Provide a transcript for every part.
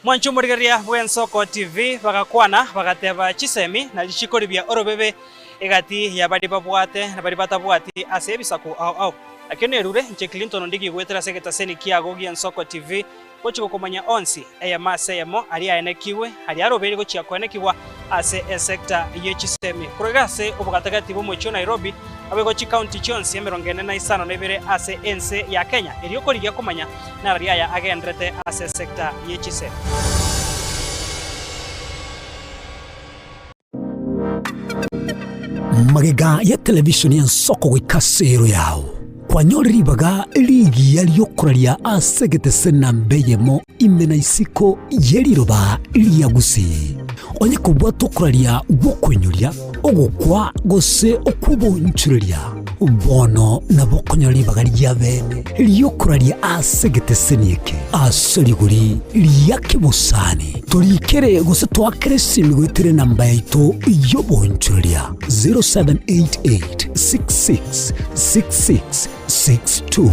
Mwanchu murigeria bwensoko TV bagakwana bagateba chisemi na lichikori bya orobebe egati ya bari babwate na bari batabwati ase bisako au akene rure nche Clinton ndigi gwetera seketa seni kiago gensoko TV gochiko komanya onsi eya maseyemo ali aenekiwe ali arobere gochia kwenekiwa ase sector yechisemi kurogase obugatagati bo mocho Nairobi abegochi county chonsi emerongene na isano nebere ase ense ya Kenya erioko ligia komanya na riaya agendrete ase sector yechisemi. Magega ya televishoni ya nsoko wikasero yao kwa nyori baga ligi yaliyokuralia asegete sena mbeyemo imena isiko yeliroba liyagusi onye kubwa tokuralia wokwenyulia ogukwa gose okubonchulia bono na bokonyori baga lyabene liyokuralia asegete senike asoliguri liyakibusani tolikere gose twakere simigwetire namba yaito yobonchulia 0788 66 66 62.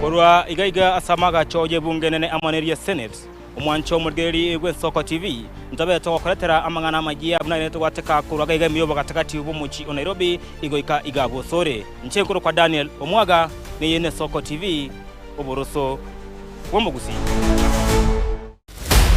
Korwa igaiga asamaga choje bungenene amaneria Senate omwancho murgeri egwensoko TV ntabe tokoretera amangana magia bunane twateka kurwa igaiga miyoba katakati ubumuchi o Nairobi igoika igabo sore nchenkuru kwa Daniel Omwaga ni yene Soko TV oboroso womugusi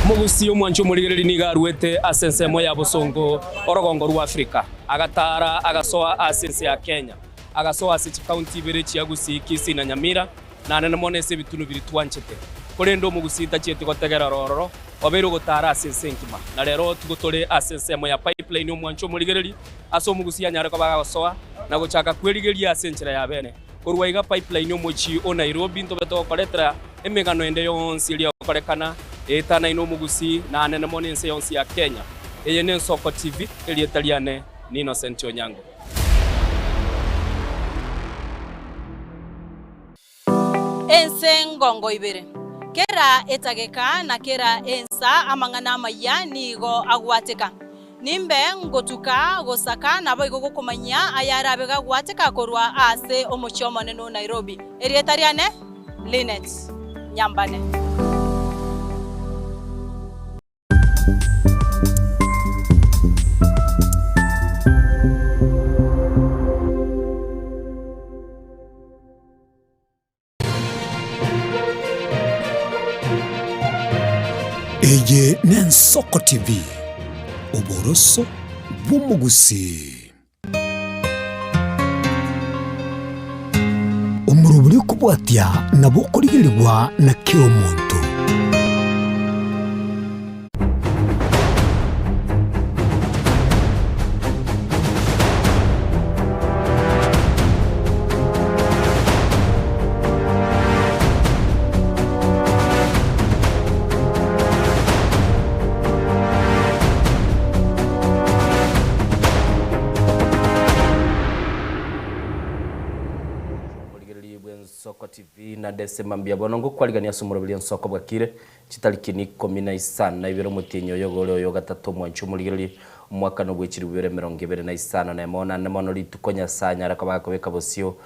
mugusi omwancho murgeri niga ruete asensemo ya bosongo orogongo rwa Afrika agatara agasoa asense ya Kenya agasoa ase county berechi yagusi kisi na Nyamira na nene monese bitunu biri twanchete korendo mugusita chete gotegera rororo obero gotara asensenkima na rero tugotore asensemo ya pipeline omwancho murigereri aso mugusia nyare ko bagasoa na gochaka kwerigeria asenchera ya bene korwa iga pipeline omochi o Nairobi ntobeto koretera emegano ende yonsi lia korekana etana ino mugusi na nene monese yonsi ya Kenya eyene Soko TV elietaliane ni Innocent Onyango. Ense ngongo ibere kera etageka na kera ensa amangana maya nigo agwateka nimbe ngotuka gosaka nabo igokomanya ayarabe gagwateka korwa ase omochomo neno Nairobi erietariane Linet Nyambane. Eye Nensoko TV oboroso bumugusi umuruburi kubwatia nabo kurigirirwa na kiro muntu Soko TV na desema mbia bonongo kwaligania sumurubili nsoko bwakire chitalikini 15 na ibero mutinyo yogole oyo gatatu mwanchu murigeli umwaka no gwechiri bibere 25 na mona nemono litukonya sanya rakaba kobeka bosio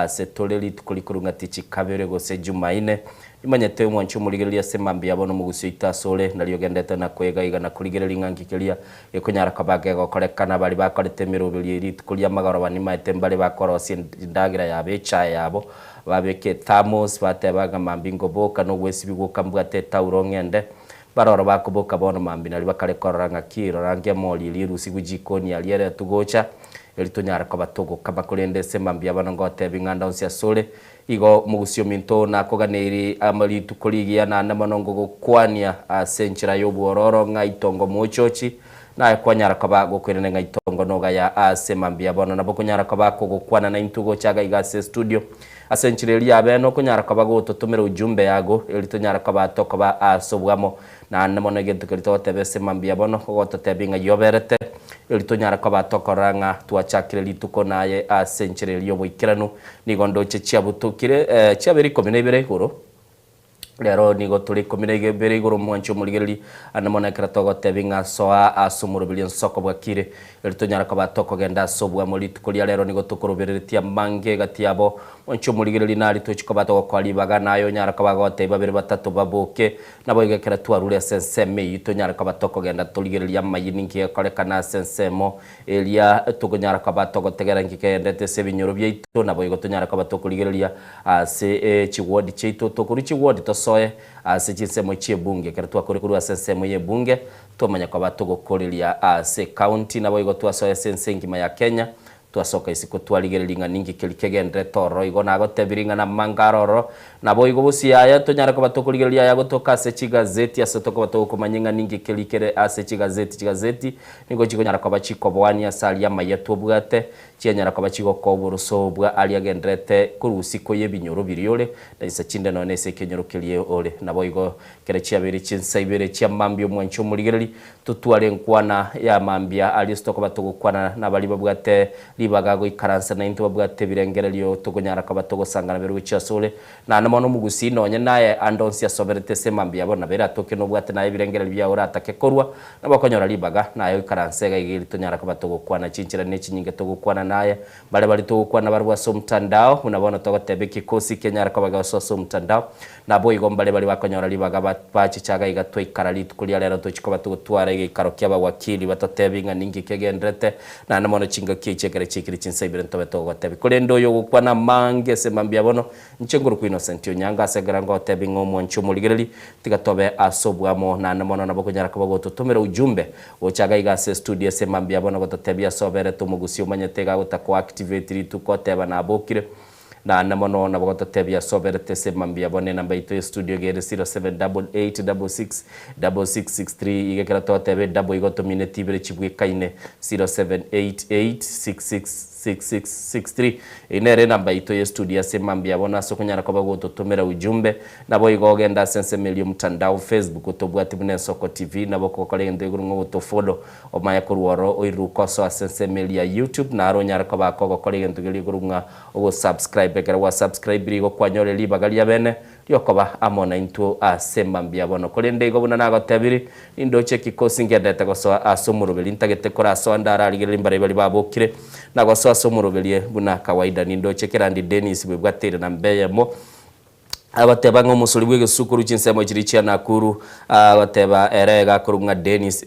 setole litukulikurunga tichi kabere gose Jumaine imanyete mwanchu murigeli asema mbia bono mugusio itasole na lyogendete na kwega iga na kuligeli ngankikelia ekonya rakaba gokorekana bali bakorete mirubili litukulia magaro bani maite mbali bakoro sindagira ya becha yabo babeke thamos batebaga mambingo boka no gwesibiguka mbwate taurongende baroro bakuboka bono mambina libakale koranga kiro range moli lirusi gujikoni aliere tugocha elitonyara kabatogo kabakolende semambia banongote binganda cia sole igo mugusio minto na koganeri amali tukoligia na namanongo gukwania senchira yobuororo ngaitongo mochochi na kwanyara kaba gokwirene ngaitongo noga ya semambia bono na bokonyara kaba gukwana na intugo chaga igase studio asenchireli abeno kunyara kaba gototomera ujumbe yago elitonyara kaba tokoba asobwamo na namono gentukelito tebe semambia bono gototebinga yoberete elitonyara kaba tokoranga twachakire lituko naye asenchireli yoboikirano nigondo chiabutukire chiaberi komene ibere iguru lero nigo tuli komene ibere iguru mwancho muligereli anamona kratogo tebinga soa asumurubilion soko bwakire elitonyara kaba tokogenda sobwamo lituko lero nigo tukuruberetia mange gatiabo oncho muligereli nali tuchikoba to kwali baga nayo nyara kaba gote babere batatu baboke nabo igekera twarure senseme yito nyara kaba tokogenda tuligereli amayininki yakolekana sensemo elia tukonyara kaba togotegera ngikendete sebinyoro byito nabo igotonyara kaba tokuligerelia ase chiwodi chito tokuri chiwodi tosoe ase chisemo chiebunge kera twakore kuri sensemo yebunge tomanya kaba togokorelia ase county nabo igotwa soe sensengi ya Kenya twasoka isiko twaligerelinga ningi kelikegendre toro igo nago tebiringa na mangaroro nabo igo busiaya tonyara ko batokoligerelia yago tokase chigazeti asotoko batokumanyinga ningi kelikere ase chigazeti nigo chikonyara ko bachiko bwani asali ya mayetu bwate chianyara ko bachiko ko buruso bwa aliagendrete kurusiko yebinyoro biriole na isa chinde none se kenyoro kelie ole nabo igo kere chiabiri chinsaibere chiamambio mwancho muligereli tutwale nkwana ya mambia alistoko batokukwana na bali babwate libagago ikaransa na into babwate birengerelio tugonyara kabatogo sangana beru cyasole na namono mugusi nonye naye andonsia soberete semambia bona bera toke no bwate naye birengerelio bya ora takekorwa nabakonyora libaga nayo ikaransa gigiri tonyara kabatogo kwana chinchira nechinyinge togukwana naye bali togukwana barwa so mtandao unabona togotebe kikosi kenyara kabaga so mtandao nabo igombale bali bakonyora libaga bachi chaga igatwe ikarali tukulia lero tochikoba tugutwara igikaro kyaba wakili batotebinga ningi kegendrete na namono chinga kichekere chikiri chinsaibire ntobeto gotebi kulendo yo gukwana mange semambia bono nchenguru ku Innocent Onyanga segera ngotebi ngomo nchumuligereli tigatobe asobwamo na namono nabokonyara kabago tutumira ujumbe ochaga igase studio semambia bono gototebia sobere tumugusi umanyetega gutakwa activate tukoteba na abokire na namono nabogototebia soberete semambia bone namba ito studio gere 0788666663 igekera totebe double igotomine tibere chibwikaine 0788666663 inere namba ito ye studio semambia bona sokonyara ko bagototomera ujumbe nabo igogenda sense million mtandao Facebook utobwati bune Soko TV nabo kokolende gurungo to follow omaya kurworo oiruko so sense million YouTube na aronyara ko bakoko kolende gurunga o subscribe bekera wa subscribe rigo kwanyore libagali bene yokoba amona into semambia bono kolende igo buna nago tabiri indo cheki kosingedete ko so asomurubeli ntagete kora so ndara aligere imbare bali babokire nago so asomurubeli buna kawaida nindo chekera ndi Dennis bwatire na mbeyemo abateba ngomusuri bwege sukuru chinsemo chirichia Nakuru abateba erega kurunga Dennis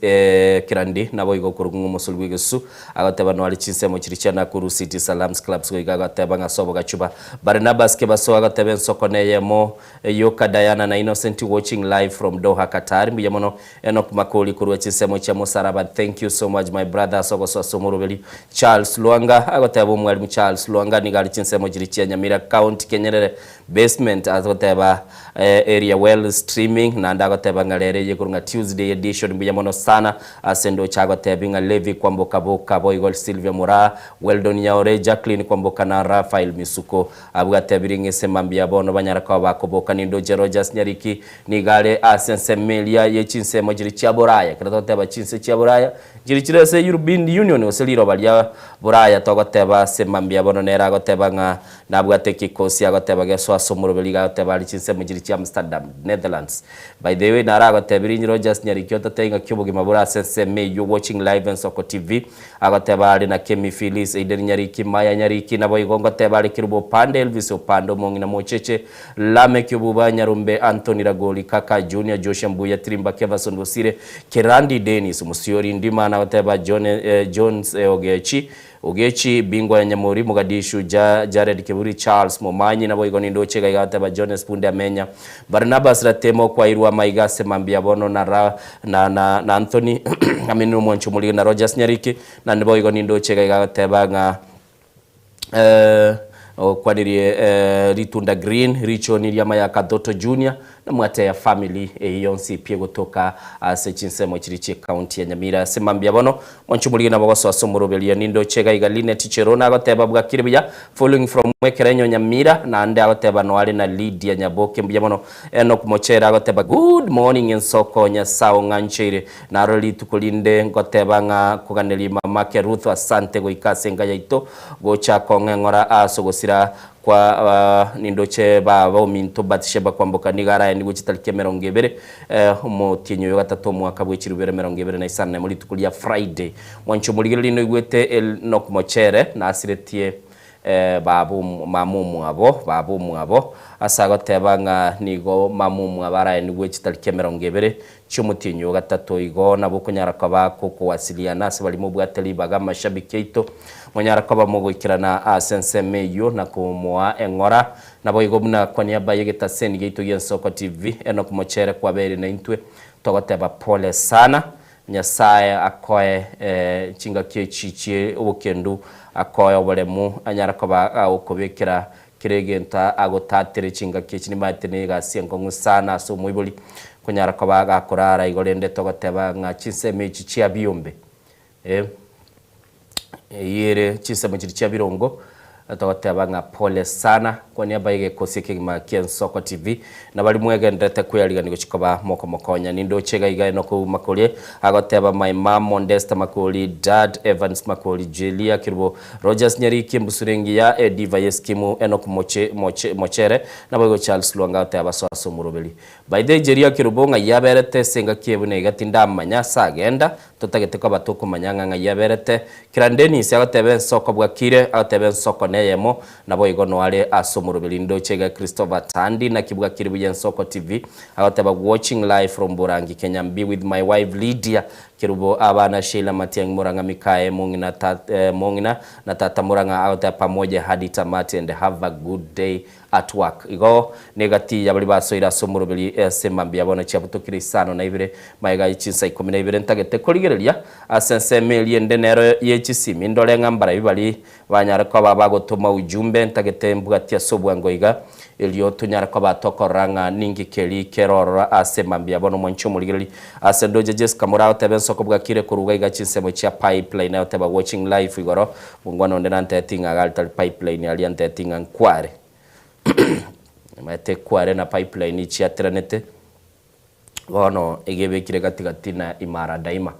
kirandi nabo igo kurunga musuri bwege su abateba no ali chinsemo chirichia Nakuru City Salams Clubs go abateba ngasobo gachuba Barnabas ke baso abateba nsokoneyemo Yoka Diana na Innocent watching live from Doha Qatar mbiyamono Enoch Makoli kurwa chinsemo cha Musaraba. Thank you so much my brother sogo so somurubeli Charles Luanga abateba mwalimu Charles Luanga ni gali chinsemo chirichia Nyamira County Kenyerere basement teba area well streaming na ndago teba ngalere ye kurunga Tuesday edition biyamono sana asendo chago tebinga Levi kwamboka boka boy Sylvia Mura Weldon Yaore Jacqueline kwamboka na Rafael Misuko abwa tebiringe semambia bono banyara kwa bakoboka ni Doje Rogers Nyariki nigale asense melia ye chinse mojiri cha boraya krato teba chinse cha boraya jiri chirese European Union oseliro balia boraya togo teba semambia bono nera go teba nga nabwa tekikosi ago teba geswa somurobeliga teba chinse mojiri cha Amsterdam Netherlands. By the way narago tebiri Rogers Nyariki otatenga kyobogi mabura sense me you watching live on Soko TV ago teba ali na Kemi Phyllis Eden Nyariki Maya Nyariki nabo igongo teba ali kirubo pande Elvis Opando Mongina Mocheche Lame Kyobuba Nyarumbe Anthony Ragoli Kaka Junior Joshua Mbuya Trimba Kevason Bosire Kerandi Dennis Musiori Ndima na teba Jones Ogechi Ogechi bingwa ya Nyamuri Mogadishu Jared Kiburi Charles Momanyi na boigo nindo chega igateba Jones Punde amenya Barnabas Ratemo kwa irwa maiga semambia bono na Anthony aminu mwanchu muliga na Rogers Nyariki na boigo nindo chega igateba nga kwanirie Ritunda Green Richo Niliama ya Kadoto Junior na mwate ya family yonsi pia kutoka sechinsemo chirichi county ya Nyamira semambia bono mwanchumuligi na bagoso asomorobelia nindo chega igaline ticherona agoteba bwakiribya following from Mwekerenyo Nyamira na ande agoteba noali na Lydia Nyaboke mbia bono Enoch Mochera agoteba good morning Ensoko Nyasao Nganchire na roli tukulinde ngoteba nga kuganeli mamake Ruth asante goikase nga yaito gocha kongengora asogosira kwa nindoche ba minto batisheba kwamboka nigara ndi gucitalike 20 umutinyo yo gatatu mwaka bw'ikirubere 2025 muri tukulia Friday mwancho muligire lino igwete Enoch Mochere na asiretie babu abo asagoteba nga nigo mamumu abara ndi gucitalike 20 cyumutinyo gatatu igo nabo kunyara kabako kuwasiliana se bali mu bwateli baga mashabiki ito munyara kaba mugwikirana asense meyo na kumwa engora nabo igo buna kwani abaye getaseni gito Ensoko TV Enoch Mochere kwa bere na intwe togoteba pole sana Nyasaye akoye chinga kechichie ubukendu akoye obolemu anyara kaba ukobekera kiregenta agotatire chinga kechini matene gasiengo ngusana so muibuli kunyara ko baga korara igorende togoteba nga chinseme chichia biombe yere chinseme chichia birongo togoteba nga pole sana kwani abaye kosike ma Ensoko TV na bali mwege ndete kuyaliga nigo chikoba mokonya nindo chega iga no ko makole agoteba my mom Modesta Makoli dad Evans Makoli Julia Kirbo Rogers Nyariki Mbusurengi ya Ediva Yeskimu Enoch Mochere na bogo Charles Luanga teba so asomurobeli by the Jeria Kirbo nga yaberete senga kiebune gatinda manya sagenda totagete ko batoko manyanga nga yaberete kirandeni se agoteba Ensoko bwakire agoteba Ensoko neyemo na bogo no ale asomurobeli ndo chega Christopher Tandi na kibwa kiribu Ensoko TV agoteba watching live from Burangi Kenya be with my wife Lydia Kirubo abana Sheila Matiang Muranga Mikae Mongina na tata Muranga agoteba pamoja hadi tamati and have a good day at work igo negati ya bali basoira somurobeli semambia bona cyabutokiri sano na ibire maiga ichinsa 12 ntagete koligerelia asense meli ndenero yechisimi ndole ngambara bibali banyara ko babagotoma ujumbe ntagete mbugati asobwa ngoiga elio tunyara ko batokoranga ningi keli keroro asemambia bona mwancho muligereli asendoje Jessica Murao Ensoko bwakire kuruga iga chinsemo cha pipeline na teba watching live igoro bungwana ndenante tinga galtal pipeline aliante tinga nkware mate kware na pipeline ichi atranete bono egebekire gatigati na imara daima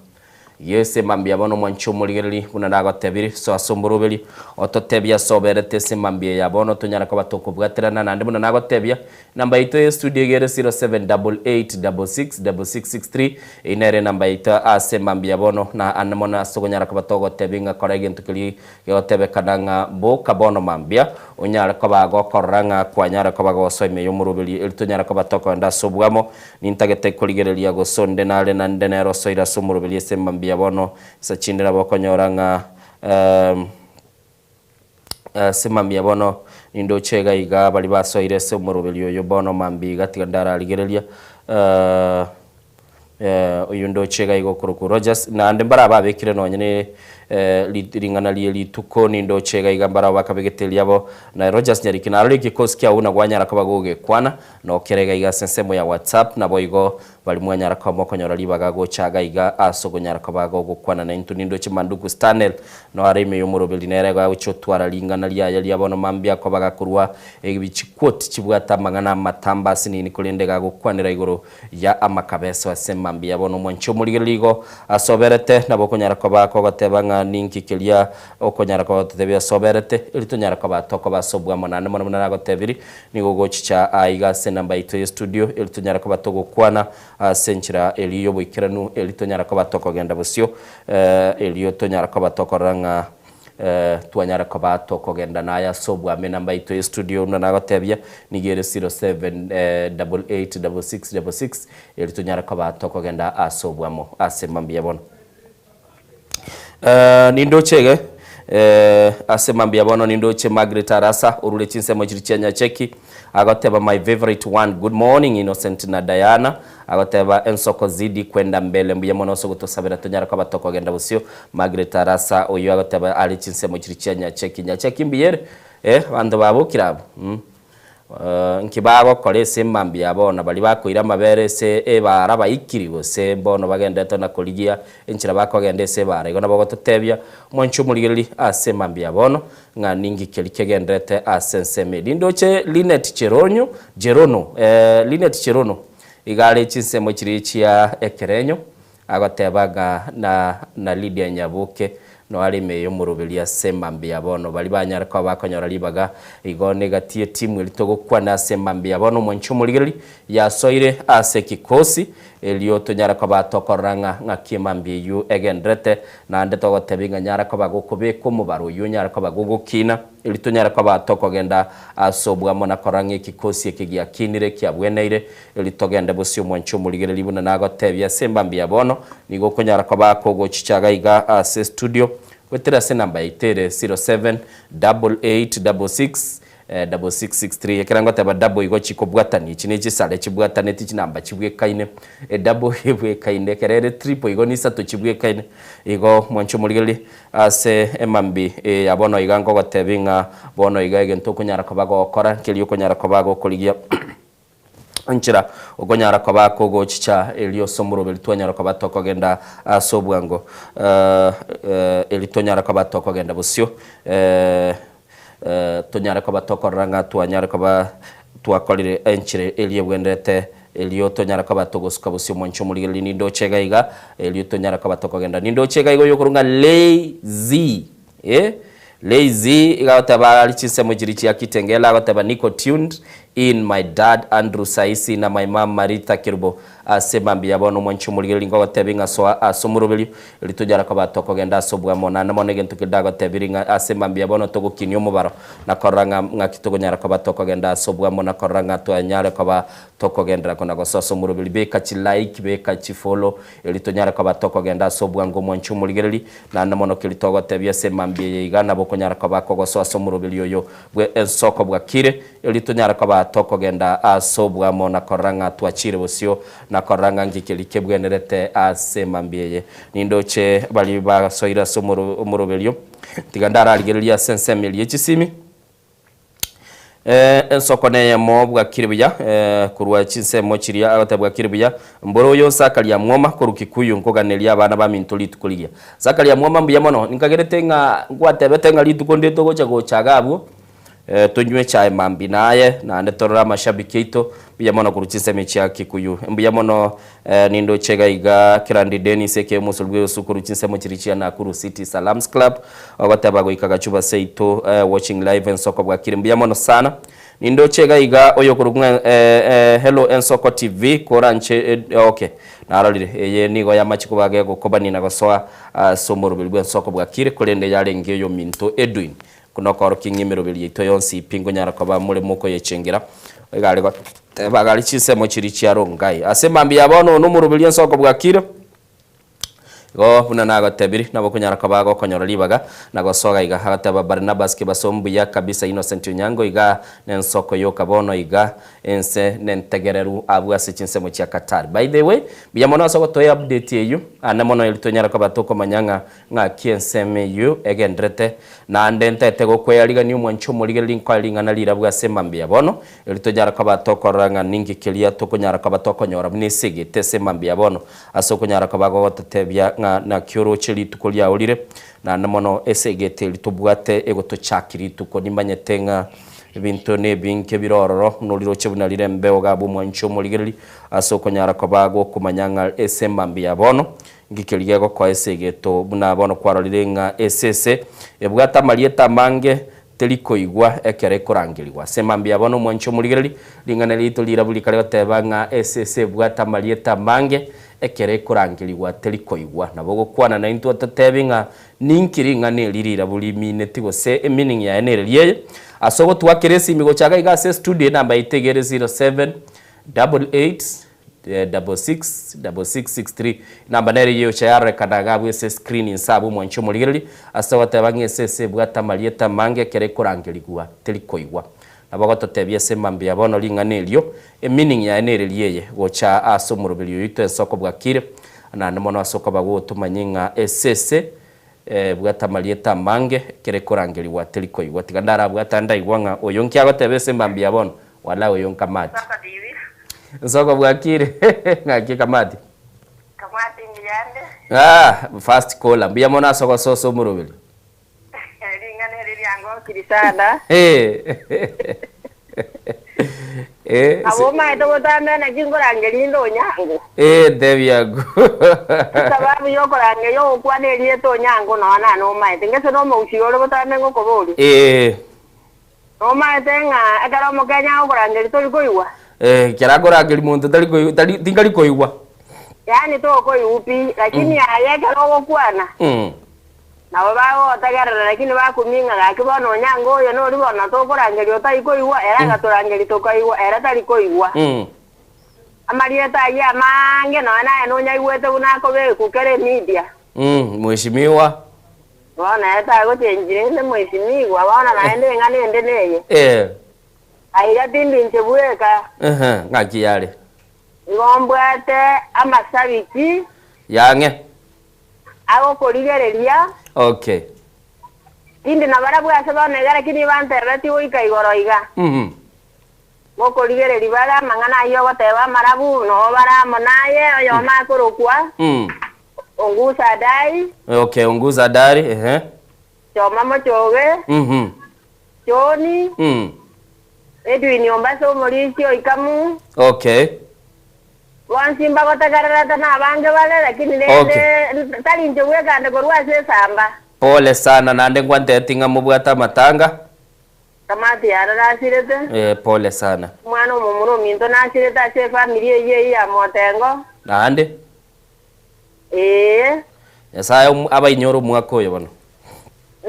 yese mambia bono mwancho muligereli unanaga tebiri so asomborobeli ototebya soberete semambia ya bono tunyara ko batoko bwaterana nande bono nago tebya namba ito studio gere 0788666663 inere namba ito asemambia bono na anamona sogonyara ko batogo tebinga koragento kili yo tebe kadanga bo kabono mambia onyara ko bago koranga kwanyara ko bago soime yomurobeli eltunyara ko batoko nda sobwamo nintagete koligereli yago sonde nale nande nero soira somurobeli semambia bono sachindira bokonyoranga semambia bono indo chega iga bali basoire se murubelio yo bono mambi gatigandara aligerelia uyundo chega igo kuruku Rogers na ande mbara babekire no nyene ringana lieli tuko nindo chega igambara bakabegeteli yabo na Rogers Nyariki na riki koskia una gwanyara kabagoge kwana no kerega iga sensemo ya WhatsApp na boigo bali mwanyara kwa mokonyora libaga go chaga iga asogonyara kabagogo kwana na intu nindo chimanduku Stanel no arime yomurobeli nerega uchotwara lingana liya yabono mambia kwa bagakurwa ebichikoti chibwata mangana matamba sinini kulendega go kwanira igoro ya amakabeso asemambia bono mwancho muligeligo asoberete na bokonyara kwa bako gatebanga ninki kelia okonyara kwa tebya soberete ilitonyara kwa batoko basobwa monane monana gotebiri nigo gochicha aiga senamba ito studio ilitonyara kwa batoko kwana senchira eliyo bwikiranu elitonyara kwa batoko genda busyo eliyo tonyara kwa batoko ranga tuanyara kwa batoko genda naya sobwa menamba ito studio nana gotebya nigere 07886666 elitonyara kwa batoko genda asobwamo asemambia bono nindo chege ase mambia bono nindoche Margaret Arasa urule chinsemo chirichia Nyacheki agoteba my favorite one good morning Innocent na Diana agoteba ensoko zidi kwenda mbele mbuya mono so gutosabira tonyara kwa batoko genda busio Margaret Arasa oyo agoteba ali chinsemo chirichia Nyacheki mbiyere bando babo kirabo nkibago kolese mambia bono bali bakoira mabere se bara bayikirigo se bono bagenda to na koligia enchira bakogende se bara igona bagototebya mwanchu muligeli ase mambia bono nga ningi kelikegendete asense ndoche Linet Jerono Linet Cherono igale chinsemo chirichia Ekerenyo agotebaga na Lydia Nyabuke no ali meyo murubelia semambia bono bali banyara kwa bakonyora libaga igone gatie timu elitogo kwa na semambia bono mwanchu muligeli ya soire ase kikosi elioto nyara kwa batokoranga ngakimambia yu egendrete na ndeto gotebinga nyara kwa bagokobe ko mubaro yu nyara kwa bagogokina elito nyara kwa batokogenda asobwa mona korange kikosi ekigia kinire kya bweneire elitogenda bosio mwanchu muligeli libuna nagotebya semambia bono nigo konyara kwa bakogo chichaga iga ase studio wetera se namba itere 0788666663 ekirango taba double igo chikobwatani chine chisale chibwatane tichi namba chibwe kaine double ibwe kaine kerere triple igo nisato chibwe kaine igo mwancho muligeli ase emambi yabono igango gotebinga bono igagento kunyara kobago okora keliyo kunyara kobago koligia anchira ogonyara kwa bako gochicha elio somuro belitonyara kwa batoko genda asobwango elitonyara kwa batoko genda busio tonyara kwa batoko ranga tuanyara kwa tuakolire enchire elio bwendete elio tonyara kwa batoko busio mwancho muligeli nindo chegaiga elio tonyara kwa batoko genda nindo chegaigo yokurunga lazy lazy igawataba alichisemo jirichi ya Kitengela agotaba niko tuned in my dad Andrew Saisi na my mom Marita Kirbo asemambia bono mwanchu muligeli ngo tebinga so asomurubeli litujara kwa batoko genda sobwa mona na monege ntukidago tebiringa asemambia bono togo kinyo mubaro na koranga ngakitogo nyara kwa batoko genda sobwa mona koranga to anyara kwa batoko genda kona go sosomurubeli beka chi like beka chi follow litujara kwa batoko genda sobwa ngo mwanchu muligeli na mono kilitogo tebia semambia igana bokonyara kwa bako go sosomurubeli yoyo bwe ensoko bwa kire litujara kwa toko genda asobwa mona koranga tuachire bosio na koranga ngikeli bwenerete asemambie nindoche bali ba soira somurobelio tigandara aligelia sense melie chisimi ensokone ya mobwa kiribuya kurwa chinse mochiria agotabwa kiribuya mboro yo sakalia mwoma kurukikuyu nkoganelia abana ba mintoli tukuligia sakalia mwoma mbuya mono nikagerete nga ngwatebete nga litukonde togo chagabwo tunywe chai mambi naye na ndetorora mashabiki ito biya mono kuruchise mechi ya Kikuyu mbuya mono nindo chega iga Kirandi Dennis eke musulgwe sukuru chinse mochirichia na Kuru City Salams Club watabago ikagachuba seito watching live ensoko bwa kirimbuya mono sana nindo chega iga oyo kurunga hello ensoko TV koranche okay naralire ye nigo ya machiko bage gukobani na gosoa somoro bilgwe ensoko bwa kire kolende yale ngeyo minto Edwin kuno koro kingimero bili to yonsi pingo nyara kwa mule moko yechengera igale go bagali chisemo chirichia rongai asemambi yabono numuru bili ensoko bwa kire go buna nago tebiri nabo kunyara kwa bago konyora libaga nago soga iga hataba Barnabas ke basombu ya kabisa Innocent Nyango iga nensoko yo kabono iga ense nentegereru abu asichinsemo chia Qatar by the way biyamono soko to update yeyu anamono ilitonyara kwa batoko manyanga nga kienseme yu egendrete na ndente tego kweyaliga ni mwancho molige linko linga na lira bwa semambi yabono ilitonyara kwa batoko ranga ningi kelia to kunyara kwa batoko nyora mnisige tesemambi yabono asoko nyara kwa bago tetebya na kyoro cheli tukolia olire na namono esegete litubwate ego to chakiri tuko nimbanyetenga bintu ne binke birororo noliro chebuna lirembe ogabo mwancho moligeli asoko nyara kwa bago kumanyanga esemambi yabono ngikelia go kwa esegeto buna bono kwa lirenga esese ebwata malieta mange teliko igwa ekere kurangirwa semambi yabono mwancho moligeli lingana lito lirabuli kale tebanga esese bwata malieta mange ekere kurangirwa teliko igwa nabogo kwana na into tatebinga ninkiringa ne lirira buli minute go se meaning ya ene liye asogo twakiresi migo chaga iga se studio namba itegere 0788 6663 namba nere yo chayare kadaga bwese screen insabu mwancho muligirili asa watabange sese bwata malieta mange kere kurangeligwa telikoigwa nabagoto tebye semambia bono linganelio meaning ya enereli yeye gocha asomurubili yito ensoko bwakire na mono asoko bagotumanyinga sese bwata malieta mange kere kurangeligwa telikoigwa tigandara bwata ndaigwanga oyonkia gotebe semambia bono wala oyonka mati nsoko bwakire ngaki kamati ngiyande fast call mbia mona soko soso murubili linganelili yango kirisana aboma ito botamena kingorangeli ndo nyango debiago sababu yokorange yo kwaneli eto nyango nona no maite ngese no mousiolo botamengo koboli no maite nga akara mokanya okorangeli to likoiwa kiragorangeli muntu tali tingali koiwa yani to koiupi lakini ayeka no kwana nabo bago tagarara lakini bakuminga gakibono nyango yo no libona to korangeli otaikoiwa era gatorangeli to koiwa era tali koiwa amalieta ya mange no na no nyaigwete unako be kukere media mheshimiwa wana eta gotenjire ne mheshimiwa wana naende ngane ndeneye aira tindi nchebueka ngaki yale ngombwate amasabiki yange ago korigereria okay tindi nabara bwase banegara kini banterati oika igoroiga mokorigereri bara mangana yo goteba marabu no bara monaye oyo makorokwa onguza dai okay onguza dari choma mochoge choni Edwin ombaso morisio ikamu okay wansimba gotagarara tana abange bale lakini lende tali njowe kande korwa se samba pole sana nande ngwante tinga mubwata matanga kamati yara nasirete pole sana mwana mumuro minto nasirete se familia ye ya motengo nande yesaya aba inyoro mwako yo bono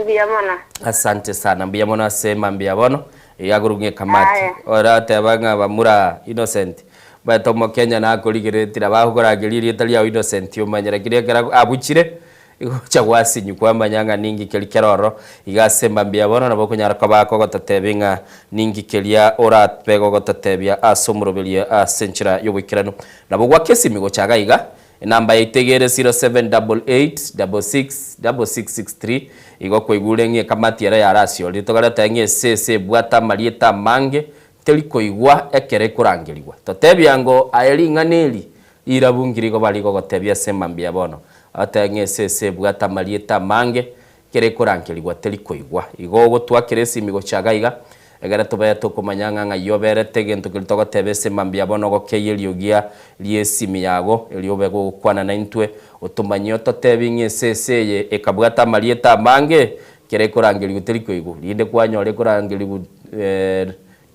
mbiyamona asante sana mbiyamona sema mbiyabono yagurunge kamati ora tebanga bamura innocent batomo Kenya na koligiretira bahugoragiriri tali ya innocent umanyira kirekera abuchire igocha wasinyu kwa manyanga ningi kelikeroro igasemba mbiyabono nabo kunyaraka bako gotatebinga ningi kelia ora pego gotatebia asomrobelia asenchira yobikirano nabo gwakesi migo chaga iga namba itegere 0788666663 igo koigurenge kamati era ya rasio litogara tangie sese bwata malieta mange telikoigwa ekere kurangirigwa totebiango ayelinganeli irabungirigo baligo gotebia semambia bono atangie sese bwata malieta mange kere kurangirigwa telikoigwa igo gotwakire simigo chagaiga egara tobaya tokomanyanga nga yobere tegento kilitogo tebese mambia bono gokeyeliogia liesimi yago eliobego kwana na intwe otumanyo totebinge seseye ekabwata malieta mange kere kurangeli uteliko igu linde kwanyole kurangeli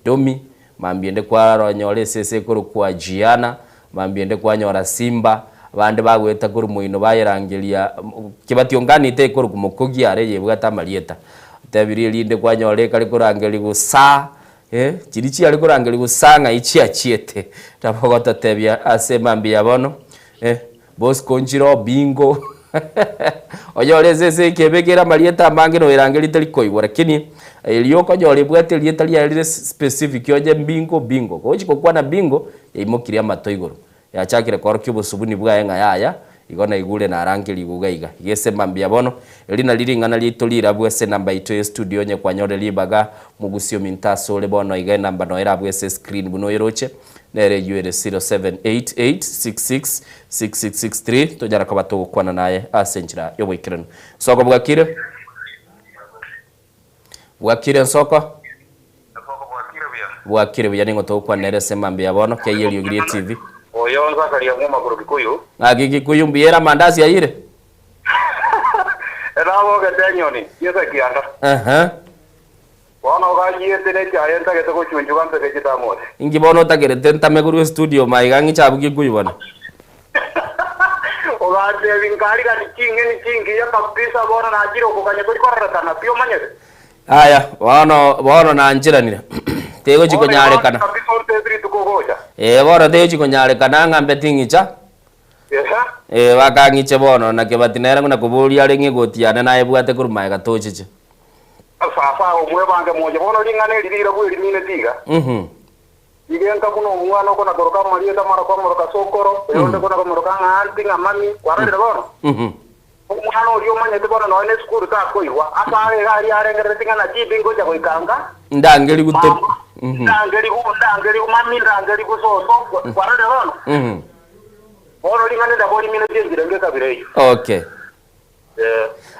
domi mambiende kwa nyole sese kuru kwa jiana mambiende kwanyora simba bande bagweta kuru muino bayerangelia kibationgani te kuru kumukogia are yebwata malieta tabiri linde kwanyole kali kurangeli gusa chirichi ali kurangeli gusanga ichi achiete tabogota tebia asema mbia bono boss konjiro bingo oyole sese kebegera malieta mange no irangeli telikoigwa lakini elioko nyole bwate lieta lya specific yoje bingo kochiko kwana bingo yaimokiria matoigoro yachakire korokyo busubuni bwa enga yaya igona igule na rangeli gugaiga yese mambia bono elina liringana litolira bwese namba ito studio nye kwanyore libaga mugusio mintaso le bono iga namba no era bwese screen buno iroche nere yuere 0788666663 tojara kabato kwana naye asenchira yobwikirano soko bwakire soko bwakire bya ningo to kwana nere semambia bono kayeli yogire TV oyonza kali ngoma kuro kikuyu agigi kuyumbiera mandazi yaire erawo gatenyoni yesa kianda wana gajiete ne chayenta getoko chunjuga mpeke chitamore ingi bono tagerete ntameguru studio maigangi chabu kikuyu bana ogade vinkari ga chingi ya kabisa bona na jiro ko kanye ko korata na pio manyere aya bono na anjiranira tego chiko nyare kana Boro techi konyare kana ngambe tingicha. Wakangiche bono na kebatinera kuna kuburia ringi gotiana na ebwate kurumaye gatochiche. Sasa omwe bange moja bono lingane lirira bwe limine tiga. Igenta kuno umwana kona goroka mariya tamara kwa moroka sokoro, yonde kona moroka nganti ngamami, kwarande bono. Umwana uriyo manye te bono no ene skuru ta koiwa. Apa ari ngere tinga na jibingo ja koikanga. Ndangeli gute. Ndangeli mami ndangeli kusoso, kwarande bono. Bono lingane da boli mine jengire ngeka bireyo. Okay.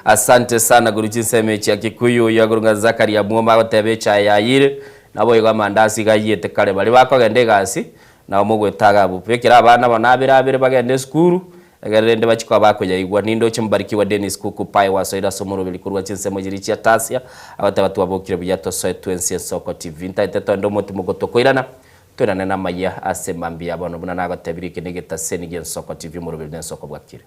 Asante sana guruchi semechi akikuyu ya gurunga Zakaria Mwoma batebecha yayire nabo yiga mandasi gayete kare bali bakogende gasi na omugwetaga bupekira abana banabirabire bagende skuru egerende bachikwa bakoya igwa nindo chimbarikiwa Dennis Kuku pai wasoira somoro bilikurwa chinsemo jirichi atasia abatatu abokire byato so twense soko TV ntaiteto ndo mutimo gotokoirana twirane na maya asemambia bono buna nagatebirike negeta senigen soko TV mu rubili soko bwakire.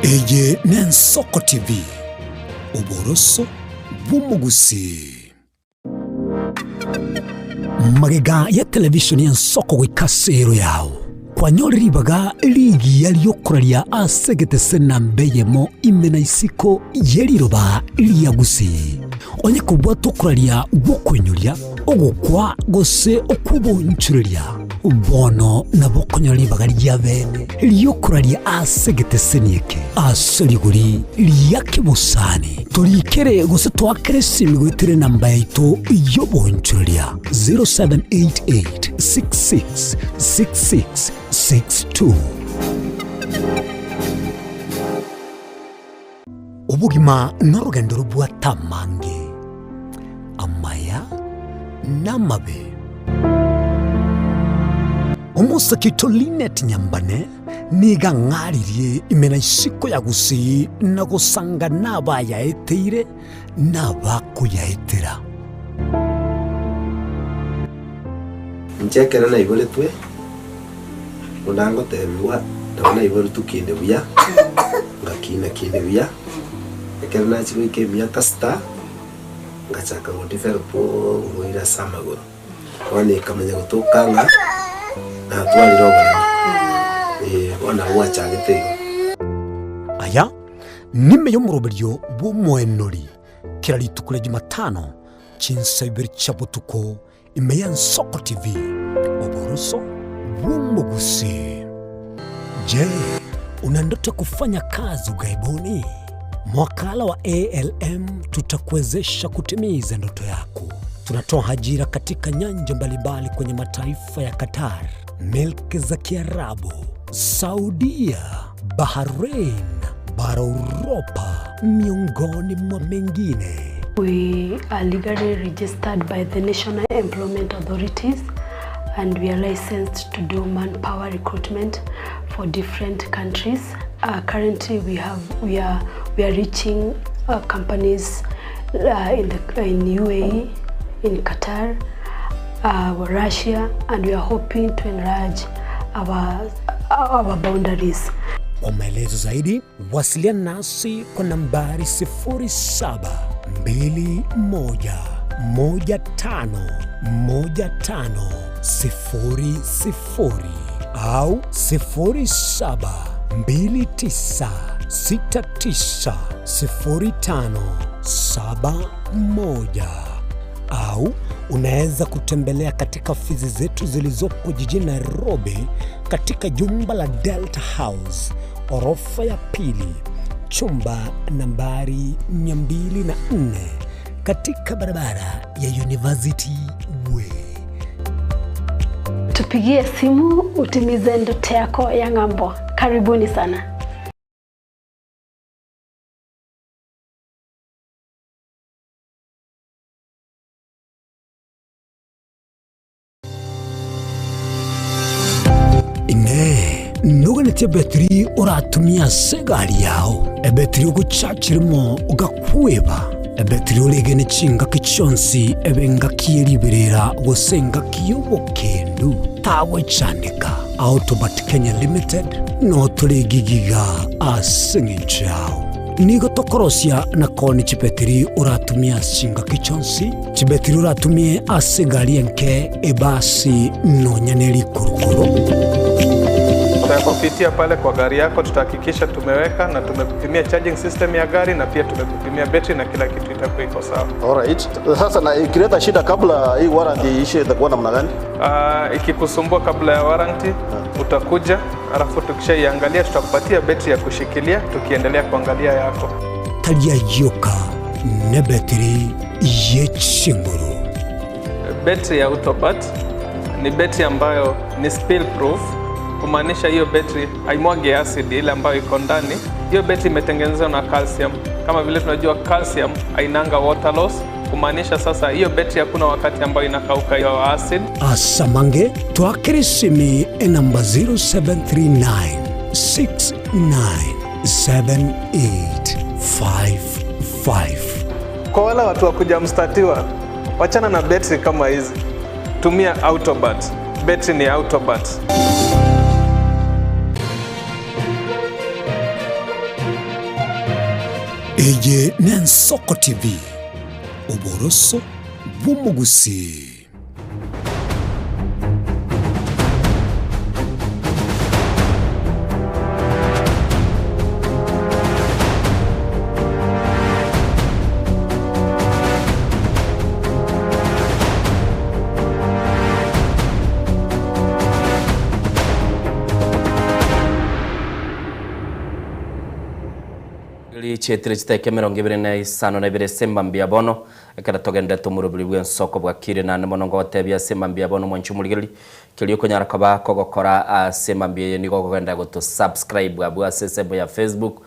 Eye Nensoko TV Uboroso bw'umugusi magega ya televishoni ya Nsoko gwikasero yawo kwanyoriribaga ligi yaliyokuralia asegete na mbeyemo imena isiko yeliroba liyagusi onye kubwa tukuralia bukwenyulia ogukwa gose okubonchurelia bono na bokonyoribaga lyabene liyokuralia asegete senieke asoliguri liyakibusani tulikere gose twakere simigwitire namba yaito yobonchurelia 0788666662 ubugima n'urugendo rubwa tamange amaya n'amabe umusakito Linet Nyambane niga ngaririe imena isiko yagusi na gusanga nabayaeteire nabakuyaetera nchekera na ibole twe unango tebiwa ndabona ibole tukinde buya ngakina kinde buya ekera na chiko ikemia tasta ngachaka ngondiferpo ngoira samagoro wani kamenya gutokanga na twali roga wana wacha gitego aya nime yo muroberyo bw'umwenori kiraritukure Jumatano chinsabiri chabutuko imeya Nsoko TV uboroso bw'umugusi. Je, una ndoto kufanya kazi ugaibuni? Mwakala wa ALM tutakuwezesha kutimiza ndoto yako. Tunatoa ajira katika nyanja mbalimbali kwenye mataifa ya Qatar, Milki za Kiarabu, Saudia, Bahrain, bara Europa, miongoni mwa mengine. We are legally registered by the National Employment Authorities and we are licensed to do manpower recruitment for different countries. Currently we are reaching companies in UAE, in Qatar, Russia, and we are hoping to enlarge our boundaries. Kwa maelezo zaidi, wasiliana nasi kwa nambari 0721151500 au 0729690571 au unaweza kutembelea katika ofisi zetu zilizopo jijini Nairobi katika jumba la Delta House, orofa ya pili, chumba nambari 204 katika barabara ya University Way. Tupigie simu utimize ndoto yako ya ng'ambo. Karibuni sana. ine nuganetie betri uratumia segari yao ebetri uguchachirimo ugakweba ebetri uregene chinga kichonsi ebenga kieriberera gosenga kiyobokendu tawe chandika Autobat Kenya Limited no tuligigiga asingichao nigo tokorosia na koni chibetri uratumia chinga kichonsi chibetri uratumie asegari enke ebasi no nyaneli kurukuru. Tutakupitia pale kwa gari yako, tutahakikisha tumeweka na tumekupimia charging system ya gari na pia tumekupimia battery na kila kitu itakuwa iko sawa. Alright. Sasa na ikileta shida kabla hii warranty ishe itakuwa namna gani? Ikikusumbua kabla ya warranty utakuja, alafu tukishaiangalia tutakupatia battery ya kushikilia tukiendelea kuangalia yako. Talia yoka ne battery yechinguru. Battery ya Autobat ni battery ambayo ni spill proof. Kumaanisha hiyo battery haimwagi acid ile ambayo iko ndani. Hiyo battery imetengenezwa na calcium. Kama vile tunajua calcium hainanga water loss. Kumaanisha sasa hiyo battery hakuna wakati ambayo inakauka hiyo acid. Asamange twakirisimi namba 0739697855. Kwa wale watu wa kujamstatiwa, wachana na battery kama hizi. Tumia Autobat. Battery ni Autobat. Eje Nensoko TV Uboroso Bumugusi. Chetire chiteke 25 Semba Mbiabono ekara togenda tumurubuli bw'ensoko bwakire na monongo watebya Semba Mbiabono mwanchumuligeli kilioko nyarakaba kogokora Semba Mbiye nigo kugenda goto subscribe abwa sesebo ya Facebook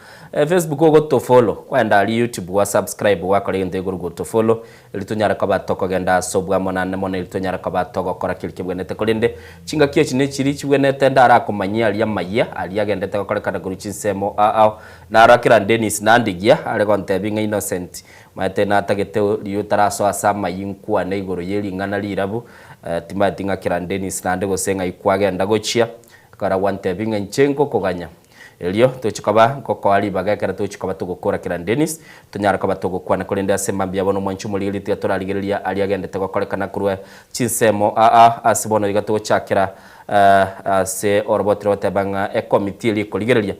go to follow kwenda ali YouTube wa subscribe wakore inde go to follow ilitonyaraka tokogenda sobwa monane mona ilitonyaraka togokora kilike bwenete kolinde chinga kiye chine chiri chibwenete ndara kumanyia ali amaya ali agendete gokora kana guru chinsemo na arakira Dennis Nandigia ale kontebinga Innocent matena atagete liutaraso asama yinkwa na igoro yeli ngana lirabu timatinga kira Dennis Nande gosenga ikwagenda gochia kara wantebinga nchenko koganya elio tuchikaba koko ali bagakara tuchikaba tugukora kira Dennis tunyaraka tugukwana kolende Semba Mbiabono mwanchumulili turaligeria ali agendete gokora kana kurwe chinsemo asibono igato chakira se orobotiro watebanga committee li koligeria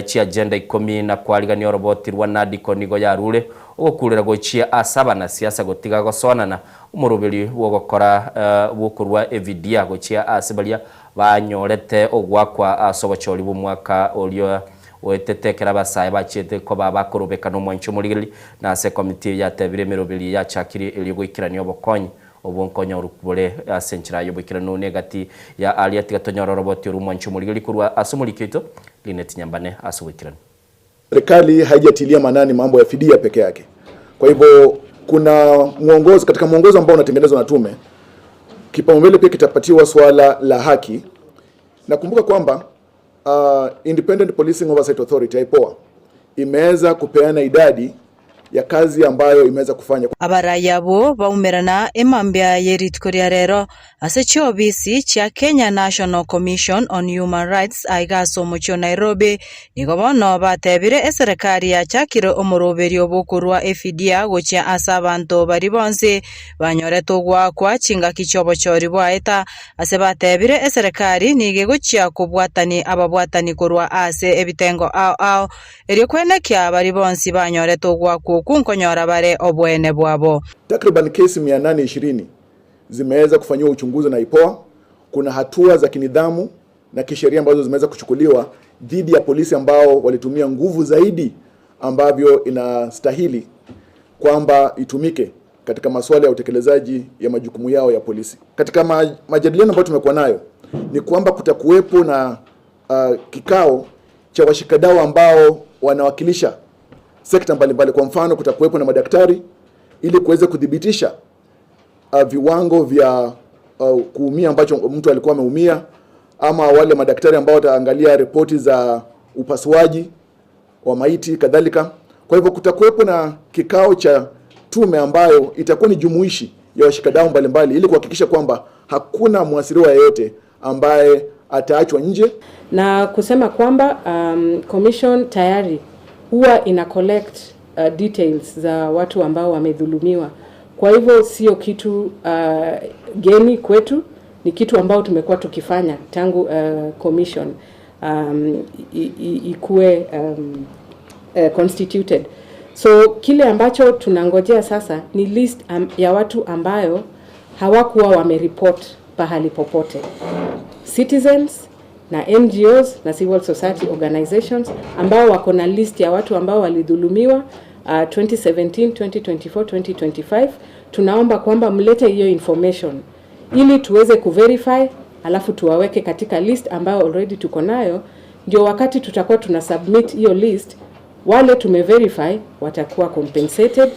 chi agenda 10 na kwaligania orobotirwa nadiko nigo yarure ugokurira gochia asaba na siasa gotiga gosonana umurubiri wo gokora bukurwa evidia gochia asibalia banyorete ogwakwa asobochori bumwaka olio wetetekera basaye bachete ko babakorobeka no mwanchumurigeli na se committee ya tebire mirubiri ya chakiri eligoikirania obokonyi obonkonya urukubole asenchira yobikira no negati ya aliati gatonyoro roboti rumwanchumurigeli kurwa asumulikito Linet Nyambane asuwikirani. Serikali haijatilia manani mambo ya fidia peke yake. Kwa hivyo kuna mwongozo, katika mwongozo ambao unatengenezwa na tume, kipaumbele pia kitapatiwa swala la haki. Nakumbuka kwamba Independent Policing Oversight Authority IPOA imeweza kupeana idadi ya kazi ambayo imeweza kufanya. Abaraya bo baumerana emambya yeritkoria rero asecho obisi cha Kenya National Commission on Human Rights aigaso mucho Nairobi nigobono batebire serikali ya chakire omuroberi obukurwa efidia gocha asabanto bari bonse banyoreto kwa chinga kichobo chori bwaeta ase batebire serikali nige gocha kubwatani ababwatani kurwa ase ebitengo ao eri kwenekya bari bonse banyoreto kwa kunkonyora bare obwene bwabo. Takriban kesi 820 zimeweza kufanywa uchunguzi na IPOA. Kuna hatua za kinidhamu na kisheria ambazo zimeweza kuchukuliwa dhidi ya polisi ambao walitumia nguvu zaidi ambavyo inastahili kwamba itumike katika masuala ya utekelezaji ya majukumu yao ya polisi. Katika majadiliano ambayo tumekuwa nayo ni kwamba kutakuwepo na kikao cha washikadau ambao wanawakilisha sekta mbalimbali. Kwa mfano kutakuwepo na madaktari ili kuweza kudhibitisha viwango vya kuumia ambacho mtu alikuwa ameumia, ama wale madaktari ambao wataangalia ripoti za upasuaji wa maiti kadhalika. Kwa hivyo kutakuwepo na kikao cha tume ambayo itakuwa ni jumuishi ya washikadau mbalimbali ili kuhakikisha kwamba hakuna mwasiriwa yeyote ambaye ataachwa nje, na kusema kwamba commission tayari huwa ina collect details za watu ambao wamedhulumiwa. Kwa hivyo sio kitu geni kwetu, ni kitu ambao tumekuwa tukifanya tangu commission ikuwe constituted. So kile ambacho tunangojea sasa ni list ya watu ambayo hawakuwa wamereport pahali popote. Citizens na NGOs na civil society organizations ambao wako na list ya watu ambao walidhulumiwa 2017, 2024, 2025. Tunaomba kwamba mlete hiyo information ili tuweze kuverify, alafu tuwaweke katika list ambayo already tuko nayo, ndio wakati tutakuwa tunasubmit hiyo list, wale tumeverify watakuwa compensated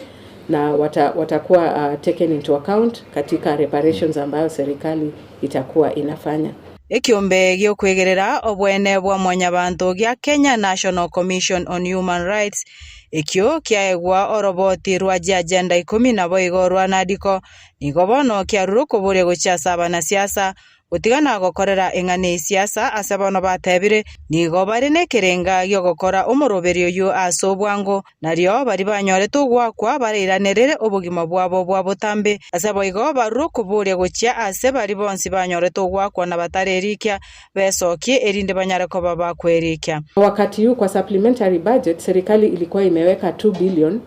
na watakuwa taken into account katika reparations ambayo serikali itakuwa inafanya. Ikiombe gyo kwegerera obwene bwa mwanyabantu gya Kenya National Commission on Human Rights ikyo kyaegwa oroboti rwa agenda 10 nabo igorwa nadiko nigo bono kyaruru kubure guchasa abana siasa gutigana gukorera ing'ani siasa ase bono batebire nigo bari nekirenga gyo gukora umurubiri uyu asobwango nario bari banyoretwo gwakwa bariranirire ubugima bwabo bwa butambi ase boigo baruru kubure guchia ase bari bonsi banyoretwo gwakwa na batarerikia besoki erinde banyareko baba kwerikia. Wakati huu kwa supplementary budget serikali ilikuwa imeweka 2 billion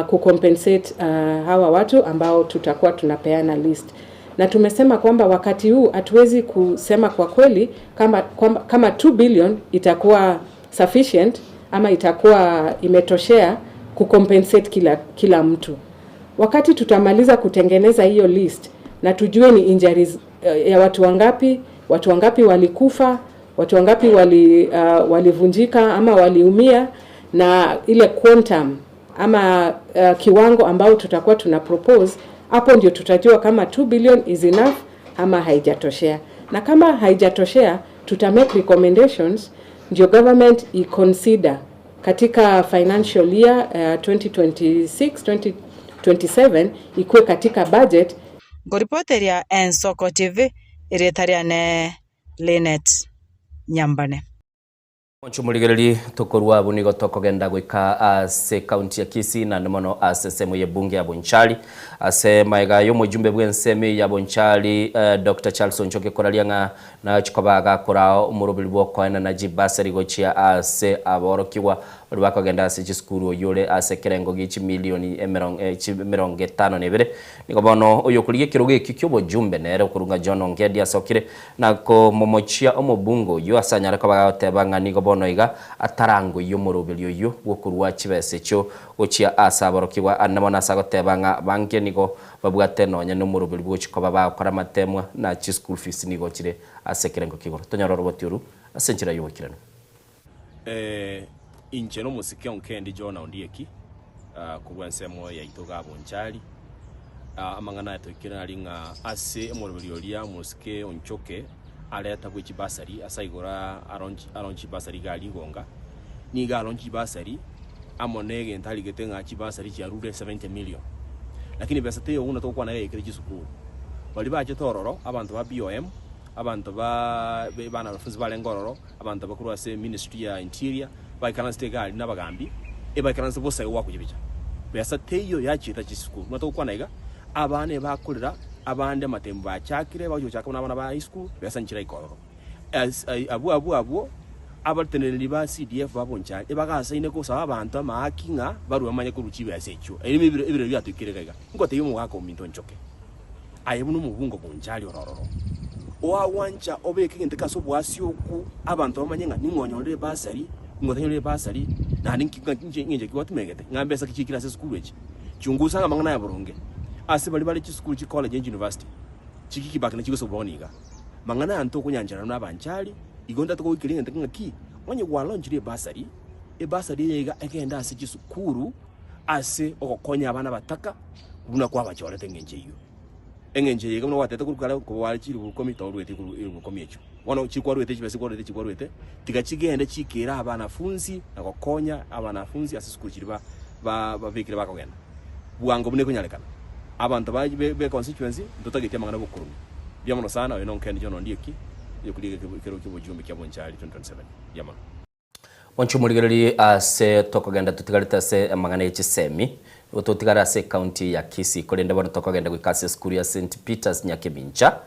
kucompensate hawa watu ambao tutakuwa tunapeana list. Na tumesema kwamba wakati huu hatuwezi kusema kwa kweli kama 2 billion itakuwa sufficient ama itakuwa imetoshea kucompensate kila mtu. Wakati tutamaliza kutengeneza hiyo list na tujue ni injuries ya watu wangapi walikufa, watu wangapi walivunjika ama waliumia, na ile quantum ama kiwango ambao tutakuwa tuna propose, hapo ndio tutajua kama 2 billion is enough ama haijatoshea. Na kama haijatoshea tutamake recommendations ndio government i-consider katika financial year 2026 2027 ikuwe katika budget. Ngoripoteria Ensoko TV iretariane Linet Nyambane. Onchumuligereri tokorwa abo nigo tokogenda gwika ase county ya Kisii na mono ase semo ye bunge ya Bonchari ase maiga yo mujumbe bwenseme ya Bonchari Dr. Charles Onchoke koralianga na chikobaga korao umurubili bwo na jibasari gochia ase aborokiwa bali bakogenda ase chiskuru yole ase kerengo gichi milioni 52 nigo bono oyo kulige kiroge kikyo bojumbe nere kurunga John Ongedi asokire na ko momochia omobungo yo asanyara kobaga tebanga nigo bono iga atarango yo murubili yo wokurwa chibese cyo gochia asa aborokiwa anamona sagotebanga banke nigo babwate nonya no murubili bwo chikoba bakora matemwa na chi school fees nigo chire ase kerengo kigoro tonyara roboti uru asenchira yo kirano inche no musike onkendi John Ondieki kubwansemo ya itoga Bonchari amangana yatokira ringa ase emorobirioria musike Onchoke aleta bwichi basari asaigora aronchi basari gali gonga ni galonchi basari amonege ntali getenga chi basari cha rude 70 million lakini pesa teyo una tokwa na yekere chisukuru bali baje tororo abantu ba BOM abantu bana abafunzi balengororo abantu bakuru ase ministry ya interior baikana stegali nabagambi ebaikana bose wakujibicha pesa teyo yachita chisukuru natokwa naiga abane bakulira abande matembo achakire bajo chakona abana ba high school pesa nchira ikororo abu abateneri ba CDF baboncha ebagasa ine ko saba abantu amakinga baru amanye kuruchi byasecho elimi ibiro byatukirega ngote yo mwaka ominto Nchoke ayebuno mubungo Bonchari orororo owa wancha obeke ngenteka so bwasyoku abantu amanyenga ningonyolere basari ngotanyolere basari na ninkinje kiwatumegete ngambesa kichikira se school echi chungusa mangana ya boronge ase bali chi school chi college and university chiki bakina chigo so boniga mangana anto kunyanjara na Banchari igonda to kukiringa ntenga ki onye gwa launch basari basari yega egenda ase chisukuru ase okokonya abana bataka buna kwa bachorete ngenje iyo engenje yega no watete kurukala ko wali chiri bukomita olwete ku bukomyecho wono chikwarwete chikwarwete tigachigende chikira abanafunzi na gokonya abanafunzi asisukuru chiriba babikire bakagenda buango bune kunyalekana abantu be constituency ndotagitia mangana bukuru byamono sana we nonkendi jono ndieki yokuliga kero kibujumbe kya Bonchari 2027 yama Wanchu muligereri ase tokogenda tutigarita ase mangana y'Chisemi utotigara ase county ya Kisii kolende bono tokogenda gwikase skuru ya St Peters Nyakemincha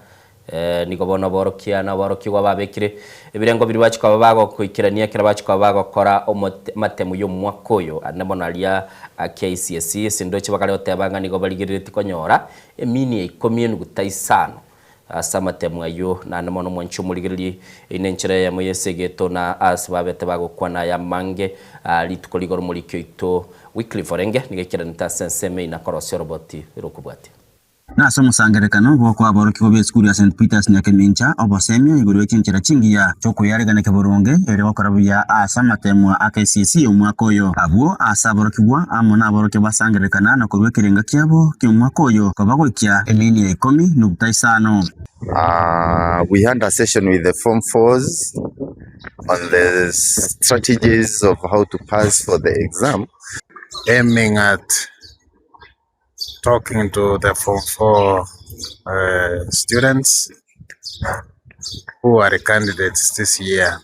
niko bono borokia na borokigwa babekire ebirengo biri bachikwa bago kuikirania kira bachikwa bago kora matemu yo mwakoyo anebonalia KCSE sindochi bakale otebanga niko baligirire tikonyora emini ikomien gutaisano asa matemu ayo na nemono mwanchu muligiriri inenchire ya moyesegeto na asbabete bago kwana ya mange litukoligoro mulikyo ito weekly forenge nigekira ntasenseme ina korosyo roboti rokubwati na somo sangerekano boko aborokigo be skuru ya St Peters Nyakemincha obosemia iguru y'kinchira chingiya choko yaregana keboronge ere bakarabuya asa matemu AKCC omwakoyo abo asa borokigwa amona aboroke basangerekana na kurwekirenga kyabo kimwakoyo kabagokya emini 10.5. We had a session with the Form 4s on the strategies of how to pass for the exam, aiming at talking to the Form 4 students who are candidates this year,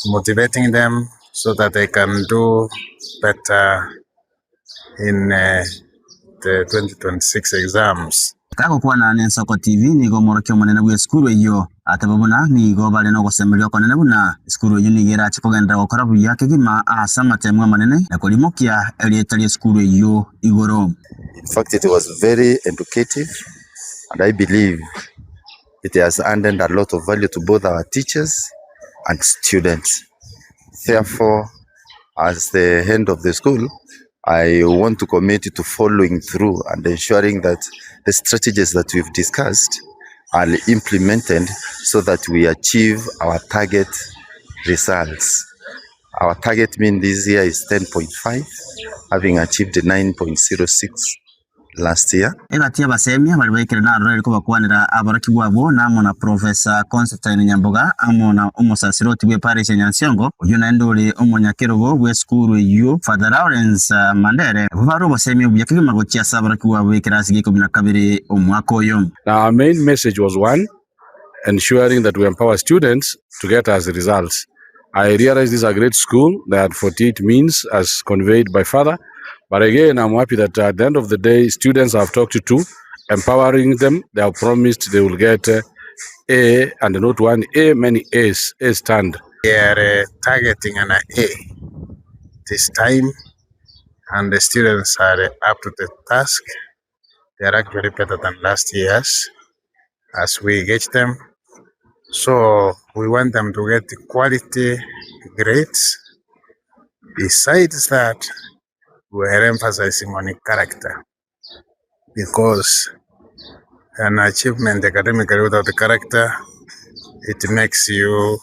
motivating them so that they can do better in the 2026 exams. Kako kwa na Nensoko TV nigo morokyo monene bwe skuru iyo atababuna nigo bale no gosemelyo konene buna skuru iyo nigera chikogenda gukora buya kigima asa matemwa manene nakolimokia elietali skuru iyo igoro. In fact, it was very educative and I believe it has added a lot of value to both our teachers and students. Therefore, as the head of the school, I want to commit to following through and ensuring that the strategies that we've discussed are implemented so that we achieve our target results. Our target mean this year is 10.5, having achieved 9.06 last year. Egati abasemia bali bayikira na rero ko bakwanira abaraki wabo namo na Professor Constantine Nyamboga amona umosasiroti bwe Paris Nyansiongo uyu nandole umunyakerogo bwe skuru yu Father Lawrence Mandere baro basemia buyakigima go chia sabaraki wabo ikirasi giko binakabiri omwakoyo. Now our main message was one, ensuring that we empower students to get us results. I realize this is a great school that 48 means as conveyed by Father. But again, I'm happy that at the end of the day, students I've talked to, empowering them, they have promised they will get A and not one A, many A's, A stand. We are targeting an A this time, and the students are up to the task. They are actually better than last year's as we gauge them. So we want them to get quality grades. Besides that, we are emphasizing on character, because an achievement academically without the character, it makes you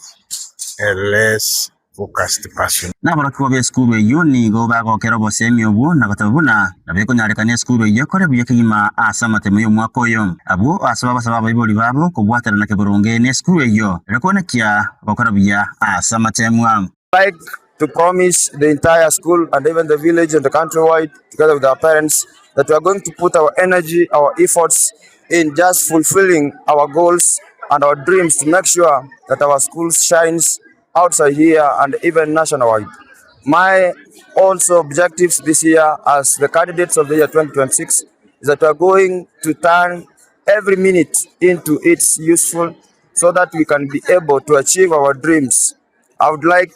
a less focused person. Na baraki wa skuru iyo ni go bago kerobo semio bu na katabuna na beko nyarekane skuru iyo kore buye kigima asa matemo yo mwakoyo abo asaba iboli babo ko bwatera na keboronge ne skuru iyo rekona kia bakora buya asa matemo. Like to promise the entire school and even the village and the countrywide, together with our parents, that we are going to put our energy, our efforts in just fulfilling our goals and our dreams to make sure that our school shines outside here and even nationwide. My also objectives this year as the candidates of the year 2026 is that we are going to turn every minute into its useful so that we can be able to achieve our dreams. I would like,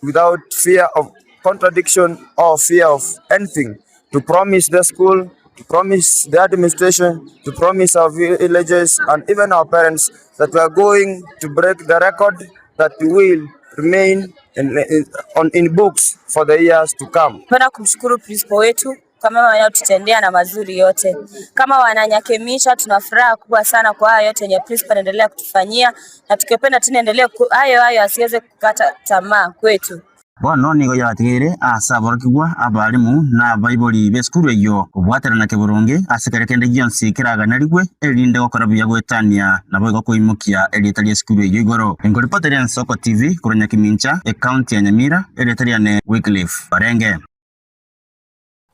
without fear of contradiction or fear of anything, to promise the school, to promise the administration, to promise our villages and even our parents that we are going to break the record that will remain in books for the years to come. Napenda kumshukuru principal wetu kama wanatutendea na mazuri yote. Kama Wananyakemisha tuna furaha kubwa sana kwa hayo yote yenye principal anaendelea kutufanyia, na tukipenda tunaendelea hayo asiweze kukata tamaa kwetu. bono nigo yatigire asa aborokigwa abarimu na abaibori b'esukuru eyo obwaterana kiburungi ase kare kende gionsi kiraganarigwe erinde gokora buya gwetania nabo igokuimukia erieta ria esukuru eyo igoro. Engoripoteri Nsoko TV kuronya Kimincha ekaunti ya Nyamira erieta ria ne Wycliffe Barenge.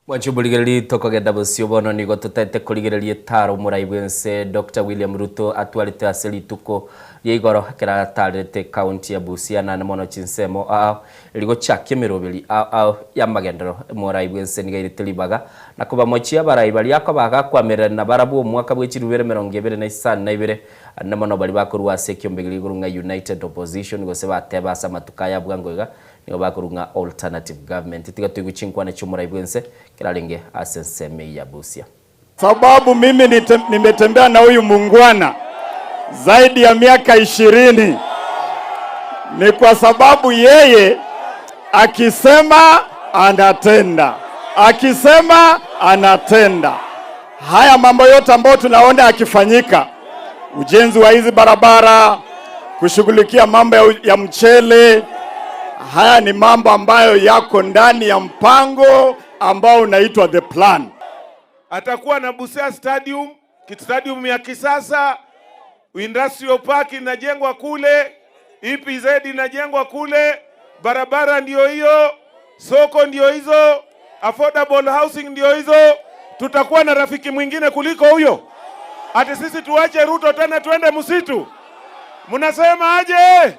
Mwachubuligeri tokogenda busio bono nigo tutete kuligererie taro muraibwense Dr. William Ruto atwarite aseli tuko yeigoro kera tarete county ya Busia na mono chinsemo iligo chakemerobeli ya magendero muraibwense nigairite libaga na kuba mochia baraibali yako baga kwamera na barabu mwaka bwechirubere 2022 na mono bali bakorwa sekiyombegiri gurunga United Opposition go seba teba sama tukaya bwangoga nigo bakurunga alternative government tiga tuiguchinkwa na chumura ibwense kiralenge asenseme ya Busia. Sababu mimi nimetembea na huyu mungwana zaidi ya miaka 20 ni kwa sababu yeye akisema anatenda, akisema anatenda. Haya mambo yote ambayo tunaona yakifanyika, ujenzi wa hizi barabara, kushughulikia mambo ya mchele, haya ni mambo ambayo yako ndani ya mpango ambao unaitwa the plan. Atakuwa na Busia Stadium, stadium ya kisasa, industrial park inajengwa kule, EPZ inajengwa kule, barabara ndio hiyo, soko ndio hizo, affordable housing ndio hizo. Tutakuwa na rafiki mwingine kuliko huyo? Ati sisi tuache Ruto tena tuende msitu? Mnasema aje?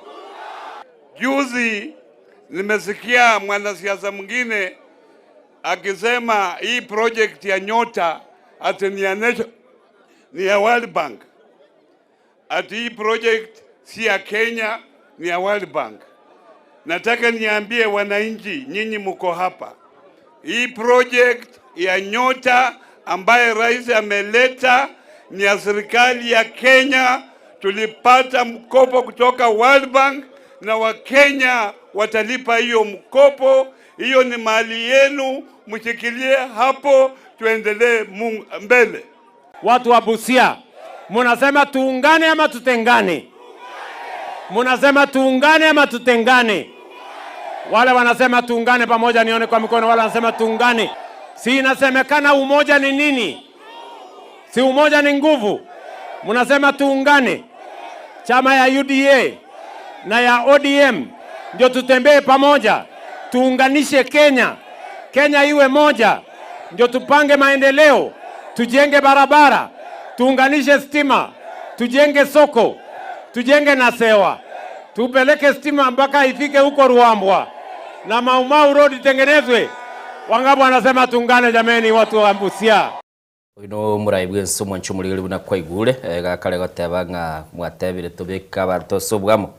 Juzi nimesikia mwanasiasa mwingine akisema hii project ya Nyota ati ni ya World Bank. Ati hii project si ya Kenya, ni ya World Bank. Nataka niambie wananchi, nyinyi mko hapa, hii project ya Nyota ambaye rais ameleta ni ya serikali ya Kenya. Tulipata mkopo kutoka World Bank na Wakenya watalipa hiyo mkopo. Hiyo ni mali yenu, mshikilie hapo, tuendelee mbele. Watu wa Busia, munasema tuungane ama tutengane? Munasema tuungane ama tutengane? Wale wanasema tuungane pamoja nione kwa mikono. Wale wanasema tuungane. Si inasemekana umoja ni nini? Si umoja ni nguvu? Munasema tuungane. Chama ya UDA na ya ODM ndio tutembee pamoja, tuunganishe Kenya. Kenya iwe moja, ndio tupange maendeleo, tujenge barabara, tuunganishe stima, tujenge soko, tujenge na sewa, tupeleke stima mpaka ifike huko Ruambwa na Mau Mau Road itengenezwe. Wangapi wanasema tuungane jameni, watu wa Busia? Uno muraibwense mwanchumuligeri buna kwaigure gakare gotebanga mwatebire tubika barto sobwamo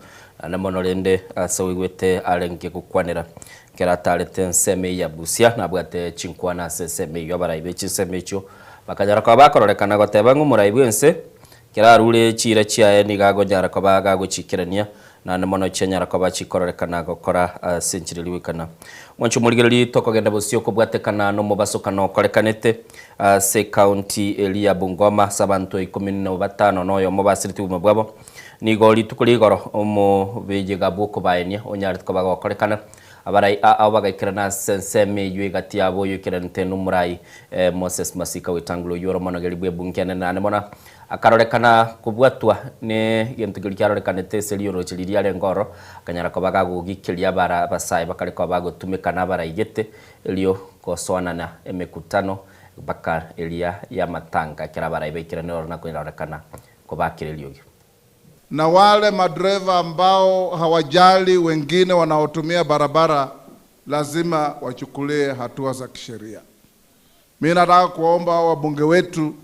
na mono rende asawigwete arenge gukwanira keratarete nseme ya Busia na bwate chinkwana seseme yo baraibe chiseme cyo bakajara kwa bakororekana gotebanga muraibwense kerarure chira chiaye ni gagojara kwa baga guchikirania na mono chenyara kwa bachikororekana gokora senchiriliwikana mwanchumuligeri tokogenda Busia ko bwatekana no mubasokano korekanete se county elia Bungoma sabanto 15 noyo mubasiriti bumabwabo ni goli tukuligoro omo bejiga buko baenia onyari tkobaga korekana abarai abagaikirana senseme yuigati abo yukirante numurai Moses Masika wetangulo yoro monogelibwe bunkene na nemona akarorekana kubwatwa ne gentugiri karorekanete seliyoro chiliria lengoro kanyara kobaga gugikiria bara basai bakari kobaga tumikana baraigete elio koswana na emekutano baka elia ya matanga kira baraibe kirane na kurorekana kobakirelio. Na wale madreva ambao hawajali wengine wanaotumia barabara lazima wachukulie hatua za kisheria. Mimi nataka kuomba wabunge wetu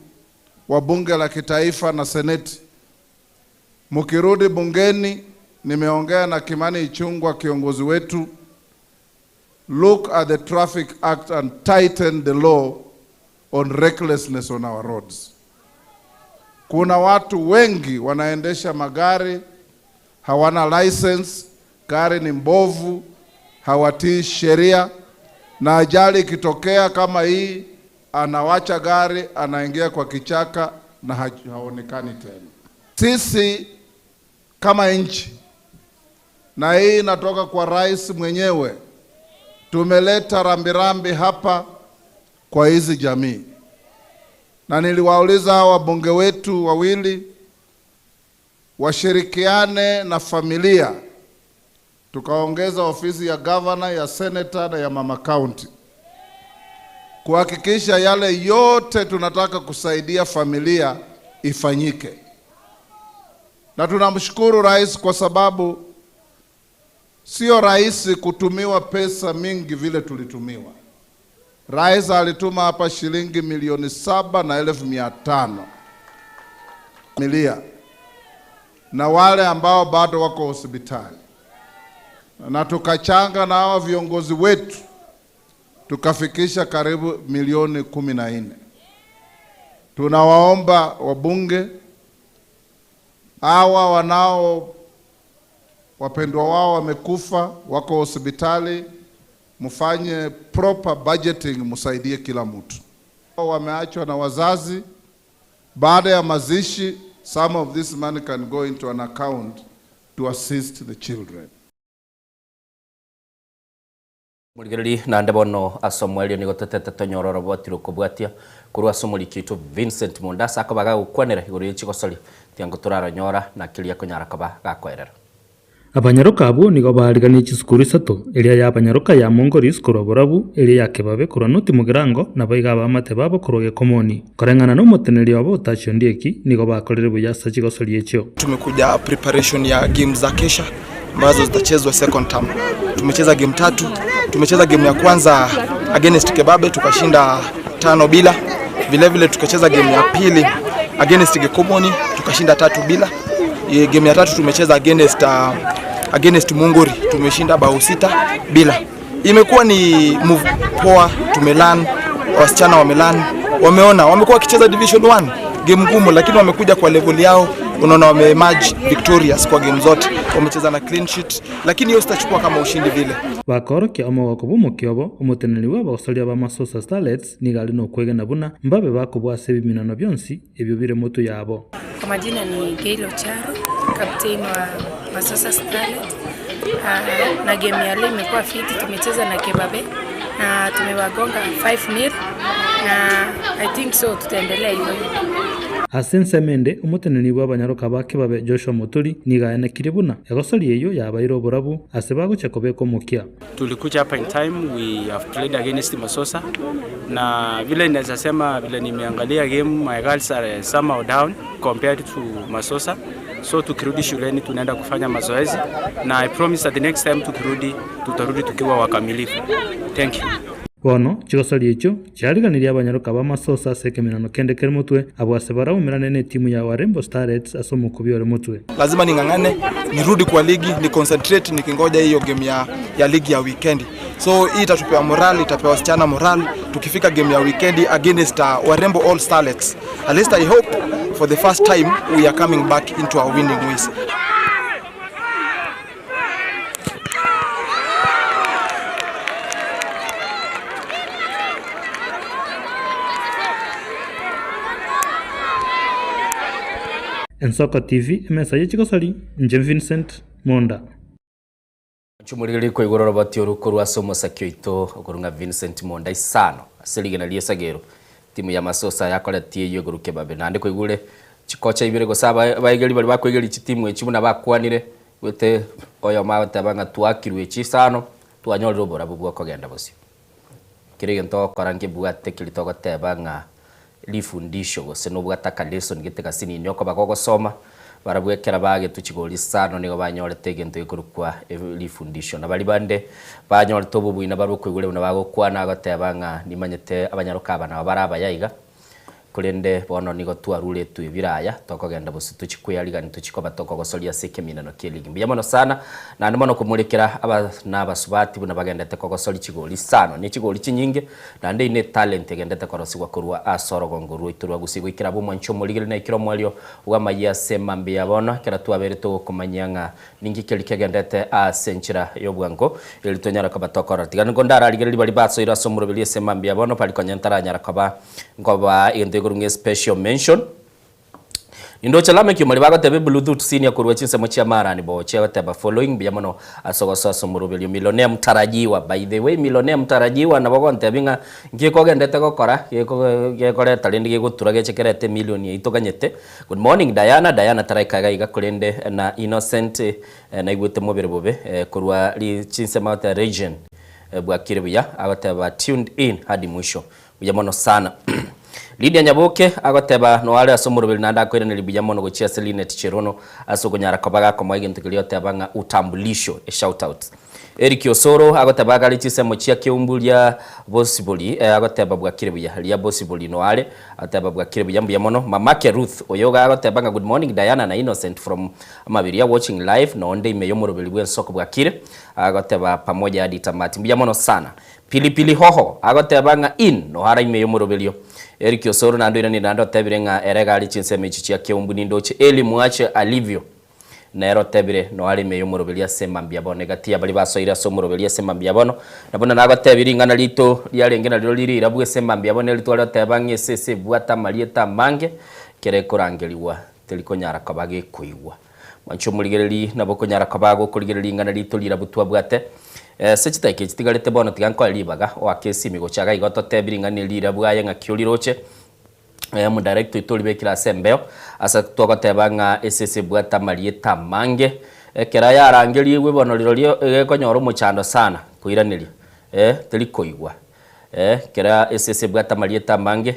wa bunge la kitaifa na seneti, mkirudi bungeni, nimeongea na Kimani Ichung'wah kiongozi wetu, look at the Traffic Act and tighten the law on recklessness on our roads. Kuna watu wengi wanaendesha magari hawana license, gari ni mbovu, hawatii sheria, na ajali ikitokea kama hii anawacha gari anaingia kwa kichaka na haonekani tena. Sisi kama nchi, na hii inatoka kwa rais mwenyewe, tumeleta rambirambi hapa kwa hizi jamii. Na niliwauliza hawa wabunge wetu wawili washirikiane na familia. Tukaongeza ofisi ya governor, ya senator na ya mama county, kuhakikisha yale yote tunataka kusaidia familia ifanyike. Na tunamshukuru rais kwa sababu sio rahisi kutumiwa pesa mingi vile tulitumiwa. Rais alituma hapa shilingi milioni 7,500 familia na wale ambao bado wako hospitali, na tukachanga na hao viongozi wetu tukafikisha karibu milioni 14. Tunawaomba wabunge hawa wanao wapendwa wao wamekufa, wako hospitali, mfanye proper budgeting, msaidie kila mtu. Wameachwa na wazazi, baada ya mazishi, some of this money can go into an account to assist the children. Murigiriri na ndebono asomwelio ni gotete tonyororo bwatiro kubwatia kurwa somuli kitu Vincent Mondasa akabaga gukwanera iguru y'ikigosori tiango turaranyora na kilia kunyara kaba gakwerera. Abanyaruka abo nigo barigani chisukuru isato elia ya abanyaruka ya Mongoris koroborabu elia ya kebabe kuranoti mugirango na baiga bamate babo kuroge komoni korengana no muteneri wabo Tasho Ndieki nigo bakorere buyasa chigosori echo. Tumekuja preparation ya game za kesha ambazo zitachezwa second term. Tumecheza game 3. Tumecheza game ya kwanza against Kebabe tukashinda 5-0. Vile vile tukacheza game ya pili against Gekomoni tukashinda 3-0. Game ya 3 tumecheza against Mungori tumeshinda bao 6-0. Imekuwa ni move poa, tumelan, wasichana wamelan, wameona wamekuwa wakicheza division 1 game ngumu, lakini wamekuja kwa level yao. Unaona wameemerge victorious kwa game zote, wamecheza na clean sheet, lakini hiyo sitachukua kama ushindi vile. Bakorokia omo wakobumo kyobo umuteneri wabo osalia ba Masosa Starlets nigali no kwegana buna mbabe bakobwa sebiminano byonsi ebyo bire moto yabo. Kwa majina ni Gail Ocharo, captain wa Masosa Starlets. Na game ya leo imekuwa fiti, tumecheza na Kebabe na tumewagonga 5-0 na I think so tutaendelea hivyo. Asense Mende umuteneni w'abanyaruka ba Kebabe Joshua Muturi nigaene kiribuna egosori eyo yabairo borabu asebago chakobeko mukia. Tulikuja hapa in time, we have played against Masosa na vile ninaweza sema vile nimeangalia game, my girls are somehow down compared to Masosa, so tukirudi shuleni tunaenda kufanya mazoezi na I promise that the next time tutarudi tukiwa wakamilifu. Thank you. Bono chigosori echo cyariganiriye abanyaruka ba Masosa sekeminano kende kere mutwe abwasebara umirane ne timu ya Warembo Starlets asomukubiore mutwe. Lazima ningangane, nirudi kwa ligi, ni concentrate nikingoja hiyo game ya ligi ya weekend. So hii itatupea morale, itapewa wasichana morale tukifika game ya weekend against Warembo All Starlets. At least I hope for the first time we are coming back into our winning ways. Ensoko TV emesaje chigosori nje Vincent Monda. Chumurigiri ko igororo batyo rwa somo sakyo ito okurunga Vincent Monda isano aseligena liesagero timu ya Masosa yakoretie iyo guruke babe nande ko igure chikocha ibire go saba baigeri bali bakwegeri chitimu echibuna bakwanire wete oyo mawata banga twakirwe chisano twanyorero borabu bwo kogenda bosi kirige nto korange bwate kilitogo tebanga lifundisho gose no bwataka lesson giteka sini nyoko bagogo soma barabwekera bage tukigoli sano nigo banyorete gento ikurukwa lifundisho na bali bande banyorete obubuina barukwigure una bagokwana agatebanga nimanyete abanyaruka abana barabayayiga kulende bono nigo twarure tu ibiraya tokogenda bosi tuchikwiyariga nituchikoba tokogosoria sekeminano keligi mbiyamono sana na ndimono kumurekera abana basubati buna bagendete kogosori chigoli sano ni chigoli chinyinge na nde ine talent gendete korosigwa kurwa asoro gonguru iturwa gusigwa ikirabo mwancho muligire na ikiro mwalio wa maya sema mbiyabono kera tuabere to kumanyanga ningi kelike gendete a senchira yobwango elitonyara kabatokora tigana gondara aligire bali baso ira somurobeli sema mbiyabono pali konyantara nyara kaba ngoba ende gurunge special mention Indo chalame kyo mali bagotebe Bluetooth senior kurwa chinse mochia mara ni boche wateba following biyamono asogososo murubelio millionaire mtarajiwa. By the way, millionaire mtarajiwa na bago ntebinga ngiko gendete gokora gekore talindi gegutura gechekerete milioni itoganyete. Good morning Diana taraikaga igakurende na Innocent na igwete mobere bobe kurwa li chinse mata region bwakire buya agoteba tuned in hadi mwisho biyamono sana. Lydia Nyaboke agoteba no wale asomurubeli nanda kwere ne libiyamono gochia Celine Ticherono asogonyara kobaga ko mwege ntukiliyote abanga utambulisho a shout out. Eric Osoro agoteba gali chisemo chia keumbulia possibly agoteba bwakire buya lia possibly no wale agoteba bwakire buya mbiyamono mamake Ruth oyoga agoteba good morning Diana na Innocent from Mabiria watching live no onde imeyomurubeli bwen soko bwakire agoteba pamoja hadi tamati mbiyamono sana. Pilipili hoho agoteba in no hara imeyomurubelio Eric Osoro na ndoina ni nando tebire nga erega ali chinse mechichi ya keumbu ni ndoche eli muache alivyo na ero tebire no ali meyo morobelia sema mbiabono negatia bali basoira so morobelia sema mbiabono nabona nago tebiri ngana lito lyalengena lilo liri irabwe sema mbiabono litwala tebange sese bwata malieta mange kere korangeliwa telikonyara kabage kuigwa mancho muligereli naboko nyara kabago kuligereli ngana lito lirabutwa bwate sechitake chitigalete bono tiganko libaga wakesi migochaga igoto tebiri ngani lirabwaye nga kyoliroche mu director itolibekira sembeo asa twagoteba nga esese bwata malieta mange kera yarangeli webono liro gekonyoro muchando sana kuiranili telikoigwa kera esese bwata malieta mange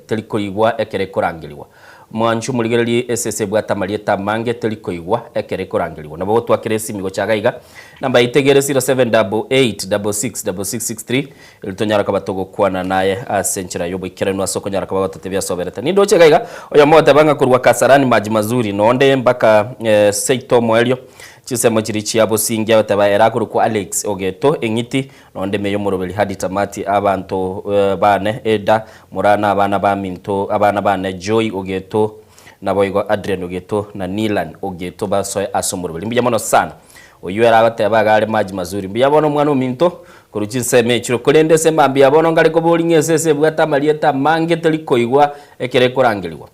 telikoigwa ekere korangeliwa mwanchu muligereli esese bwata malieta mange telikoigwa ekere korangeliwa nabo twakiresi migochaga iga namba itegere 0788666663 ilitonyara kabatogo kwana naye asenchira yobo ikerenu asoko nyara kabato tebya sobereta nindo chega iga oya mote banga kurwa Kasarani maji mazuri nonde mpaka seito moelio chisemo chirichi abo singia bataba erakuru ku Alex Ogeto engiti nonde meyo morobeli hadi tamati abantu bane eda murana abana ba minto abana bane Joy Ogeto naboigo Adrian Ogeto na Nilan Ogeto basoe asomorobeli mbiyamono sana oyuera bateba gale maji mazuri mbiyabono mwana minto kuruchinse mechiro kolende sema mbiyabono ngale ko bolingesese bwata malieta mange telikoigwa ekere korangeliwa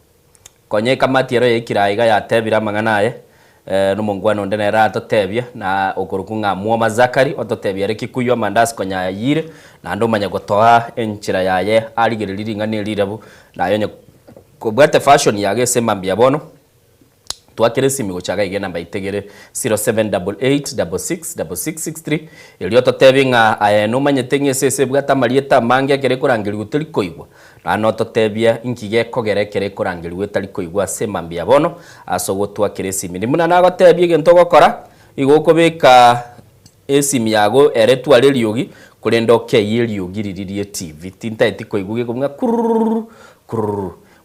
konye kamatiero ekiraiga yatebira manganaye numongwano ndene rato tebia na okorukunga muoma Zakari ototebia rekikuywa mandasi konya yire na ndo manya gotoa enchira yaye aligeriri ngane lirabu na yonye kubwate fashion yage sema mbiyabono twakiresi migochaga ige namba itegere 0788666663 ilioto tebinga no manyetenge sese bwata malieta mange kere korangeli guteli koigwa na no totebia inkige kogere kere korangeli guteli koigwa sema mbiabono aso twakiresi minimuna nago tebia gento gokora igokobeka esimi yago eretwale liogi kurendo ke yeliogi riririe TV tinta etiko iguge kumwa kururu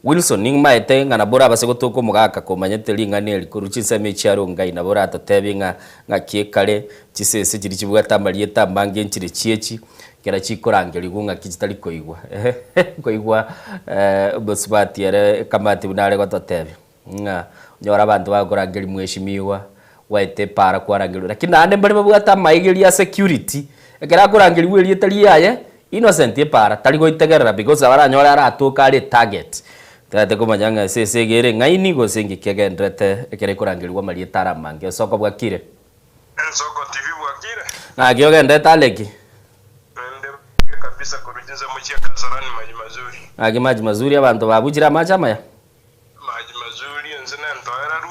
Wilson ning maete ngana bora basego toko mugaka ko manyeteli nganeli kuruchisa mecharo ngai na bora tatebinga ngakiekale chisese chiri chibwata malieta mbange nchire chiechi kera chikorangeli gunga kijitali koigwa koigwa bosbati ere kamati bunale gototebe nga nyora bantu bakorangeli mweshimiwa waite para kwarangeli lakini ande mbali babwata maigeli ya security kera korangeli weli tali yaye Innocent para tali goitegerera because abara aratuka ari target tate kumanyanga sese gere ngaini go sengi kegendrete ekere kurangirwa malieta ramange soko bwakire soko TV bwakire na giogende taleki ende kabisa kurujinza muchia Kasarani maji mazuri maji mazuri abantu babujira maji amaya maji mazuri nzina ntoeraru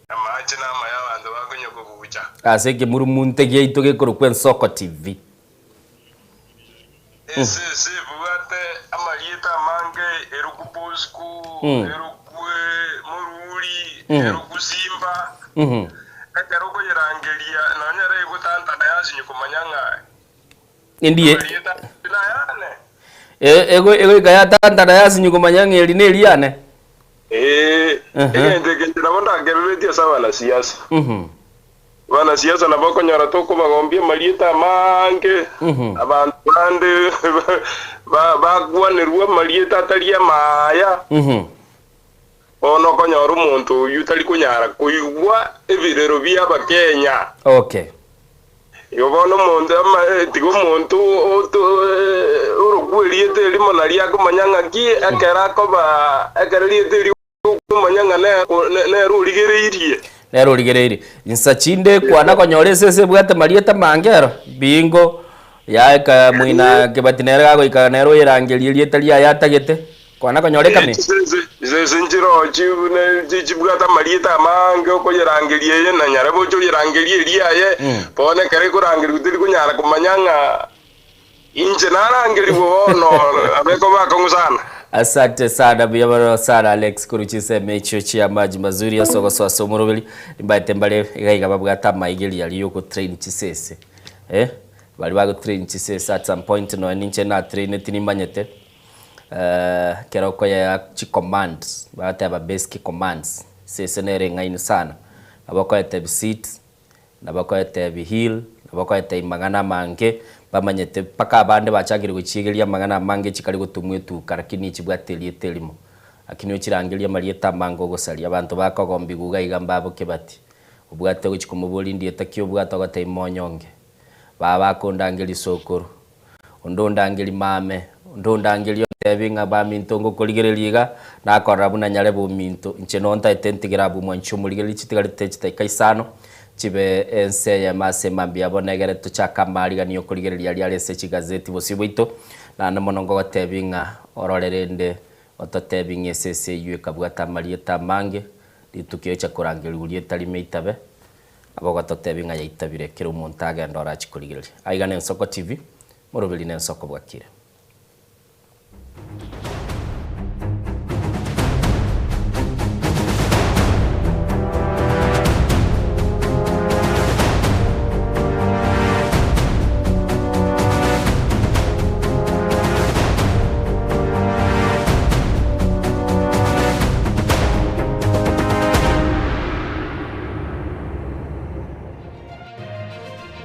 amaji na amaya abantu bagonyo kubucha aseke murumunte geitoge kurukwen soko TV ese bwate amalieta mange erukubosku erukwe muruli erukusimba akaroko yerangelia nanyare gutanta nayazi nyukumanyanga ndiye ego gayatanta nayazi nyukumanyanga elineliane egende nabonda ngereretia sawa na siasa wana siasa naboko nyara toko bagombye malieta mange abantu bande bagwanirwa malieta talia maya ono konyoro muntu yutali kunyara kuigwa ebirero bya bakenya okay yobono muntu tigo muntu urugweliete limo nalia kumanyanga ki akara ko ba akareliete kumanyanga ne ruligereirie nero ligereiri insachinde kwana konyore sese bwate marieta mangero bingo ya ka mwina kebatinera gago ikanero irangelie lietalia yatagete kwana konyore kame sese njiro chibune chibwata marieta mange ko irangelie ye na nyara bocho irangelie liaye pone kare kurangeli kutiri kunyara kumanyanga inje narangeli bono abeko bakongusana. Asante sana biyabaro sana Alex kuruchise mecho chia maji mazuri ya soko so somorobeli mbate mbale gaiga babwata maigeli yali yoko train chisese bali bago train chisese at some point no ninche na train tinimanyete keroko ya chi commands bata ba basic commands sese nere ngaini sana abako ya tab seat nabako ya tab hill nabako ya tab magana mange bamanyete paka abande bacagire gucigelia magana mange cikari gutumwe tu karakini cibwatelie telimo akinyo cirangelia marieta mango gosali abantu bakagombi guga igambabo kebati ubwate gucikumubuli ndiye takyo ubwate gata imonyonge baba kondangeli sokoro ondondangeli mame ondondangeli tebinga ba mintongo koligereliga na korabuna nyale bu minto ncenonta itentigira bu mwanchumuligeli citigari tecita kaisano chibe ense ya mase mambia bonegere tuchaka maliga niyo kurigereria lyarese chigazeti bosibwito na namonongo watebinga ororerende ototebinga sese yue kabwata marieta mange litukio cha kurangerulie talime itabe abo totebinga ya itabire kiro montaga ndora chikurigereria aigane Nsoko TV morobeli ne Nsoko bwakire.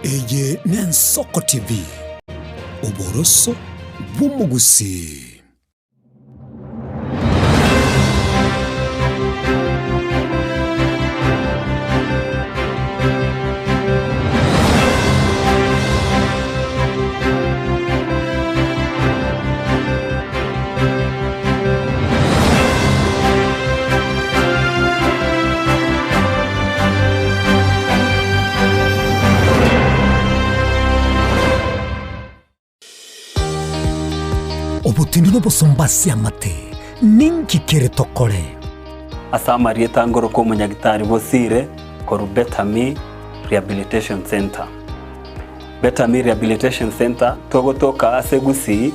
Eye ne Nsoko TV uboroso bw'umugusi. Obutindi n'obusumbasi amate ninki kere tokore asa marieta ngoro ko munyagitari bosire koru Betami Rehabilitation Center. Betami Rehabilitation Center togotoka asegusi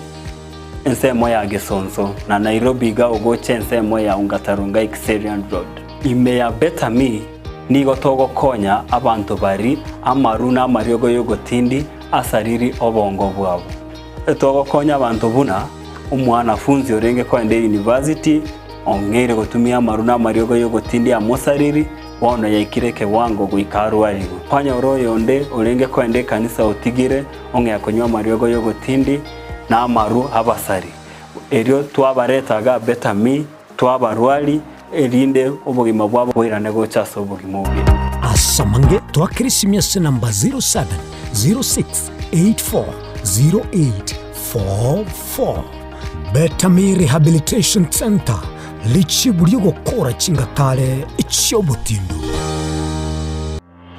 ensemo ya Gesonso na Nairobi ga ogoche ensemo ya Ungatarunga Xerian Road. Ime ya Betami nigo togo konya abantu bari amaruna mariogo yogotindi asariri obongo bwabo. Togo konya abantu buna umwanafunzi orenge kwende university ongere gutumia maruna mariogo yogotindi amosariri wono yaikireke wango guikarwarigo kwanya oroyo onde orenge kwende kanisa otigire onge yakonywa mariogo yogotindi na amaru abasari erio twabaretaga Betami twabarwali erinde obugima bwabo bwirane gochaso obugima bwe asamange twakirisimya namba 0706840844 Betami Rehabilitation Center lichiburio gukora chingatale ichyobutindu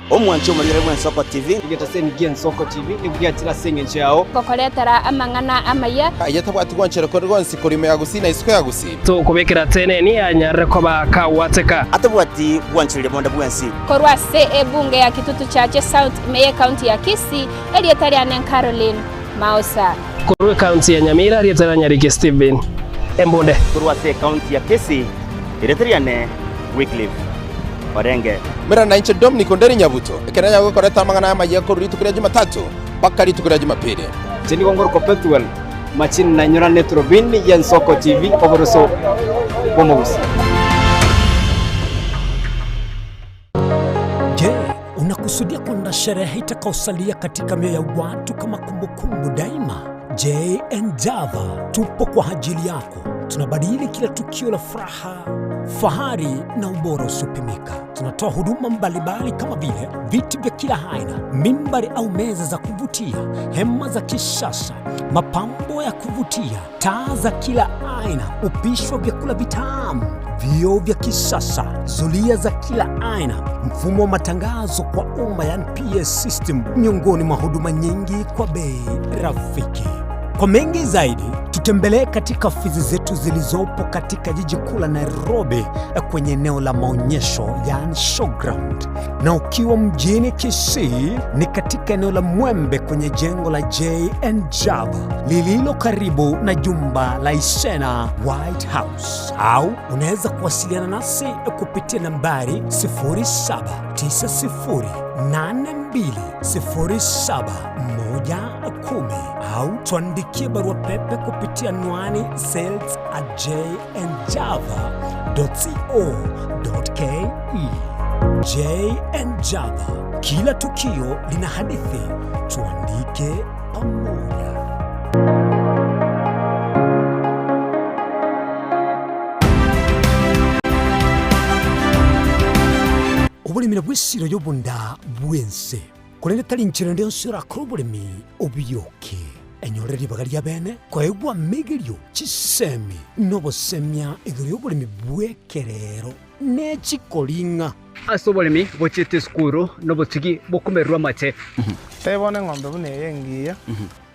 omwancho mulire mwa Nsoko TV igetaseni gye Nsoko TV ibwatira senge nchao kokoletera amangana amaya ayatabwati gwanchero ko rwonsi kurime yagusina isiko yagusi to kubekera tene ni anyare ko bakawateka atabwati gwanchiro bonda bwansi korwa se ebunge ya Kitutu Chache South Meye County ya Kisii elietari anen Caroline Mausa korwa county ya Nyamira elietari Nyarike Steven Embonde korwa se county ya Kisii elietari ane Wycliffe Orenge mera na inche Dominic Onderi Nyabuto ekera yago koreta mangana ya maji ko ritukira Jumatatu bakari tukira Jumapili jeni gongoro ko Petuel machine na nyora netrobin ya Nsoko TV oboroso bomugusi. Je, unakusudia kwenda sherehe itakaosalia katika mioyo ya watu kama kumbukumbu daima? J and Java tupo kwa ajili yako. Tunabadili kila tukio la furaha, fahari na ubora usiopimika. Tunatoa huduma mbalimbali kama vile viti vya kila aina, mimbari au meza za kuvutia, hema za kisasa, mapambo maua ya kuvutia, taa za kila aina, upishi wa vyakula vitamu, vioo vya kisasa, zulia za kila aina, mfumo wa matangazo kwa umma yani PS system, miongoni mwa huduma nyingi kwa bei rafiki. Kwa mengi zaidi, tutembelee katika ofisi zetu zilizopo katika jiji kuu la Nairobi kwenye eneo la maonyesho yani showground, na ukiwa mjini Kisii ni katika eneo la Mwembe kwenye jengo la J&Java lililo karibu na jumba la Isena White House, au unaweza kuwasiliana nasi kupitia nambari 0792071110 au tuandikie barua pepe kupitia anwani sales@j&java.co.ke. J&Java, kila tukio lina hadithi, tuandike pamoja. Obulimira bw'essiro y'obunda bwense kulende tali nchira ndio sura krobulimi obyoke enyore libaga lya bene kwaegwa megelyo chisemi nobosemya iguru y'obulimi bwekerero n'ekikolinga ase obolimi bochete skuru nobotigi bokumerwa mate tebone ng'ombe bune yengiya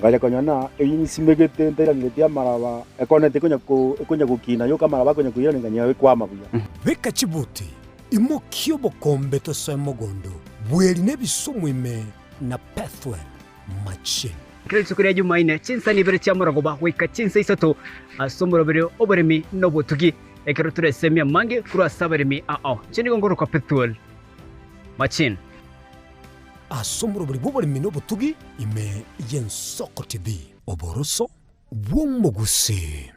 ngale konyana eyinsimegete ntera ngetia maraba ekonete konya kukina yo kamara bakonya kuyira nganya kwama buya beka chibuti imokyo bokombe to semogondo bweli nebisumwime na pathway machine kile sukuri ya Jumaine chinsa ni bere cha muragoba wika chinsa isato asomoro bere oberemi nobotugi ekero turesemia mange kura saberemi chini gongoro kwa pathway machine asomoro bere oberemi nobotugi ime Yensoko TV oboroso bwomuguse.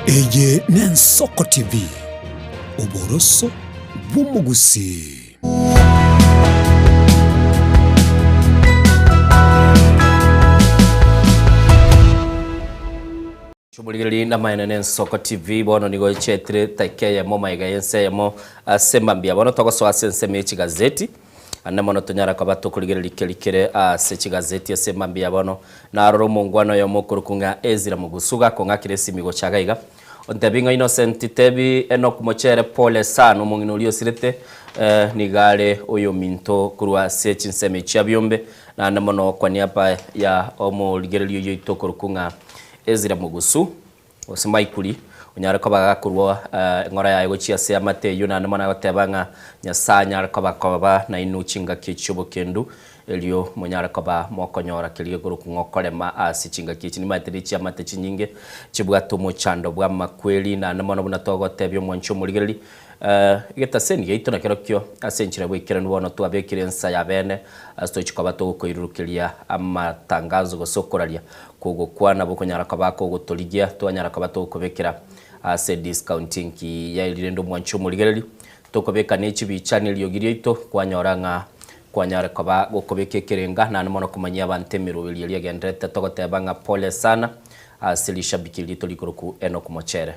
Eye Yensoko TV oboroso bw'umugusi. Chumuligiri na maene Yensoko TV bono nigo chetire takeye mo maiga yense yamo asembambia bono tokoso asense mechi gazeti anemono tonyara kwa bato kuligiri likelikere sechi gazeti asembambia bono na roro mungwano yo mokurukunga Ezra Mugusuga konga kiresi migo chagaiga ontebinga Innocent Tebi Enoch Mochere pole sana umungino ulio sirete nigale oyo minto kurwa sechi nseme chabyombe na anemono kwa niapa ya omo ligiri liyo itokurukunga Ezra Mugusu osimaikuli unyara ko bagakurwa ngora yayo chia se amate yuna namana batebanga nyasanya ko bakoba na inuchinga kichubo kendu elio munyara ko ba mokonyora kiliye guru kungokolema asichinga kichi ni materi chia mate chinyinge chibwato mu chando bwa makweli na namana bunatogo tebyo mwancho muligeli geta seni geito na kerokyo asenchira bwikira nwono twabekire nsa ya bene astochikoba to koirurukiria amatangazo gosokoralia kugukwana bukonyara ko bako gutoligia twanyara ko bato kubekira ase discounting ki ya ilendo mwancho muligeli tokobeka nechi bichani lyogirio ito kwanyoranga kwanyara ko ba gukobeke kerenga na namono kumanyia bantemiro wiliye gendrete togotebanga pole sana asilisha bikilito likuruku Enoch Mochere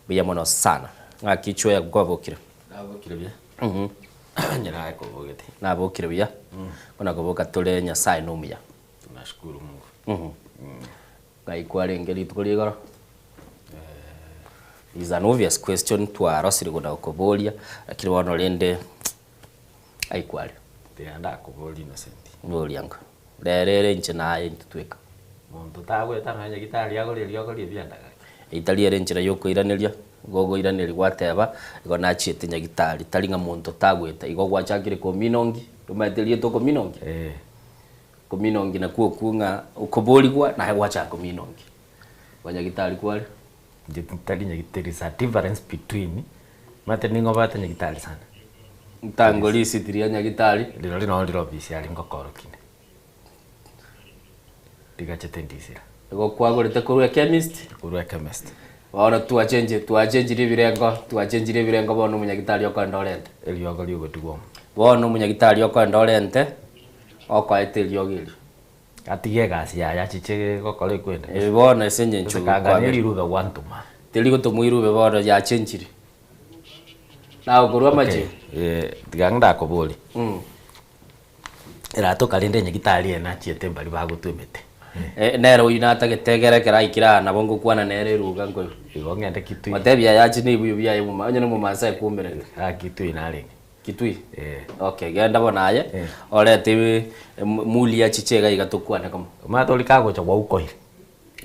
biya mono sana ngakichwe gwabokire nabokire bya nyara ko bogete nabokire bya kona goboka tole nyasaye nomya tunashukuru Mungu ngaikwale ngeli tukoligoro is an obvious question to arosiri gona kobolia lakini wano lende aikwale tenda koboli Innocent ngolianga lerere nche naye ntutweka muntu tagwe tananya gitari yago byandaga itali ere nchira yoko iraniria gogo iraniri gwateba igo nachite nyagitari talinga muntu tagweta igo gwachakire ko minongi tumatelie to ko minongi ko minongi na kuo kunga ukoboli kwa na gwacha ko minongi wanyagitari kwale nditali nyagitari sa difference between mate ningo bata nyagitari sana ntangoli sitiria nyagitari lilo lino ndiro bisiali ngokorokine digachetendisira igo kwagorete kurwa chemist Waona tuachenjire birengo bono munyagitari okwenda orente eliogo liogo tugo bono munyagitari okwenda orente okwaite eliogiri atige gasi ya chiche gokore kwenda bono esenye nchu kangani rube wantuma teligo tumuirube bono ya chenjire na ogorwa maji digangda koboli irato kalende nyagitari ena chiete mbali bagutwemete nero inata getegere kera ikira na bongo kwana nere ruga ngo igongende kitui matebia yachi ni buyu bya yemu manya no mumasa ikumbere kitui nare kitui okay genda bonaye orete muli ya chichega igatukwana kama matoli kago cha kwa uko ile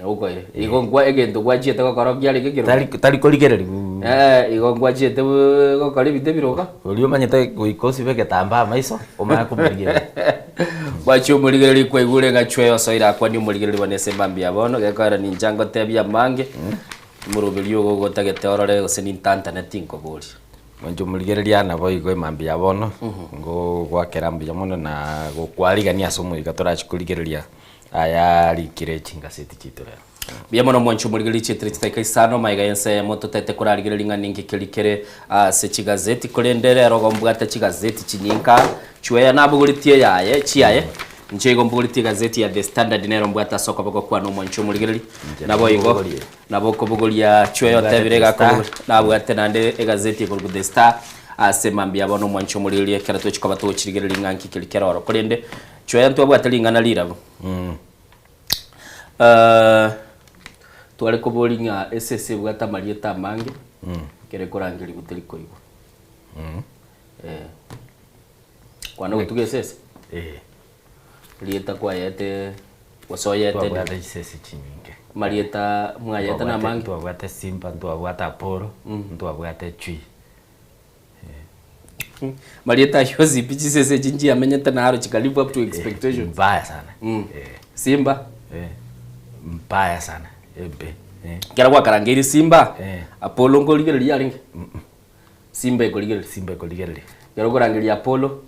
uko ile igongwa egendo gwachiete gokorogia ligikiro tari koligereri igongwa chiete gokori bitebiroka ulio manyete goikosi beke tamba maiso omaya kumurigereri bachi umurigereri kwa igure gachweyo soira kwa ni umurigereri wanese mambi abono gekara ni njango tebia mange murubirio gogo tageteorore osenintanta netinko buri manjo murigereri ana boigo mambi abono ngo gwakera mbi mono na gukwarigania somo igatora chikurigereria aya rikire chingaseti chitora bia mono mwancho murigereri chitriteka isano maiga yense moto tete kurarigereri nganingi kilikere se chigazeti kurendere rogombwata chigazeti chinyinka chweya nabuguritie yaye chiaye nchego mbuguritie gazeti ya The Standard nero mbwata soko bako kwa no mwancho murigereri nabo igo nabo kobuguria chweyo tebirega ko nabwate nande gazeti ko The Star asemambia bono mwancho murigereri kera to chikoba to chirigereri nganki kilikere oro kurende chweya ntwa bwate lingana lirabo twari kuboringa SS bwata marieta mange kere kurangiri guteri koigo kwana gutuge SS lieta kwa yete wasoyete bwata SS chinyinge marieta mwayeta na mange bwata Simba bwata Apollo bwata Chui marieta yozi pichi SS chinji amenyeta na haro chika live up to expectation mbaya sana Simba mbaya sana kera kwa karangiri Simba Apollo ngoligereri yaringe Simba ikoligereri kera kurangiri Apollo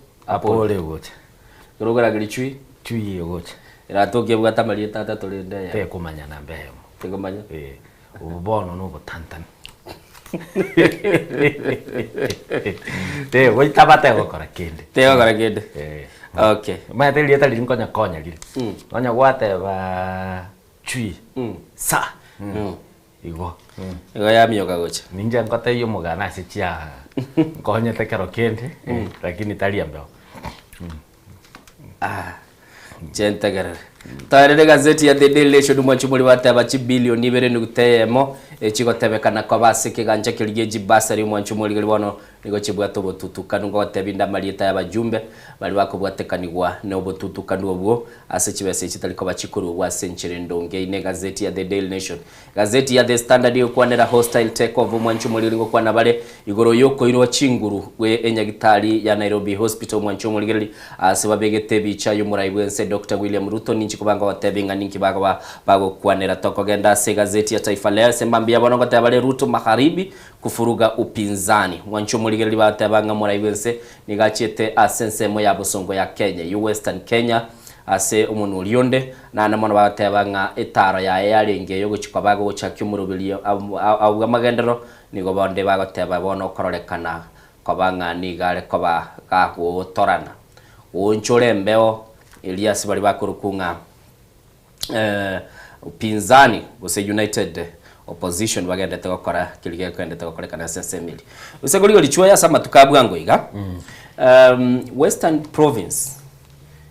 yogocha kera kurangiri Chui yogocha iratoke bwata marieta atatolende ya te kumanya na mbeo te kumanya ubono no botantan te woitabate gokora kende okay mate lieta linkonya konya lile konya gwate ba Chui sa igo ya miyoka gocha ninja ngote yo mugana sichia konya tekero kende lakini talia mbeo Jentegere Tare gazeti ya The Daily Nation mwanchu muri bataba chi bilioni 2.1 chigotebekana kwa basike ganja kiligeji basari mwanchu muri galibono nigo chibwato botutukanu ngo tebinda marieta ya bajumbe bali bakobwatekanirwa no botutukanu obwo ase chibese chitaliko bachikuru wa century ndonge ine gazeti ya The Daily Nation gazeti ya The Standard yo kwanera hostile takeover mwanchu muri ngo kwana bale igoro yoko iro chinguru we enyagitari ya Nairobi Hospital mwanchu muri gali ase babegete bicha yo muraibwense Dr. William Ruto ninchi kubanga watebinga ninki bago kwanera toko genda se gazeti ya Taifa Leo sembambia bonongo tabale Ruto magharibi kufuruga upinzani mwancho muligeli batabanga muraibense nigachiete asensemo ya busongo ya Kenya Western Kenya ase umuntu ulionde na namono batabanga etaro ya yaringe yo guchikwa bago guchakyo murubilio au amagendero nigo bonde bagoteba bono kororekana kobanga nigale koba gago torana unchore mbeo Elias bali bakurukunga upinzani gose United opposition bagendete gukora kilige kwendete gukorekana SSML useguri lichwa sama tukabwango iga Western Province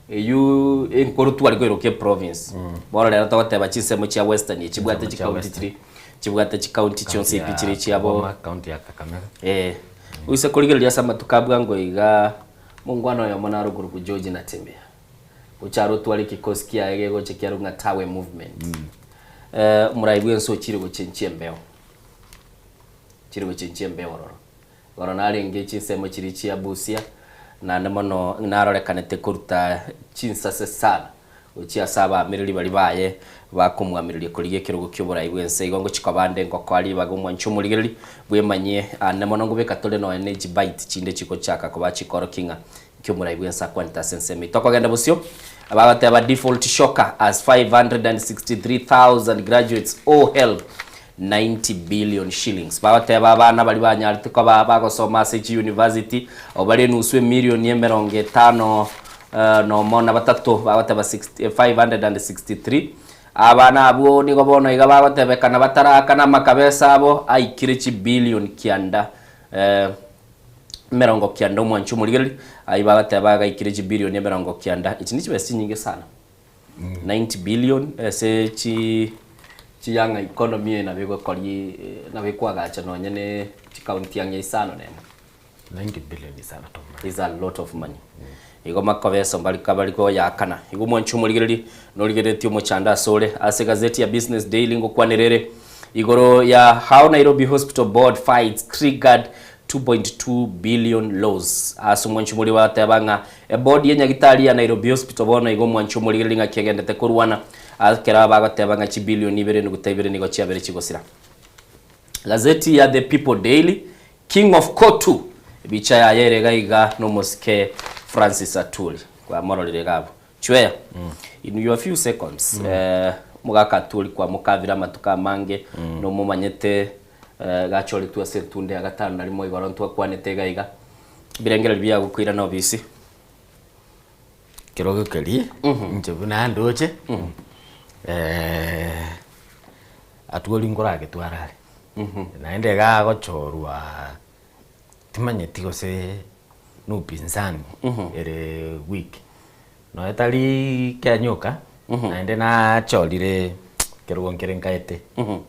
you inkoro twali kweroke province bora lero tawateba chisemo cha Western chibwate chi county 3 chibwate chi county chonse pichiri chiabo county ya Kakamega useguri liya sama tukabwango iga mungwano ya mwana ruguru ku George na tembea ucharo twali kikosi kia ego chekia runga tawe movement muraibwe so chiri guchenchie mbeo roro goro narenge chinsemo chiri chia Busia na ndamono narorekanete kuruta chinsase sana uchia saba miriri bali baye bakumwamiririe kurige kirugo cy'uburaibwe nse igongo chikabande ngo kwali bagumwa nchumuligeri bwemanye ndamono ngubeka tole no energy bite chinde chiko chaka ko bachikoro kinga cy'umuraibwe nsa kwanta sensemi toko genda Busio abagate aba default shocker as 563,000 graduates all held 90 billion shillings bagate abana bali banyarite ko bagosoma CG University obali nuswe milioni 50 no mona batatu bagate ba 563 abana abo nigo bono iga bagatebekana batarakana makabesa abo aikire chi billion kianda merongo kianda mwanchu muligeli aibaga tabaga ikireji bilioni ya merongo kianda ichini chibesi nyingi sana 90 billion chi yanga economy na bego kori na bekwa gacha no nyene county yanga isano nema 90 billion isana to is a lot of money igo makobeso baliko yakana igo mwanchu muligeli no ligeretio mochanda sole ase gazeti ya Business Daily ngo kwanerere igoro ya how Nairobi Hospital Board fights triggered 2.2 billion loss asu mwanchu muri watabanga e board yenya gitari ya Nairobi Hospital bona igo mwanchu muri linga kigendete kurwana akera bagatebanga chi billion 2.2 nigo chiabere chigosira gazeti ya The People Daily King of Kotu bicha ya yerega iga no Moske Francis Atuli kwa morolire gabo chweya in your few seconds mugaka Atuli kwa mukavira matuka mange no mumanyete gachori tu asentunde agatano narimo ibarontu akwanete gaiga birengera biya gukwira no bisi kirogo kali nje buna ndoche Atuli ngorage twarare naende ga gochorwa timanyeti gose no pinzani ere week no etali kanyoka naende na cholire kirogo nkerenkaete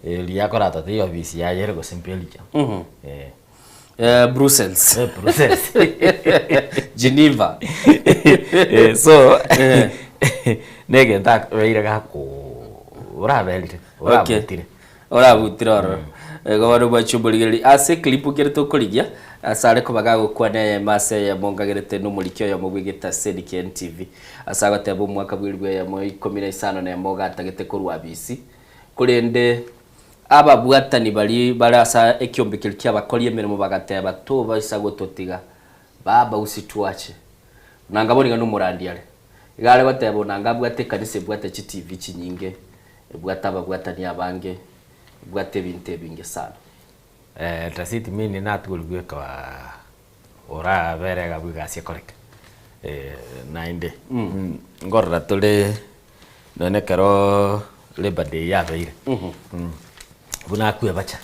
liya korata te office ya yere go simpelija Brussels Geneva so nege tak weira ga ko ora belite ora butire gawaro bachubuligeli ase clip kerto koligia asare ko bagago kwane mase ya mongagerete no mulikyo ya mubwigeta Sediken TV asaga tebo mwaka bwirwe ya mo 15 na moga atagete kurwa bisi kurende aba bwatani bali barasa ekyombekeli kyabakoli emirimo bagateba to basago totiga baba usituache nangaboni no murandiale igale batebo nangabwate kanise bwate chi TV chinyinge bwataba bwatani abange bwate binte binge sana tasiti mini natulugwe kwa ora berega bwigasi koreka nainde ngorra tole none karo Labor Day ya beire buna kuya bacha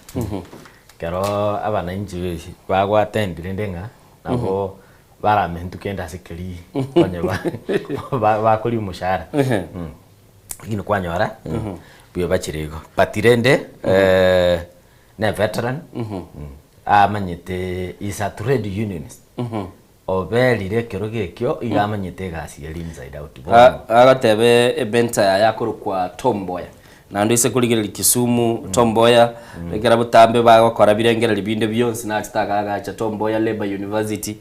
karo abana inji bagwa tendire ndenga nabo baramentu kenda sikiri kwanya ba kuri mushara ngino kwanyora buya bachirego patirende na veteran amanyete is a trade unionist obelire kiroge kyo igamanyete gasi yali inside out agatebe ebenta yakuru kwa Tomboya nando ise kuligera Kisumu Tomboya legera butambe bagakora birengera libinde byonse natagaga cha Tomboya Labour University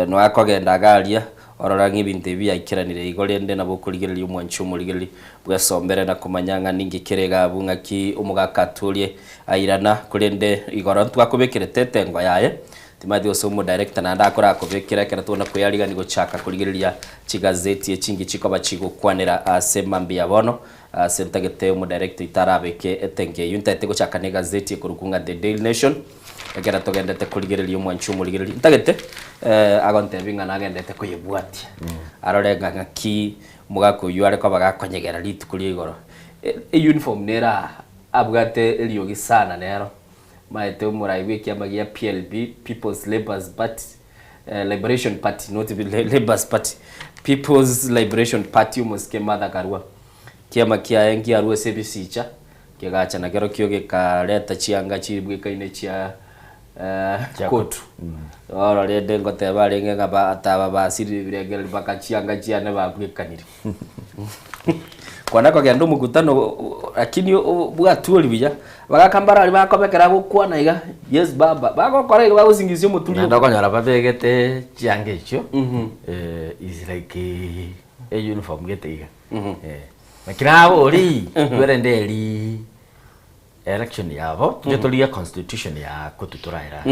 no akogenda galia orora ngibinte bya ikiranire igolende nabo kuligera umwanchu muligeri bwasombere na kumanyanga ningi kirega bunga ki umugakatulie airana kurende igorontu akubekere tetengo yaye timadi osomo director na ndakora akubekera kera tuna kuyaliga nigo chaka kuligeria chigazeti echingi chiko bachigo kwanera asemambi yabono sentagete mu director itarabeke etenge yuntate go chaka ne gazeti kurukunga The Daily Nation ekera togendete kuligeria umwanchu muligeri ntagete agonte binga nagendete kuyebwati arorenga ngaki mugako yuare ko bagakonyegera litu kuri igoro uniform nera abwate eliogi sana nero maete umuraiwe kiamagia PLB People's Liberation Party not Labour's Party People's Liberation Party umuske mother karwa kiama kia engi arwe sebisicha kigacha na kero kyoge kaleta chianga chibweka ine chia kotu ora rede ngote barenge ngaba ataba basiri biregera bakachianga chiane babwekanire kwana kwa gendo mukutano lakini bwatuli bija bagakambara ali bakobekera gukwana iga yes baba bagokora iga bagusingizio mutuli ndakonyara babegete chiange icho is like a uniform gete iga makirabo ori werendeli election yabo jotolia constitution ya kututuraira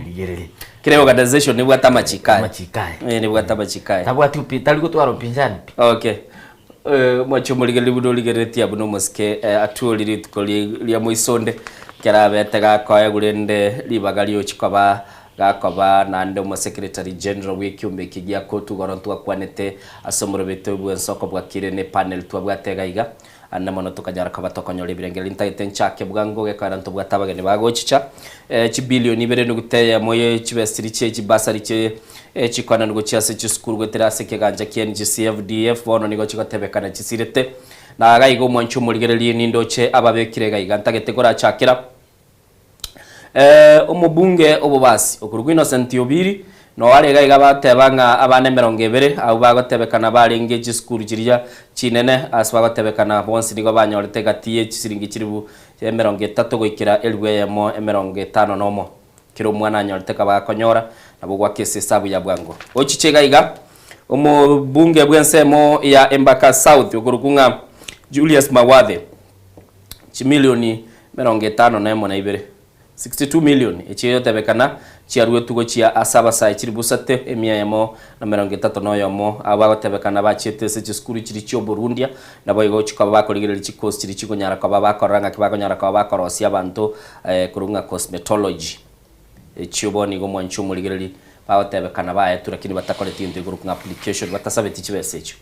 ligerere kire organization ni bwata machikai ni bwata machikai tabwati upitali gutwara pinzani okay mwacho muligeli budoligere abuno Moske Atuli tukoli lya muisonde kera betega kwa gurende libagalio chikaba gakoba nande mu secretary general w'ikiumbe kigia kotu gorontu akwanete asomoro beto bwensoko bwakire ne panel twabwategaiga anna mono tukajara kabatokonyole birengeli ntaite nchake bwango gekarantu bwatabagene bagochicha chibilioni bere nuguteye moye chibesiri che chibasari che chikwana nugochiase chiskuru gweterase keganja KNGCFDF bono nigo chigotebekana chisirete na gaigo mwanchu muligereli nindoche ababekire gaiga ntagete gora chakira umubunge obubasi okurugwa Innocent Obiri no wale gaiga batebanga abane 20 abo bagotebekana barenge chiskuru kirya kinene asbagotebekana bonsi nigo banyorete gatiye chisiringi kiribu 30 goikira elweyemo 50 nomo kiro mwana nyorete kabakonyora nabo gwakese sabu ya bwango ochiche gaiga umubunge bwensemo ya Embaka South okurukunga Julius Mawathe chimilioni 52 62 million echiyo tebekana chiarwe tugo chia asaba sai chiribusate emiyemo na 30 noyomo abagotebekana bachete se chiskuru chiri chyo Burundia nabo igo chikaba bakorigereri chikosi chiri chigonyara kwa bakoranga kibagonyara kwa bakorosia abantu kurunga cosmetology echiboni go mwanchu muligereri bagotebekana bae turakini batakoreti into kurunga application batasabeti chibesecho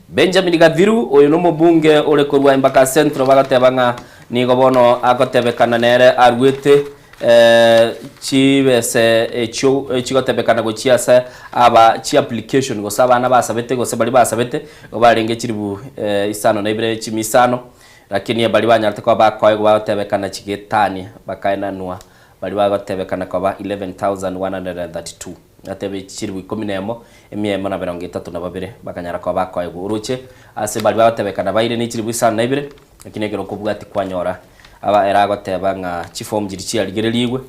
Benjamin Gathiru oyo no mubunge ole korwa Embaka Central bagotebanga nigo bono agotebekana nere arwete chibese chigotebekana go chiasa aba chi application go sabana basabete go sebali basabete obarenge chiribu isano na ibre chimisano lakini bali banyarte kwa bakoye go bagotebekana chigetani bakaina nwa bali bagotebekana kwa 11132 atebe chiribu 10 emiyemo na 32 bakanyara kwa bakoye go uruche ase bali bagotebekana baire ni chiribu isano na ibre lakini gero kubwati kwanyora aba eragoteba nga chifom jiri chialigereliwe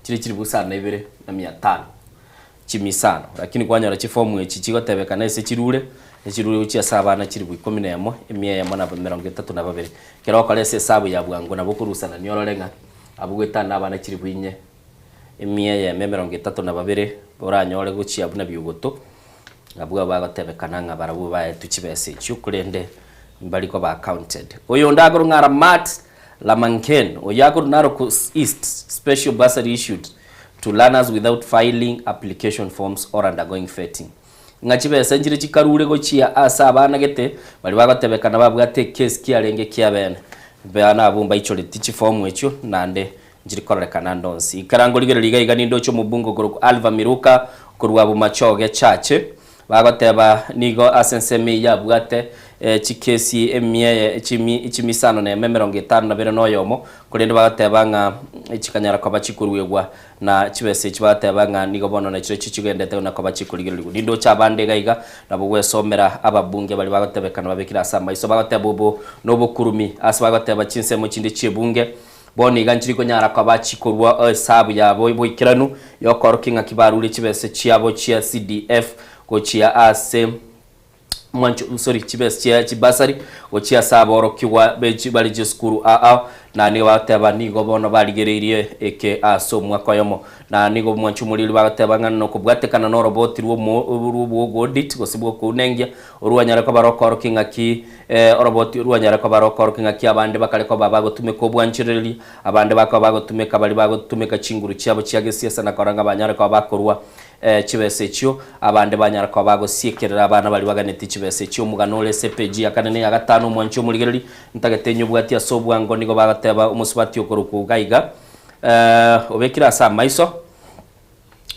chiri busana ibere na 500 chimisano lakini kwanyora chifom echi chigotebekana ese chirure uchi asabana chiri 11 emiyemo na 32 kero kolese sabu ya bwango na bokurusana nyororenga abugwetana abana chiri bwinye emiyemo 32 boranyore guchi abuna byugoto abugwa bagotebekana nga barabu bae tuchibese chukurende mbaliko ba counted oyo ndagoro ngara Matt Lamanken oyagoro Narok East special bursary issued to learners without filing application forms or undergoing vetting ngachibe senjire chikarure go chia asa abana gete bali bagotebekana babwate case kiarenge kiabene bana abumba ichole tichi form echo nande njiri korekana ndonsi ikarango ligere liga igani ndocho mubungo goro Alva Miruka kurwa bumachoge chache bagoteba nigo asensemi yabwate chikesi emie chimisano na 52 noyomo kurende bagateba nga chikanyara kwa bachikurwegwa na chibese chibateba nga nigo bono na chiro chichigendete na kwa bachikurigirwa ndindo chabande gaiga nabo gwesomera ababunge bali bagatebekana babikira sama iso bagateba bobo nobukurumi asbagateba chinsemo chindi chibunge boni ganchiri ko nyara kwa bachikurwa sabu yabo boikiranu yokorokinga kibaruli chibese chiabo chia CDF ko chia ase mwancho chibes chibasari ochia saboro kiwa bechi bali jeskuru na ni wateba nigo bono baligererie eke aso mwaka yomo na nigo mwancho mulili bateba ngano kubwatekana no robot ruwo godit gosibo kunengia uruwanyara ko baroko kinga ki robot uruwanyara ko baroko kinga ki abande bakale ko babago tumeko bwanchireli abande bakabago tumeka bali bago tumeka chinguru cyabo cyagesiasa na koranga banyara ko bakorwa chibese cyo abande banyara ko bago siekerera abana bali baganeti chibese cyo muganole CPG akanene ya gatano mwancho muligereri ntagatenyo bwati asobwango nigo bagateba umusubati okoruku gaiga obekira sa maiso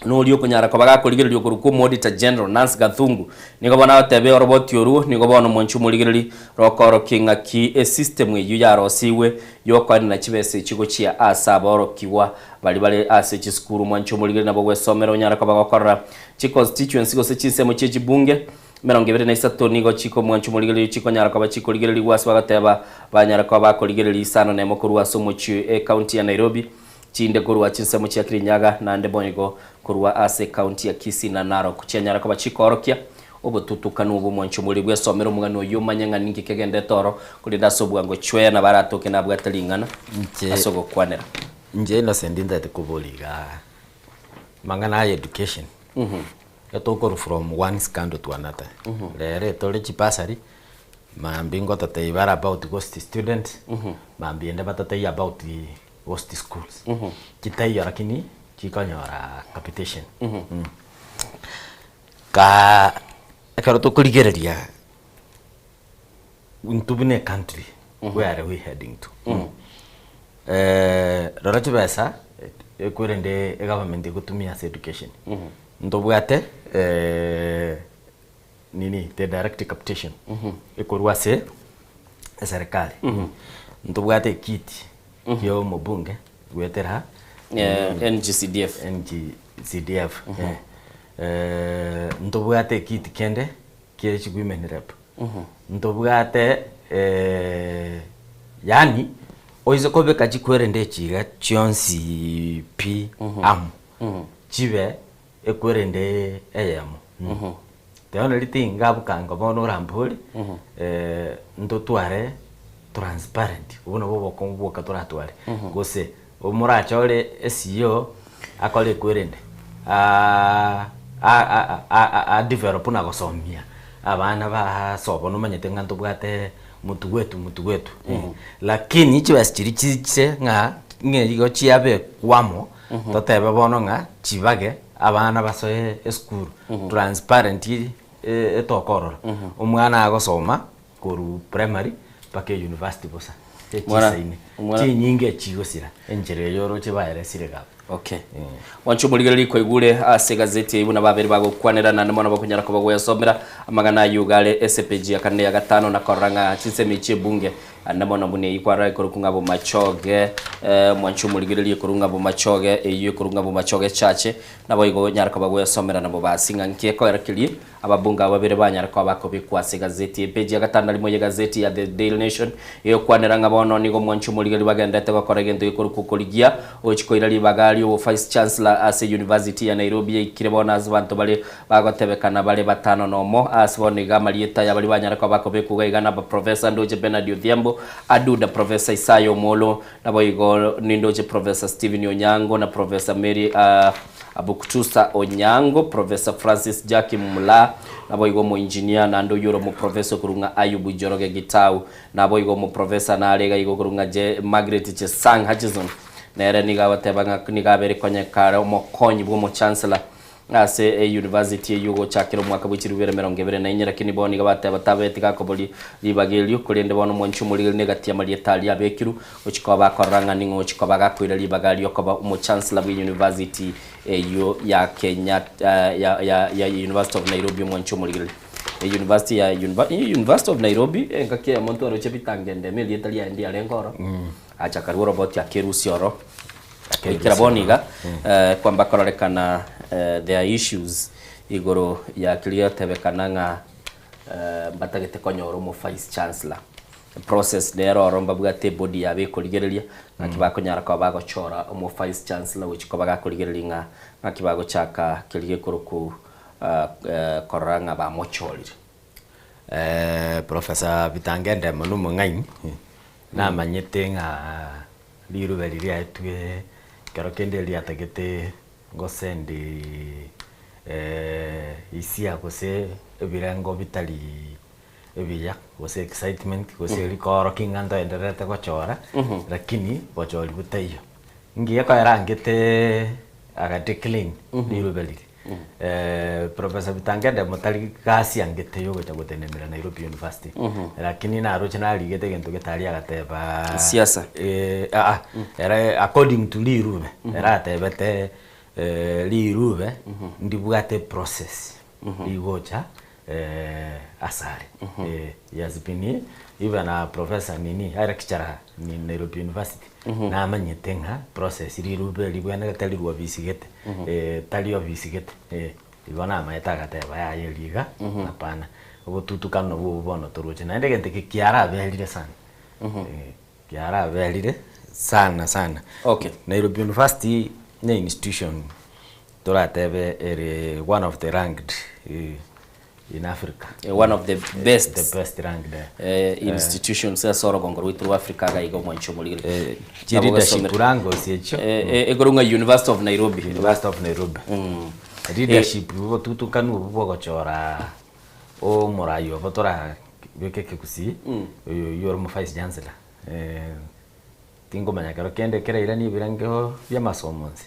no liyo kunyara ko bagakoligereri okoruku Auditor General Nancy Gathungu nigo bana batebe robot yoru nigo bono mwancho muligereri rokoro kinga ki system eyu yaro siwe yokwana na chibese chigo chia asaboro kiwa bali ase chiskuru mwancho muligereri nabo gwesomero nyara ko bagakora chi constituency go se chinsemo chibunge 23 nigo chiko mwancho muligereri chiko nyara ko bachikoligereri wasi bagateba banyara ko bakoligereri isano nemo kurwa somo chi county ya Nairobi chinde kurwa chinsemo chia Kirinyaga na ndebonigo kurwa ase county ya Kisii na Narok chianyara ko bachikorokia obututuka nubu mwancho muri gwesomero mugano yumanyanga ningi kegende toro kulinda sobwango chwe na baratoke na bwatalingana asogo kwanera nje Innocent ndate kuboliga mangana education yatoko from one scandal to another lere tole chipasari mambingo tate bara about ghost student mambiende batate about the ghost schools kitai lakini chikonyora capitation ka ekero tukurigereria ntubune country where are we heading to rora chibesa ekwirende government igutumia as education ntobwate nini the direct capitation ikorwa se serikali ntobwate kiti yo mubunge gwetera NGCDF ntobwate kiti kende kire chigwomen rep ntobwate yani oize kobeka chikwerende chiga chionsi pi am chibe ekwerende eyamo teona litinga bukanga bono rambuli ntotware transparent uno bobo konbuka toratware gose omurachole SEO akole kwerende a develop na gosomia abana ba sobo no manyete nganto bwate mutu wetu lakini ichi basirichiche nga ngerigo chiabe kwamo totebe bono nga chibage abana basoe school transparent etokorora omwana agosoma koru primary pake university bosa chinyinge chigosira enjere yoro chibaere sirega. Okay. Wanchu muligeri ko igule ase gazeti ibuna babiri bagokwanira na mwana bakunyara ko bagwesomera amagana yugale SPG akane ya gatano na koranga chisemi chebunge anamona mune ikwara ikorukungabo machoge mwanchu muligeri ikorungabo machoge iyo ikorungabo machoge chache nabo igo nyara ko bagwesomera nabo basinga nkeko erakili ababunga babiri banyara ko bakobikwa ase gazeti page ya gatano limo ya gazeti ya The Daily Nation iyo kwanira ngabono nigo mwanchu muligeri bagendete bakora gendo ikorukukuligia ochikoira libagali Vice Chancellor ase University ya Nairobi ikiribona abantu bali bagotebekana bali batano nomo asiboniga malieta ya bali banyara kwa bakobekuga igana ba Professor Ndoje Bernard Odhiambo aduda Professor Isayo Molo nabo igo Nindoje Professor Stephen Onyango na Professor Mary Abukutusa Onyango Professor Francis Jackie Mula nabo igo mo engineer na ndo yuro mo Professor kurunga Ayubu Joroge Gitau nabo igo mo Professor na alega igo kurunga Margaret Chesang Hutchison nere niga watebanga niga bere konyekara mo konyi bwo mo chancellor ase university yugo chakiro mwaka bw'ikiri 2024 lakini bo niga bateba tabetika ko boli libageli kulende bono monchu muri negati ya mali etali abekiru uchiko bakoranga ningo uchiko bagakwira libagali yokoba mo chancellor bwa university yo ya Kenya ya University of Nairobi monchu muri University ya University of Nairobi ngake monto ro chebitangende meli etali ya ndi alengoro achakaru robot ya Kerusioro kiraboniga kwamba kororekana their issues igoro ya clear tebekana nga batagete konyoro mo vice chancellor process dero romba bwate body ya bekoligerelia nakibakonyara kwa bagochora mo vice chancellor which ko bagakoligerelia nga nakibago chaka kilige kuruku koranga ba mocholi Professor Bitangende munumu ngai na manyete nga liru beliria etwe karokende liatagete ngosendi isia kose ebirango bitali ebiya kose excitement kose likoro kingando enderete kochora lakini bocholi butayo ngiye ko yarangete agate clean liru beliri Professor Bitangende mutali kasi angete yogo chagotenemera Nairobi University lakini na roche na ligete gento getali agateba siasa era according to Lirube era tebete Lirube ndibwate process igocha asari yazipini even a professor nini ara kichara ni Nairobi University na manyetenga process Lirube libwana gatali ruwa bisigete tali obisigete ibona maeta gateba ya yeliga hapana obututukano bubono turuche na ndege ndike kiara belire sana kiara belire sana okay. Nairobi University ni institution toratebe ere one of the ranked in Africa, one of the best ranked institutions ya soro gongoro witu Africa ga igo mwancho mulire leadership rango siecho egorunga University of Nairobi leadership bubo tutukanu bubo gochora o morayo botora bekeke kusi yo mo vice chancellor tingo manyakaro kende kera irani birangeho bya masomonzi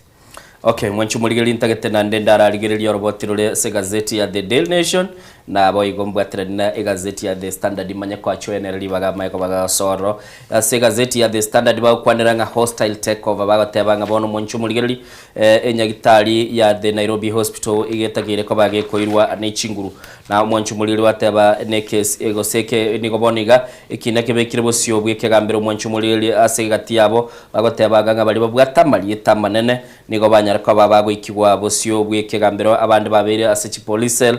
Okay, mwanchu muligeli ntagete na ndendara aligerelia roboti rule se gazeti ya The Daily Nation na boy gombwatira na gazeti ya The Standard manya kwa chwene libaga maiko baga soro se gazeti ya The Standard ba kwaniranga hostile takeover baga tebanga bono mwanchu muligeli enyagitari ya The Nairobi Hospital igetagire ko bage koirwa n'ikinguru na mwanchu muligeli wateba ne case egoseke nigoboniga ikinake bekire bosio bwekegambero mwanchu muligeli asegati yabo bagotebaga ngabali babwatamali etamanene nigobanya ko baba ikigwa bosio bwekegambero abandi babere ase police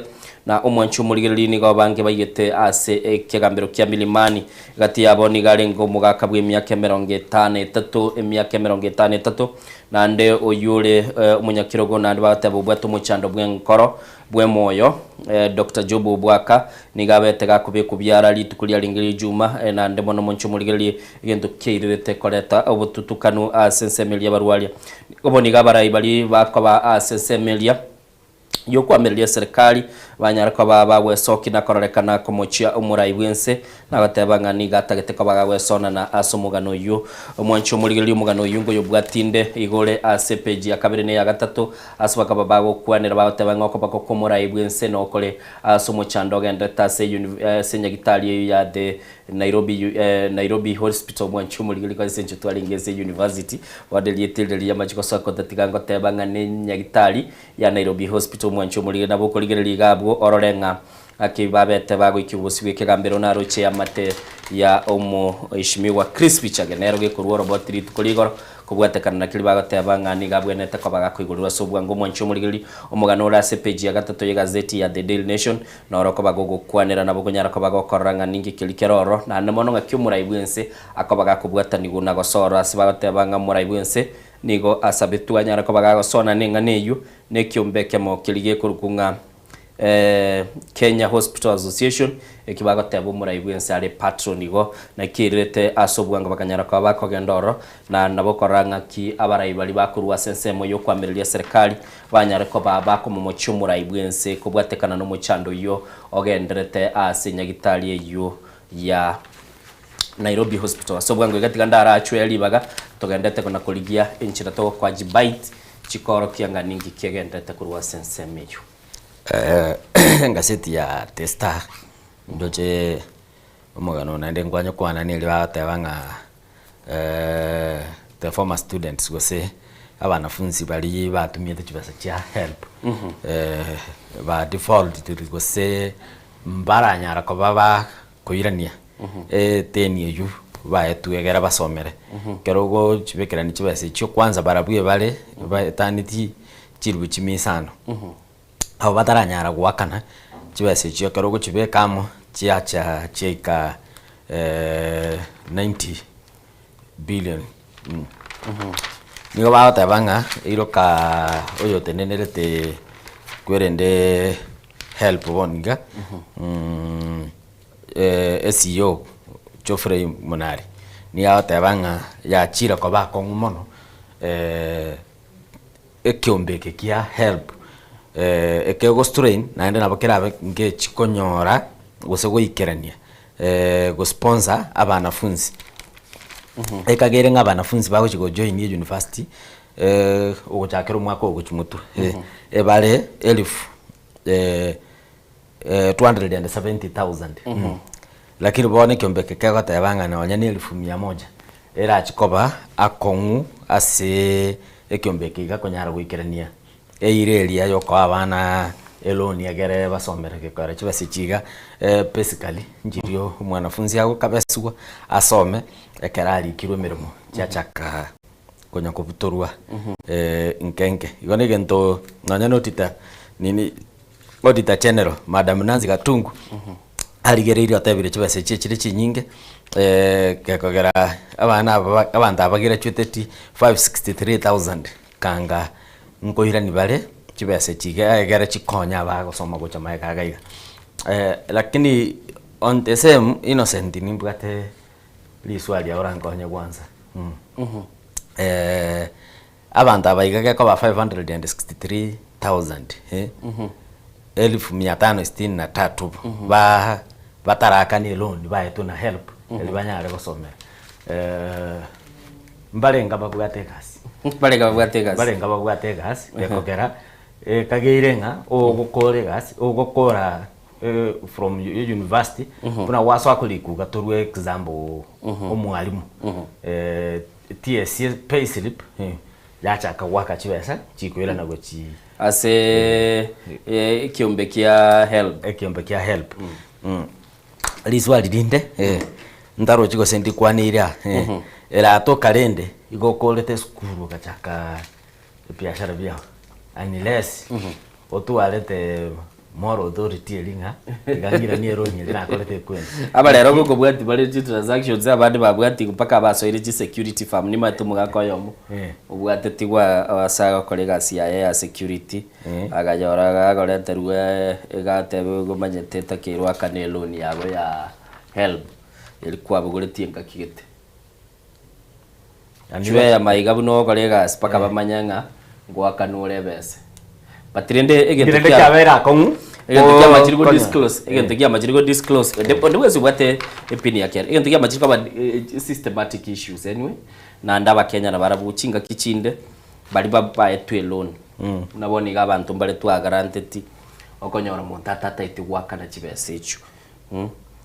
na umwanchu muligeli nigo bange bayete ase ekegambero kya milimani gati yabo nigarengo mugaka bwe myaka 53 emyaka 53 na nde oyule umunyakirogo na batabo bwato muchando bwenkoro bwe moyo Dr. Jobu Bwaka nigabete gakubiye kubyara litukulia lingiri juma na nde mono mwanchu muligeli gendo keirete koleta obututukanu asensemelia barwalia obo nigabara bali bakoba asensemelia yokwa melia serikali banyara ko baba wesoki na kororekana komochia umurai bwense na batebanga ni gatagete ko baga wesona na asomugano yu mwancho muligeli umugano yungo yobwatinde igore ACPG akabere ne ya gatatu asubaka baba go kwanira batebanga ko bako komurai bwense no kole asomo chandoga ndeta se nyagitali ya The Nairobi Hospital mwancho muligeli kwa sencho twalingeze university wadelietele ya machiko sako tatigango tebanga ne nyagitali ya Nairobi Hospital mwancho muligeli nabo koligeli gabo ororenga akibabete bago ikibusi kegambero na roche ya mate ya omo ishimiwa crispy chagenero ge kurwo robot rit kuligoro kubwatekana na kilibaga tebanga ni gabwenete ko baga kwigurwa sobwa ngo mwancho muligeli omugano ra CPG ya gatatu ya gazeti ya The Daily Nation na oroko bago kwanira nabo kunyara ko bago koranga ningi kilikeroro na nemono ngakyumura ibwense akobaga kubwata niguna gosora sibaga tebanga mura ibwense nigo asabitu anyara ko baga gosona ninga neyu nekyombeke mo kilige kurukunga Kenya Hospital Association ekibago tebo muraibwense ari patronigo na kirete asobwanga bakanyara kwa bako gendoro na nabokoranga ki abaraibali bakurwa sensemo yo kwamirilia serikali banyare ko baba ko mu muraibwense ko bwatekana no muchando yo ogenderete asinyagitali yo ya Nairobi Hospital asobwanga gatika ndara achwe alibaga togendete kona koligia inchira to kwa jibait chikoro kianga ningi kigendete kurwa sensemo yo gazeti ya The Star ndoje umugano na ndengwanyo kwana nili batebanga the former students gose abanafunzi bali batumye tekibasa kya help ba default gose mbaranyara ko baba koirania teni yu baetugera basomere kerogo kibekera ni kibasa cyo kwanza barabwiye bale bataniti kirbu kimisano abo bataranyara gwakana kibase cyo karogo kibekamo kyacha cheka 90 billion nigo batabanga iroka oyo tenenerete kwerende help bonga SEO Geoffrey Munari ni atabanga ya chira ko bako ngumono ekyombeke kya help ekego strain na ende nabakira nge chikonyora gose goikerania go sponsor abanafunzi ekagere ngabanafunzi bago chigo join university ogochakero mwako ogochimutu ebale 270,000 lakini bone kyombeke kego tabanga na wanyani 1,100 era chikoba akongu ase ekyombeke gakonyara goikerania eirelia yoko abana eloni agere basomera kekora kibasikiga basically njirio mwanafunzi yago kabeswa asome ekerali kilometro cyachaka konya kubutorwa nkenge igone gento nanya notita nini auditor general madam Nancy Gatungu aligereira tabire kibase kiri kinyinge kekogera abana abanda abagira 563,000 kanga nkoira ni bale kibase kiga egara chikonya bagosoma gocha maeka gaiga lakini on the same innocent ni mbwate liswali ya orango nya kwanza abanda abayiga ko ba 563,000 1563 ba bataraka ni loan ba yetu na help elibanyare gosomera mbalenga bakugate kasi barenga babwategas barenga babwategas ekogera kageirenga ogokoregas ogokora from university kuna waswa kulikuga torwe example omwalimu TSC payslip yachaka waka chibesa chikwira na gochi ase kiombe kia help liswa lidinde ndaro chiko sendi kwanira era to kalende igokolete skuru kachaka biashara byao unless otuarete more authority elinga gangira ni ero nyine nakolete kwenda aba rero gogo bwati bari transactions abandi babwati mpaka basoire chi security firm ni matu mugakoyomo ubwate tigwa asaga kolega CIA ya security agajora agorete ruwe egatebe gomanyete takirwa kanelo ni yabo ya help ilikuwa bugoretie ngakigete chwe ya maiga buno kolega spaka bamanyanga gwakanure bese patrende egete kyabera kongu egente amachirigo disclose egente amachirigo disclose ndewezi bwate epini yake egente amachirigo ba systematic issues anyway na ndaba Kenya na barabu chinga kichinde bali baba etwe loan unabona iga abantu mbale twa guaranteed okonyora montata taite wakana chibesechu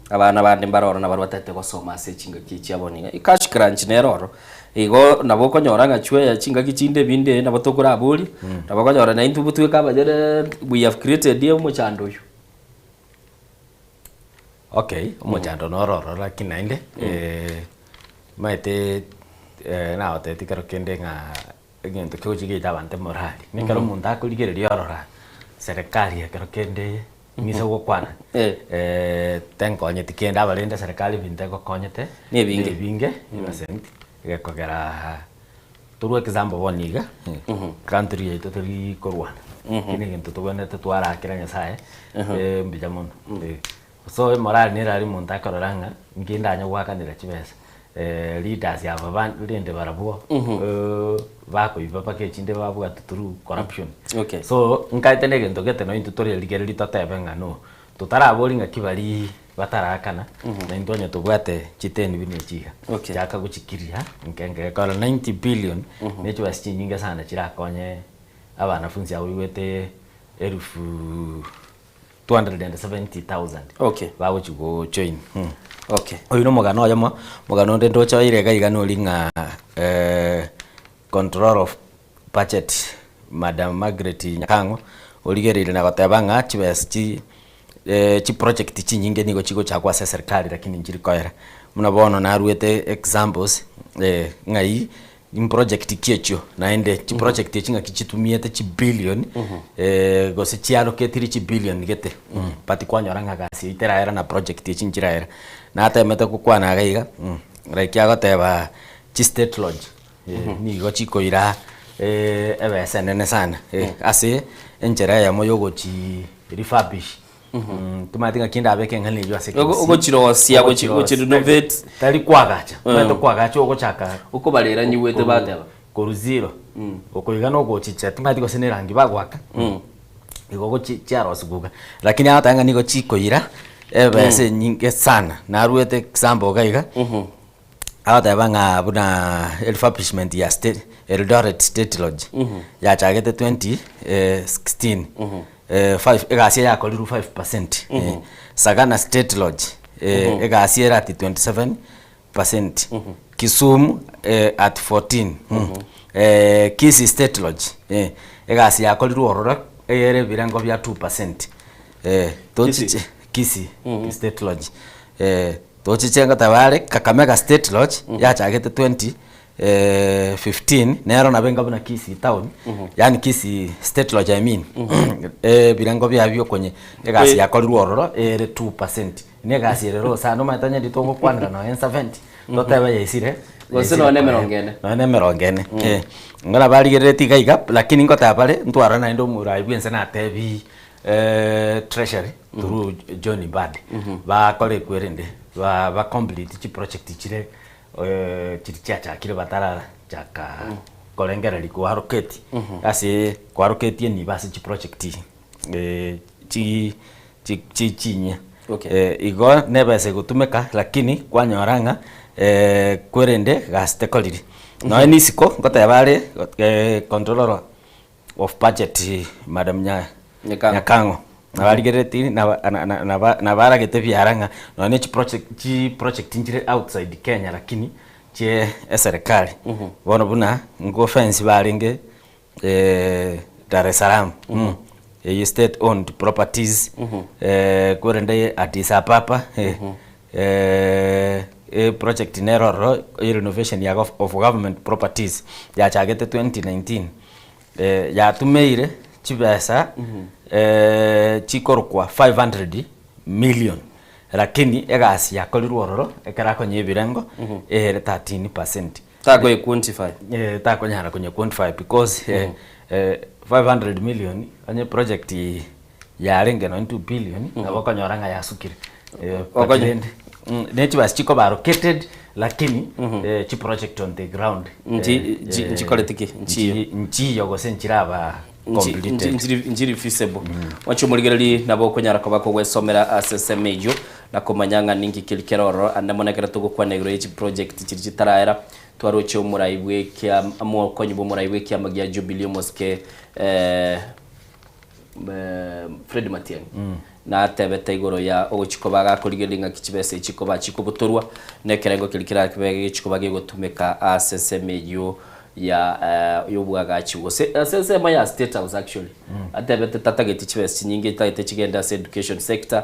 abana bande mbaroro na barwa taite gosoma se chinga kichi aboniga cash crunch neroro igo nabo konyora ngachwe ya chinga kichinde binde nabo tokura abuli nabo konyora na intu butwe kabajere we have created ye muchando yu okay muchando nororo lakini nainde maite na otete karo kende nga ngento kyochige tabante morali nikaro munda kuligereria orora serikali karo kende ngisa gukwana tenkonye tikenda balenda serikali binte gokonyete ni binge innocent gekogera turu example boniga country yetu turi korwana kini gintu tubonete twara kiranya sae mbijamuno so morali ni rari muntu akororanga ngindanya gwakanira chibesa leaders ya baba rende barabuo bako ibaba ke chinde babu atuturu corruption so nkaitene gento gete no intutorial ligereri totebenga no tutaraboringa kibali batarakana na indonye tubwate chiteni bine chiga chaka guchikiria nkenge kora 90 billion necho basinyinga sana chirakonye abana funzi awo wete 270,000 bawo chigo join oyu no mugano yamo mugano ndendo cha irega igano linga control of budget Madam Margaret Nyakango oligerire na gotabanga chibes chi project chinyinge nigo chigo cha kwa serikali lakini njiri koera munabona na ruete examples ngai in project kiecho naende chi project chinga kichitumiete chi billion gose chi allocate chi billion gete pati kwanyoranga gasi itera era na project chinjira era na ata meta kukwana gaiga like yagoteba chi state lodge ni go chiko ira ebese nene sana ase enjera ya moyo go chi refurbish tumatinga kinda abeke ngani jwa sekisi ugo chirosia go renovate tali kwagacha meta kwagacha ugo chaka uko balera nyiwete bateba koruziro uko igano go chicha tumatiko sene rangi bagwaka igo chiaro suguga lakini hata anga niko chiko ira ebese nyinge sana na ruete example gaiga hata banga buna refurbishment ya state Eldoret State Lodge ya chagete 2016 5 egasia ya koliru 5% Sagana State Lodge egasia ati 27% Kisumu at 14 Kisii State Lodge egasia ya koliru orora ere birango bya 2% tochiche Kisii State Lodge tochichenga tabare Kakamega State Lodge ya chagete 15 nero na benga buna Kisii town yani Kisii State Lodge I mean birango byabyo kwenye egasi yakoliru ororo ere 2% ne gasi rero sana matanya ditongo kwanira no 70 ndoteba yesire gose no ne merongene ngala bali gereti gaiga lakini ngota pale ntwara na ndo murai bwense na tebi treasury through Johnny Bad ba kole kwerende ba complete chi project chire chichacha kile batara chaka kolengera liko haroketi asi kwa haroketi ni basi chi project chinya igo nebese gutumeka lakini kwanyoranga kwerende gaste koliri No ni siko ngota bale controller of budget Madam Nyakango na baligereti na bara gete biaranga no ni project injire outside Kenya lakini che serikali bona buna ngo fence balinge Dar es Salaam state owned properties kurende Addis Ababa project neroro renovation ya of government properties ya chagete 2019 ya tumeire chibesa chikorukwa 500 million lakini egasi yakolirwo roro ekarako nyebirengo 13% tako quantify tako nyara kwenye quantify because 500 million anye project ya renge no 2 billion abako nyoranga yasukire netibas chiko allocated lakini chi project on the ground nchi koletiki nchi yogo senchiraba njiri feasible wacho muligerali nabo konyara ko bako gwesomera SSMU na komanyanga ningi kilikeroro andamonekera tugukwa na euro project chiri chitaraera twaroche umuraibwe kya amo konyibo muraibwe kya magia Jubilee Mosque Fred Matiang'i na tebete igoro ya oguchiko baga kurigelinga kichibese chiko bachikubuturwa nekerengo kilikira kibege chiko bage gutumika SSMU ya yobwaga chigose SSMU ya State House actually atebete tatageti chibese nyingi taite chigenda education sector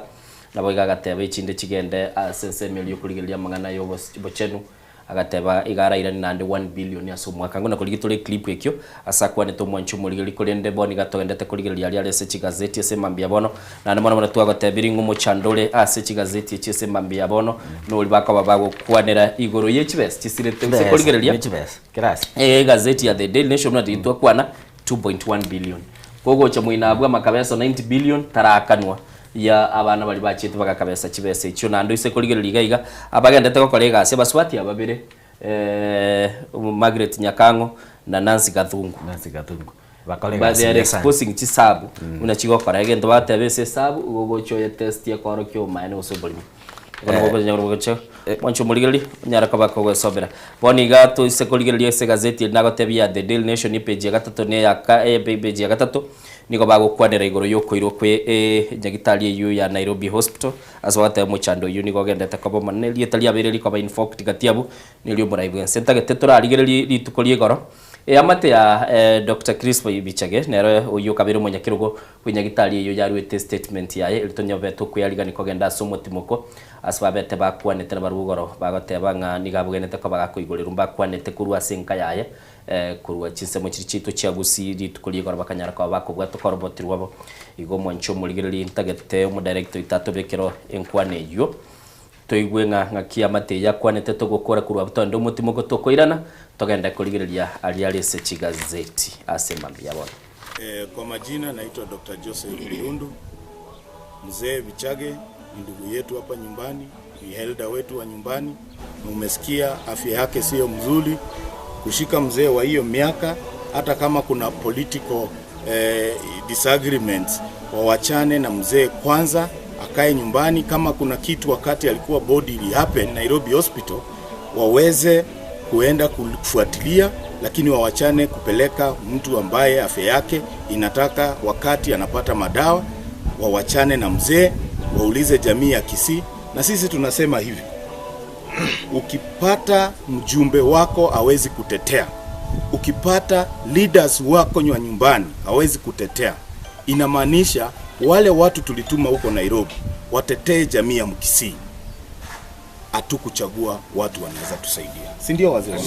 nabo gagatebe chinde chigende SSMU yokurigelia mangana yobo bochenu agateba igara ira nande 1 billion ya somwaka ngona kuligitore clip ekyo asakwa ne tomwanchu muligeli kolende boni gatogendete kuligeli yali alese chigazeti esemambia bono na ndemona mona twagatebiri ngumo chandole ase chigazeti esemambia bono no libaka babago kwanera igoro yechibes chisirete se kuligeli yechibes kiras gazeti ya the Daily Nation na ditwa kwana 2.1 billion kogo cha muinabwa makabesa 90 billion tarakanwa ya abana bali bachite bakakabesa chibese cyo nando ise kuligerera iga abagendete ko kolega ase baswati ababire Margaret Nyakango na Nancy Gathungu bakolega they are exposing chisabu unachigo kora agento batebese sabu ugocho ya test ya kwaro kyo maene usobolimi kono gogo nyaro gocho wancho muligereri nyara kabako gwesobera boni gato ise kuligerera ise gazeti nago tebia the Daily Nation page ya gatatu ne ya page ya gatatu niko bago kwanera igoro yokoirwo kwe nyagitari yu ya Nairobi Hospital aswate muchando yu niko gendete kobo maneli etalia bereri koba infoct gatiabu nilio muraibwe senta getetora aligereri litukolie igoro amate ya Dr. Crispo Ibichage nero uyu kabiro munyakirugo kwinyagitari yu yarwete statement yaye ilitonyobete kuyaliga niko genda somotimoko aswabete bakwanete barugoro bagoteba nga nigabugenete ko bagakoigorera mbakwanete kurwa senka yaye kurwa chisemo chirichito cyagusiri tukolie gora bakanyara kwa bakobwa tukorobotirwa bo igo mwancho muligereri intagete mu director itatobekero enkwane yo toigwe nga kiamate yakwanete togokora kurwa butondo mutimo ko tokoirana togenda kuligereria aliali se chigazeti asemambia bona kwa majina naitwa Dr. Joseph Birundu mzee Bichage ndugu yetu hapa nyumbani ni elder wetu wa nyumbani umesikia afya yake sio mzuri kushika mzee wa hiyo miaka hata kama kuna political disagreements wawachane na mzee kwanza akae nyumbani kama kuna kitu wakati alikuwa body happen Nairobi Hospital waweze kuenda kufuatilia lakini wawachane kupeleka mtu ambaye afya yake inataka wakati anapata madawa wawachane na mzee waulize jamii ya Kisii na sisi tunasema hivi ukipata mjumbe wako hawezi kutetea ukipata leaders wako nyumbani hawezi kutetea inamaanisha wale watu tulituma huko Nairobi watetee jamii ya Mkisii hatukuchagua watu wanaweza tusaidia si ndio wazee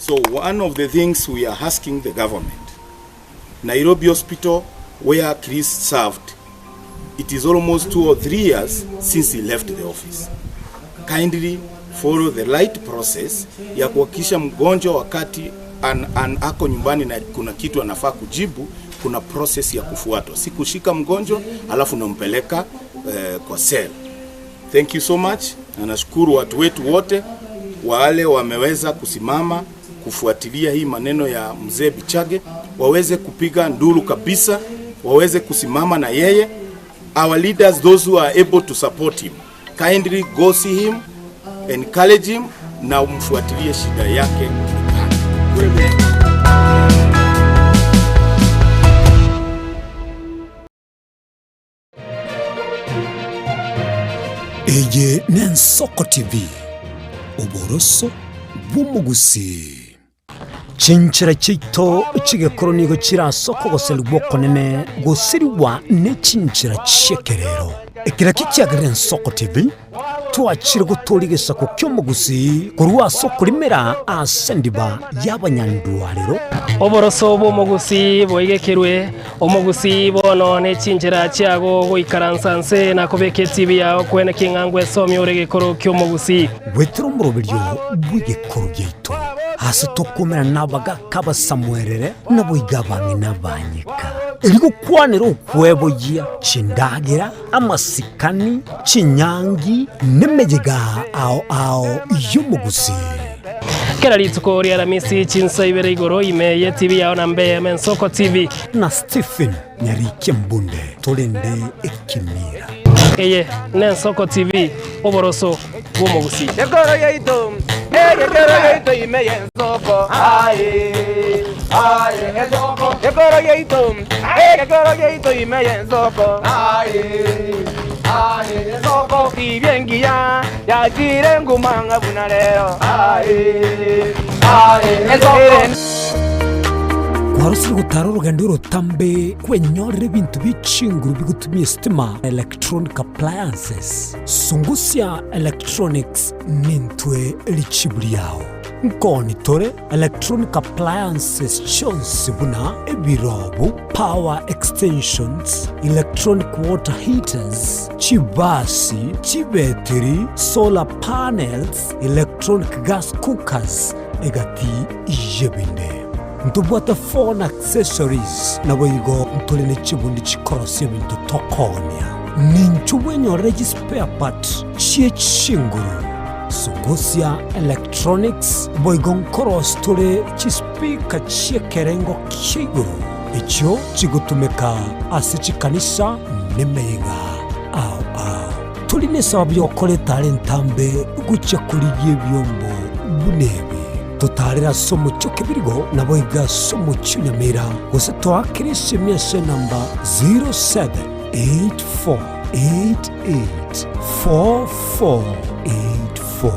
so one of the things we are asking the government Nairobi Hospital where Chris served it is almost 2 or 3 years since he left the office kindly follow the right process ya kuhakikisha mgonjwa wakati ako nyumbani na kuna kitu anafaa kujibu kuna process ya kufuatwa si kushika mgonjwa alafu nampeleka kwa cell thank you so much na nashukuru watu wetu wote wale wameweza kusimama kufuatilia hii maneno ya mzee Bichage waweze kupiga nduru kabisa waweze kusimama na yeye our leaders those who are able to support him kindly go see him encourage him na umfuatilie shida yake. Eye Nensoko TV, uboroso bw'umugusi. Chinchira chito chigekoro nigo chirasoko goselwa konene gosiriwa ne chinchira chekerero. Ekira kikiagire Nensoko TV twachire gutorigesa ku kyomugusi kurwa soko limera asendiba y'abanyandwarero. Oboroso bw'umugusi boigekerwe omugusi bono ne chinchira chiago goikaransanse na kubeke TV yawo kwene kingangwe somye uregekoro kyomugusi. Wetero murobiryo bw'igekoro gyeito. Hasi tokomera nabaga kaba Samuelere naboigabange nabanyika. Eligo kwanero ukwebo jia chindagira amasikani chinyangi nemejega ao y'umugusi. Kera litsuko ria Ramisi chinsa ibere igoro imeye TV yawo na Mbeya Nensoko TV na Stephen Nyarike Mbunde tolende ekimira. Eye Nensoko TV oboroso bw'umugusi. Yegoro yeito imeye Nensoko Nensoko yegoro yeito imeye Nensoko Nensoko ibyengia yagire ngumanga bunalero Warusiri gutara urugendo rutambe kwenyorere bintu bicinguru bigutumye stima electronic appliances Sungusya Electronics nintwe lichibuliao nkoni tore electronic appliances chonsi buna ebirobu power extensions electronic water heaters chibasi chibetiri solar panels electronic gas cookers egati ijebinde ntubwata phone accessories naboyigo ntolene chibundi chikorosye bintu tokonya ninchuwenyo spare part chie chinguru Sungusya Electronics boigon koros tole chispika chie kerengo kiguru icho chigutumeka asichikanisa nemega tuline sababu yokole talentambe gucha kuliye byombo bunebe tutarira somo choke birigo naboiga somo chunyamira gose twakirisi miase namba 0784884484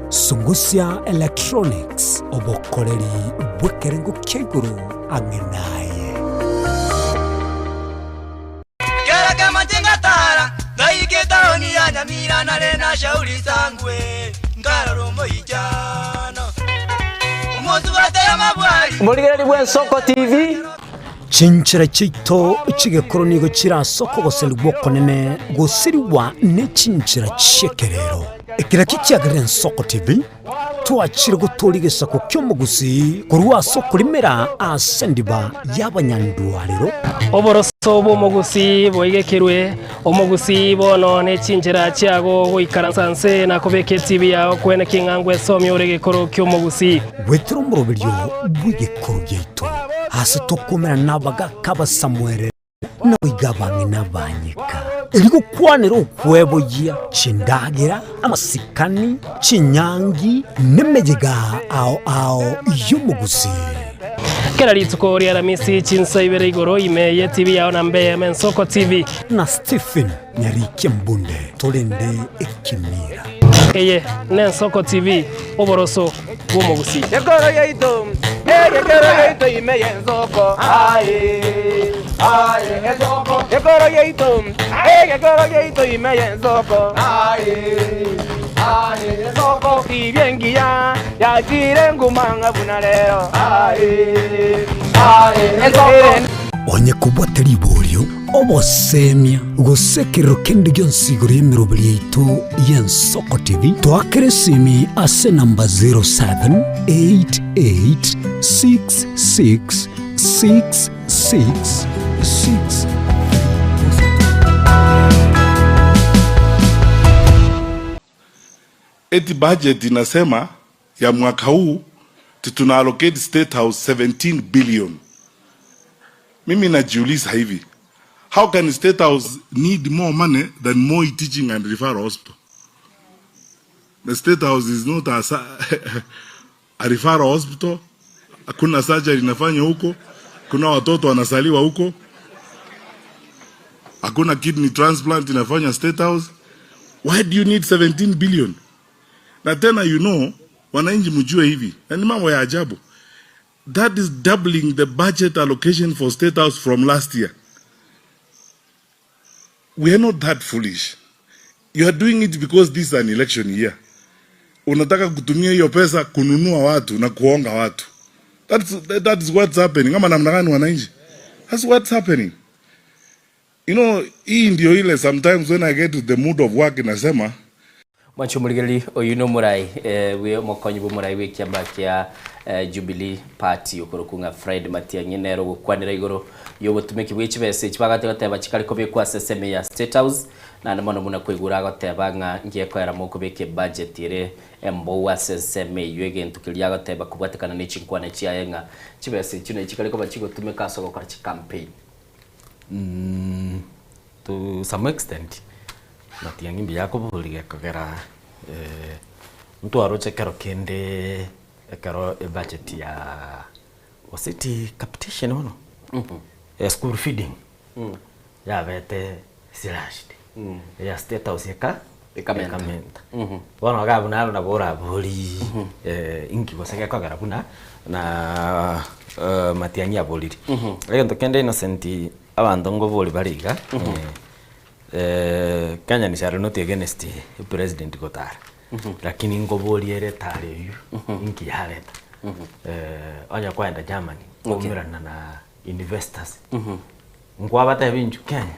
Sungusya Electronics obokoleri bwekerengo keguru angenaye Kera majenga tara naike taoni ya Nyamira na lena shauri sangwe ngararo moijano umozu batera mabwari Muligeri bwe Nensoko TV Chinchira chito chigekoro nigo chirasoko goselwa konene gosiriwa ne chinchira chekerero. Ekira kikiagire Nensoko TV twachire gutorigesa ku kyomugusi kurwa soko limera asendiba y'abanyandwarero. Oboroso bw'umugusi boigekerwe omugusi bono ne chinchira chiago goikaransanse na kubeke TV yawo kwene kingangwe somye uregekoro kyomugusi. Wetero murobiryo bw'igekoro gyeito. Hasi tokomera nabaga kaba Samuelere naboigabange nabanyika. Eligo kwanero ukwebo jia chindagira amasikani chinyangi nemejega ao y'umugusi. Kera litsuko ria Ramisi chinsa ibere igoro imeye TV yawo na Mbeya Nensoko TV na Stephen Nyarike Mbunde tolende ekimira. Eye Nensoko TV oboroso bw'umugusi. Yegoro yeito imeye Nensoko Nensoko yegoro yeito imeye Nensoko Nensoko ibyengia yagire ngumanga bunalero Onye kubwateri ibolyo obosemya gusekero kendi gyonsiguro y'emirobiri yaitu y'Ensoko TV twakeresimi ase namba 0788666666. Eti budget inasema ya mwaka huu tuna allocate State House 17 billion. Mimi najiuliza hivi, how can State House need more money than Moi Teaching and Referral Hospital? The State House is not a referral hospital. Hakuna surgery inafanya huko. Kuna watoto wanasaliwa huko. Hakuna kidney transplant inafanya State House. Why do you need 17 billion? Na tena wananchi mjue hivi. Na ni mambo ya ajabu. That is doubling the budget allocation for State House from last year. We are not that foolish. You are doing it because this is an election year. Unataka kutumia hiyo pesa kununua watu na kuonga watu. That is what's happening. Kama namna gani wananchi? That's what's happening. Hii ndio ile sometimes when I get to the mood of work nasema Mwancho Muligeli oyuno murai we mokonyi bo murai we kiamba kia Jubilee Party okorokunga Fred Matiang'i nero gukwanira igoro yo butumiki bw'ikibese kibagate gateba kikari kobe kwa seseme ya State House na namono muna kwigura gateba nga ngiye kwera mu kubike budget ire embo wa seseme yege ntukilia gateba kubwatekana n'ikinkwana kiyayenga kibese kino kikari koba kigotumika soko kwa campaign. To some extent Matiang'i mbia kubulige kogera mtu aroche kero kende kero budget ya city capitation wono school feeding ya vete slashed ya State House ikamenta wono gabu na bora boli inki boseke kogera buna na Matiang'i aboliri ento kende innocent abantu ngo boli bariga Kenya ni sharo not against president Gotara lakini ngo boli ere tare yu inki hareta onya kwenda Germany kumirana na investors ngo abata binju Kenya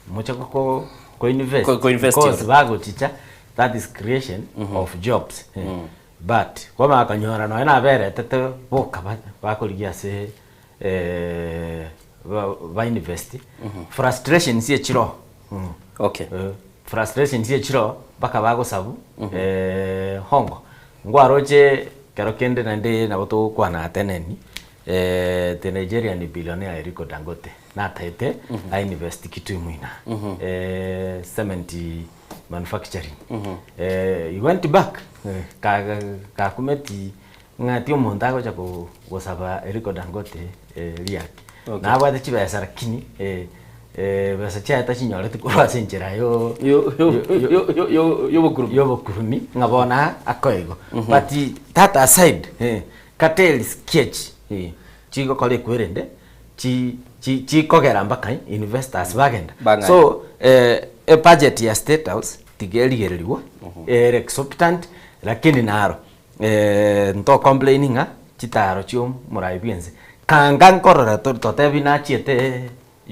mucha ko invest because bago chicha that is creation of jobs but kwa makanyora no ena bere tete boka bakoligia se ba invest frustration si chiro okay frustration si chiro baka bago sabu hongo ngwaroje kero kende nande na boto kwa na teneni the Nigerian billionaire Aliko Dangote na taite I invest kitu muina cement manufacturing you went back ka kumeti ngati omonda gocha ko gosaba Aliko Dangote liaki na abade chibesa lakini besa chata chinyorete kwa senjera yo bokurumi ngabona akoigo but that aside cartel sketch chigo kole kwerende chi kogera mbaka investors bagenda so a budget ya State House tigerigereriwo exorbitant lakini naro nto complaining chitaro chio murai bienze kanga nkorora totebi na chiete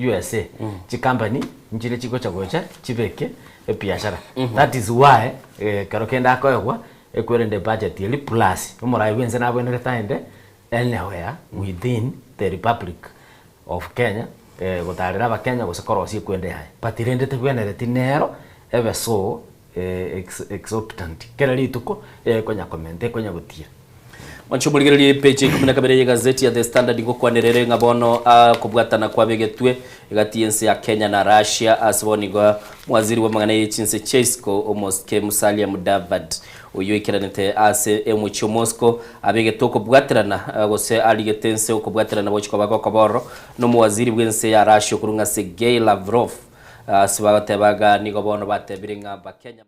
USA chi company njire chiko chagocha chibeke biashara that is why karokenda akoywa ekwerende budget yeli plus murai bienze na bwene taende anywhere within the Republic of Kenya gotarira abakenya gusakoro cie kwende hai patirende tebwenere tinero ebe so exorbitant kera lituko konya comment konya gutia Mwancho Muligeli page 12 ya gazeti ya The Standard ngokwanerere ngabono kubwatana kwa begetwe igatiense ya Kenya na Russia asbonigo mwaziri wa magana y'ichinse Chesko Omoske Musalia Mudavadi uyu ikiranete ase emucho Moscow abegeto kubwaterana gose aligetense ukubwaterana bochiko bakokoboro no muwaziri bwense ya Russia kurunga Sergei Lavrov sibatebaga nigobono batebiringa ba Kenya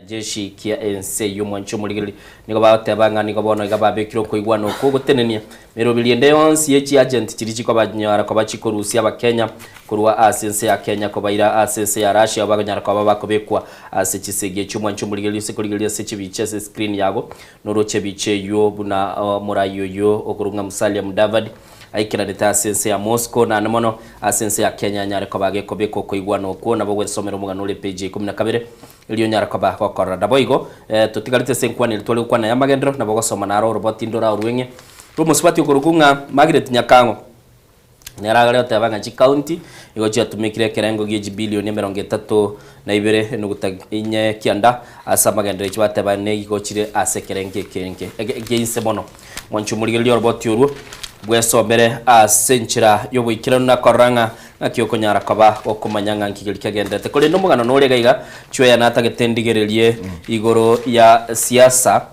jeshi kia ense yo Mwancho Muligeli niko batebanga niko bono igababekiro ko igwano ko gutenenia merobili ende onsi yechi agent chirichi ko banyara ko bachikorusi aba Kenya kurwa asense ya Kenya ko baira asense ya Russia baganyara ko babakobekwa asechisege cyo Mwancho Muligeli sekoligeli asechibiche se screen yago noroche biche yo buna murayo yo okurunga Musalia Mudavadi aikira deta asense ya Moscow na namono asense ya Kenya nyare ko bagekobeko ko igwano ko nabo gwesomero muganule page 12 iliyo nyara kwa bakora daboigo tutigarite senkwani litole kwa na yamagendro na bogosoma na ro robot indora urwenge rumusubati ukurukunga Margaret Nyakango neragale otabanga chi county igochi atumikire kerengo geji bilioni 32 nugutainye kianda asa magendro chibateba ne igochire asekerenge kenke geinse mono Mwancho Muligeli robot urwo bwesomere asenchira yobuikira na koranga ng'aki okonyara koba okomanyanga nkigeri kagendete kuri no mugano no gaiga chwe na atagetendigererie igoro ya siasa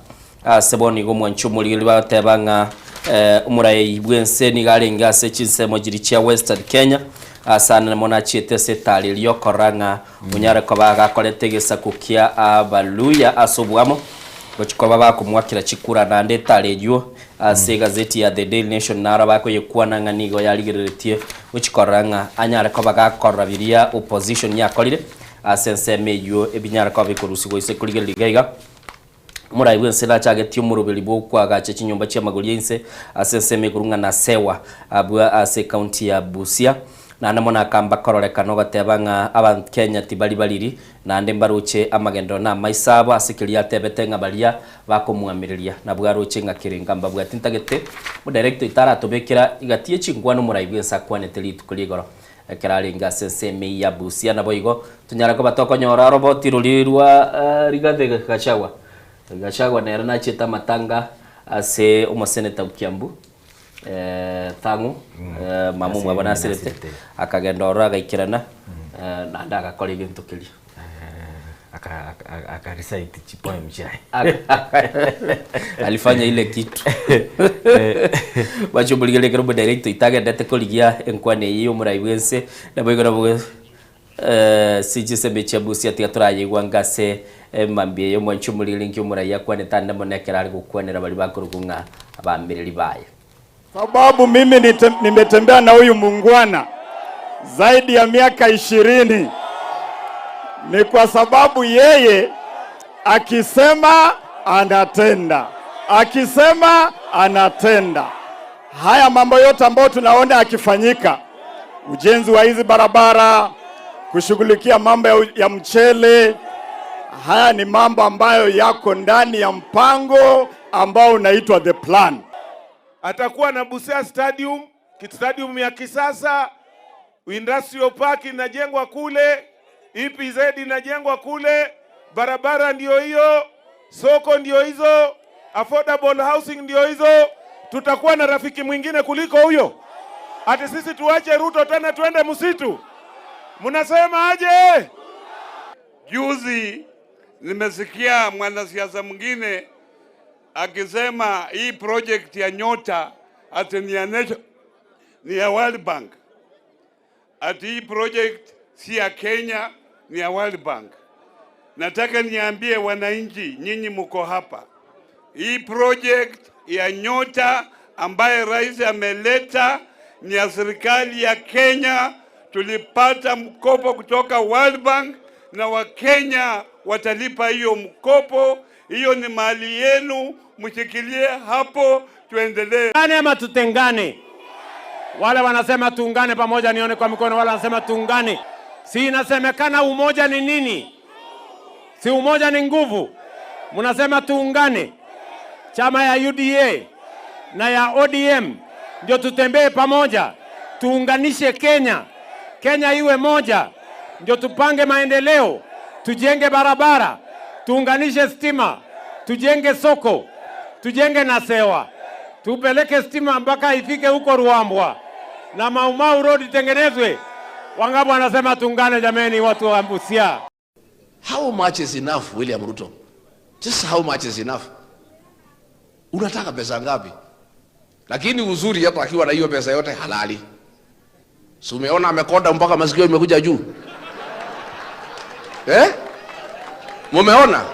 seboni go mwanchu muligiri batebanga umurai bwense ni garenga se chinsemo jiri chia Western Kenya sana mona chiete setali lyokoranga munyara koba gakorete gesakukia abaluya asubuamo gochikoba bakumwakira chikura na ndetarejo ase gazeti ya The Daily Nation nara bako yekuana nganigo yaligiretie gochikoranga anyara koba gakorabiria opposition yakorire asense meyo ebinyara koba bikorusi goise kurigeri gaiga murai bwense la chagetio murubeli bokwa gache chinyumba chia magoliense asense mekurunga na sewa abua ase county ya Busia na namona kamba kororekano gatebanga abantu Kenya tibali baliri na ndembaruche amagendo na maisabo asikilia tebetenga balia bakomwamiriria na bwaruche ngakiringa mbabwa tintagete mu director itara tobekera igatie chingwano muraibu nsakwane telitu kuligoro ekeralinga seseme ya Busia na boigo tunyara ko batokonyora roboti rulirwa rigathe gachagwa nera na cheta matanga ase umuseneta ukiambu tangu mamu mwabana serete akagenda ora gaikirana na ndaga kori gintu kili akarecite chipoem chai alifanya ile kitu bacho buligele kero director itagendete koligia enkwane yiyo muraiwense na boigora bwe sije becha Busia tiaturaye gwangase mambie yo mwanchu muligele nkyo muraiya kwane tanda monekera ali gukwanera bali bakurugunga abamiriri baye. Sababu mimi nimetembea na huyu mungwana zaidi ya miaka 20 ni kwa sababu yeye akisema anatenda, akisema anatenda. Haya mambo yote ambayo tunaona akifanyika, ujenzi wa hizi barabara, kushughulikia mambo ya mchele, haya ni mambo ambayo yako ndani ya mpango ambao unaitwa the plan. Atakuwa na Busia Stadium, stadium ya kisasa, industrial park inajengwa kule, EPZ inajengwa kule, barabara ndio hiyo, soko ndio hizo, affordable housing ndio hizo. Tutakuwa na rafiki mwingine kuliko huyo? Ati sisi tuache Ruto tena tuende msitu? Mnasema aje? Juzi nimesikia mwanasiasa mwingine akisema hii project ya Nyota ati ni ya World Bank. Ati hii project si ya Kenya, ni ya World Bank. Nataka niambie wananchi, nyinyi mko hapa, hii project ya Nyota ambaye rais ameleta ni ya serikali ya Kenya. Tulipata mkopo kutoka World Bank na Wakenya watalipa hiyo mkopo. Hiyo ni mali yenu, mshikilie hapo, tuendelee. Tuungane ama tutengane? Wale wanasema tuungane pamoja, nione kwa mikono. Wale wanasema tuungane. Si inasemekana umoja ni nini? Si umoja ni nguvu? Mnasema tuungane. Chama ya UDA na ya ODM ndio tutembee pamoja, tuunganishe Kenya. Kenya iwe moja, ndio tupange maendeleo, tujenge barabara, tuunganishe stima, tujenge soko, tujenge na sewa, tupeleke stima mpaka ifike huko Ruambwa na Maumau Road itengenezwe. Wangapi wanasema tuungane? Jameni, watu wa Busia. How much is enough, William Ruto? Just how much is enough? Unataka pesa ngapi? Lakini uzuri hapa akiwa na hiyo pesa yote halali. Si umeona amekonda mpaka masikio imekuja juu? Mumeona?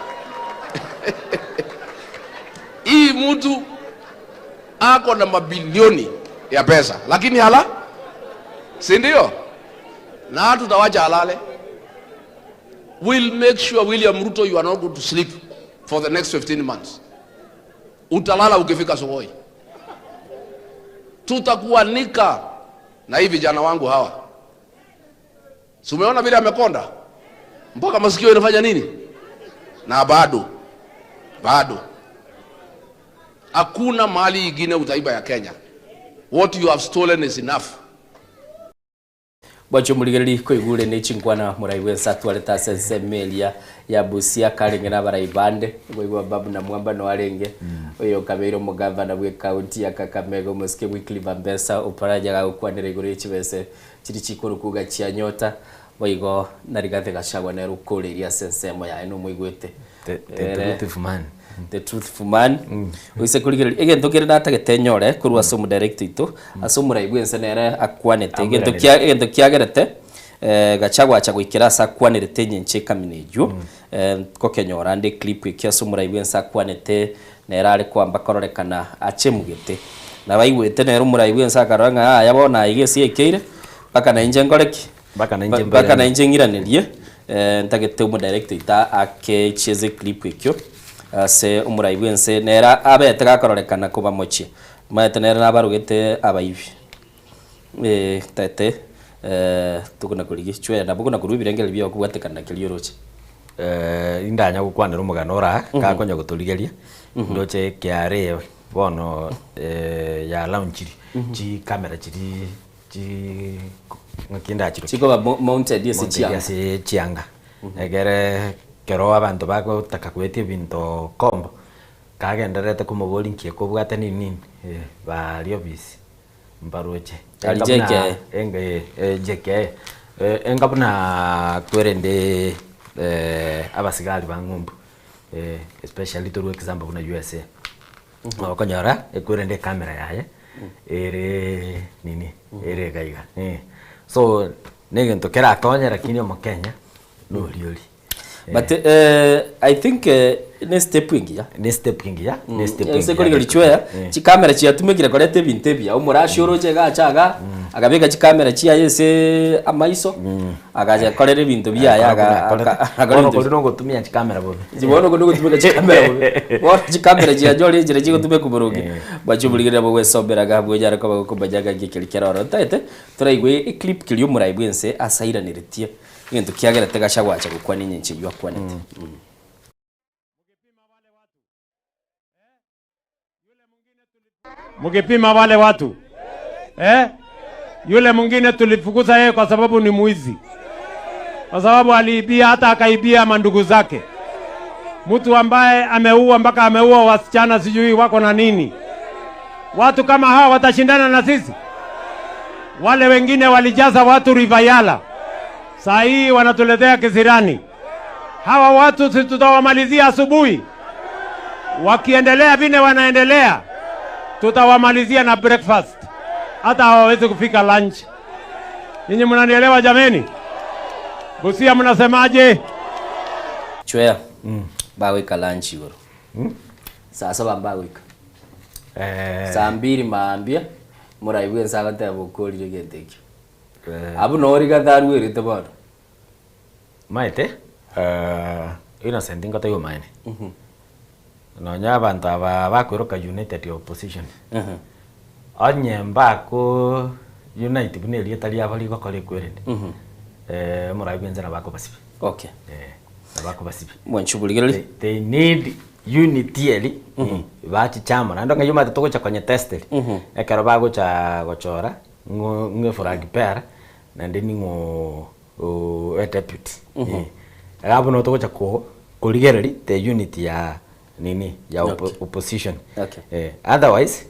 Hii mtu ako na mabilioni ya pesa, lakini hala? Si ndio? Na tutawacha halale. We'll make sure, William Ruto, you are not going to sleep for the next 15 months. Utalala ukifika Sokoi. Tutakuanika na hivi vijana wangu hawa. Si umeona vile amekonda? Mpaka masikio inafanya nini? Na bado hakuna mali ingine utaiba ya Kenya. What you have stolen is enough. Bwacho muligereri ko igure ne chinkwana muraiwe satwale tasese melia ya Busia kalengera baraibande bwo babu na mwamba no arenge oyo kabeiro mugavana bwe county ya Kakamega muske weekly bambesa oparaja ga kwanire igure chibese chiri chikuru kuga chia nyota boigo narigathe gashagwa na rukoreria sensemo ya eno muigwete the truthful man wise kuligereri egento kire natagete nyore kurwa somu director ito asomura igwense nere akwanete egento kiagerete gachagwa cha gwikira sa kwanirete nyinche kamineju ko kenyora ndi clip ikya somura igwense akwanete nera ari kwamba kororekana achemugete na baigwete nero mura igwense akaranga yabona igesi ekeire baka na inje ngoreki baka na inje ngiranirie ntagete umu director ita ake cheze clip ikyo se umuraibwense nera abete gakororekana kuba mochi maete nera nabarugete abaivi tete tukuna kurigi chwe na buguna kurubirengera byo kubwatekana kilioroche indanya gukwanira umugano ora kakonya guturigeria ndoche kiare bono ya launchiri chi camera chiri chi ngakinda chiro chiko mounted yesi chianga egere kero abantu bako takakwete binto kombo kagenderete kumubolinkie kubwate nini bali obisi mbaroche alijeke jeke engabuna kwerende abasigali bangumbu especially to example kuna USA okonyara ekwerende camera yaye ere nini ere gaiga so negento kera tonya lakini omokenya no lioli but I think ne step ingia se kuri galichwea chi camera chi atumekira korete bintebia umurashoro je gachaga agabeka chi camera chi yese amaiso agaje korere bintu bya aga ko no gutumia chi camera bobe jibono ko no gutumika chi camera bobe wa chi camera chi ajore jire chi gutume kuburugi bachubuligire bo wesobera gabwe jara ko bajaga gikirikera oro tete turaigwe clip kiri umuraibwense asaira niretie ngento kiagera tegashagwa cha gukwa ninyenche byo kwanete Mukipima wale watu yule mwingine tulifukuza yeye kwa sababu ni mwizi, kwa sababu aliibia hata akaibia mandugu zake. Mtu ambaye ameua mpaka ameua wasichana sijui wako na nini. Watu kama hawa watashindana na sisi? Wale wengine walijaza watu Rivayala, saa hii wanatuletea Kisirani. Hawa watu si tutawamalizia asubuhi, wakiendelea vile wanaendelea tutawamalizia na breakfast, hata hawawezi kufika lunch. Ninyi mnanielewa jameni? Busia mnasemaje? Chwea baweka lunch yoro sasa bambaweka saa 2 maambia muraiwe nsanga tabokoli regeteki abu nori gatharu erite bado maite innocent ngata yo maine no nya abantu aba bakwiruka United Opposition onyemba ko United buneli etali abali bakole kwerende muraiwe nzana bako basibi okay bako basibi mwanchubuligirali they need unity bachi chama na ndonga yuma toko cha kwenye tested ekero bago cha gochora nge flag pair na ndeni ngo deputy agabo no toko cha ko kuligerali the unity ya nini ya opposition otherwise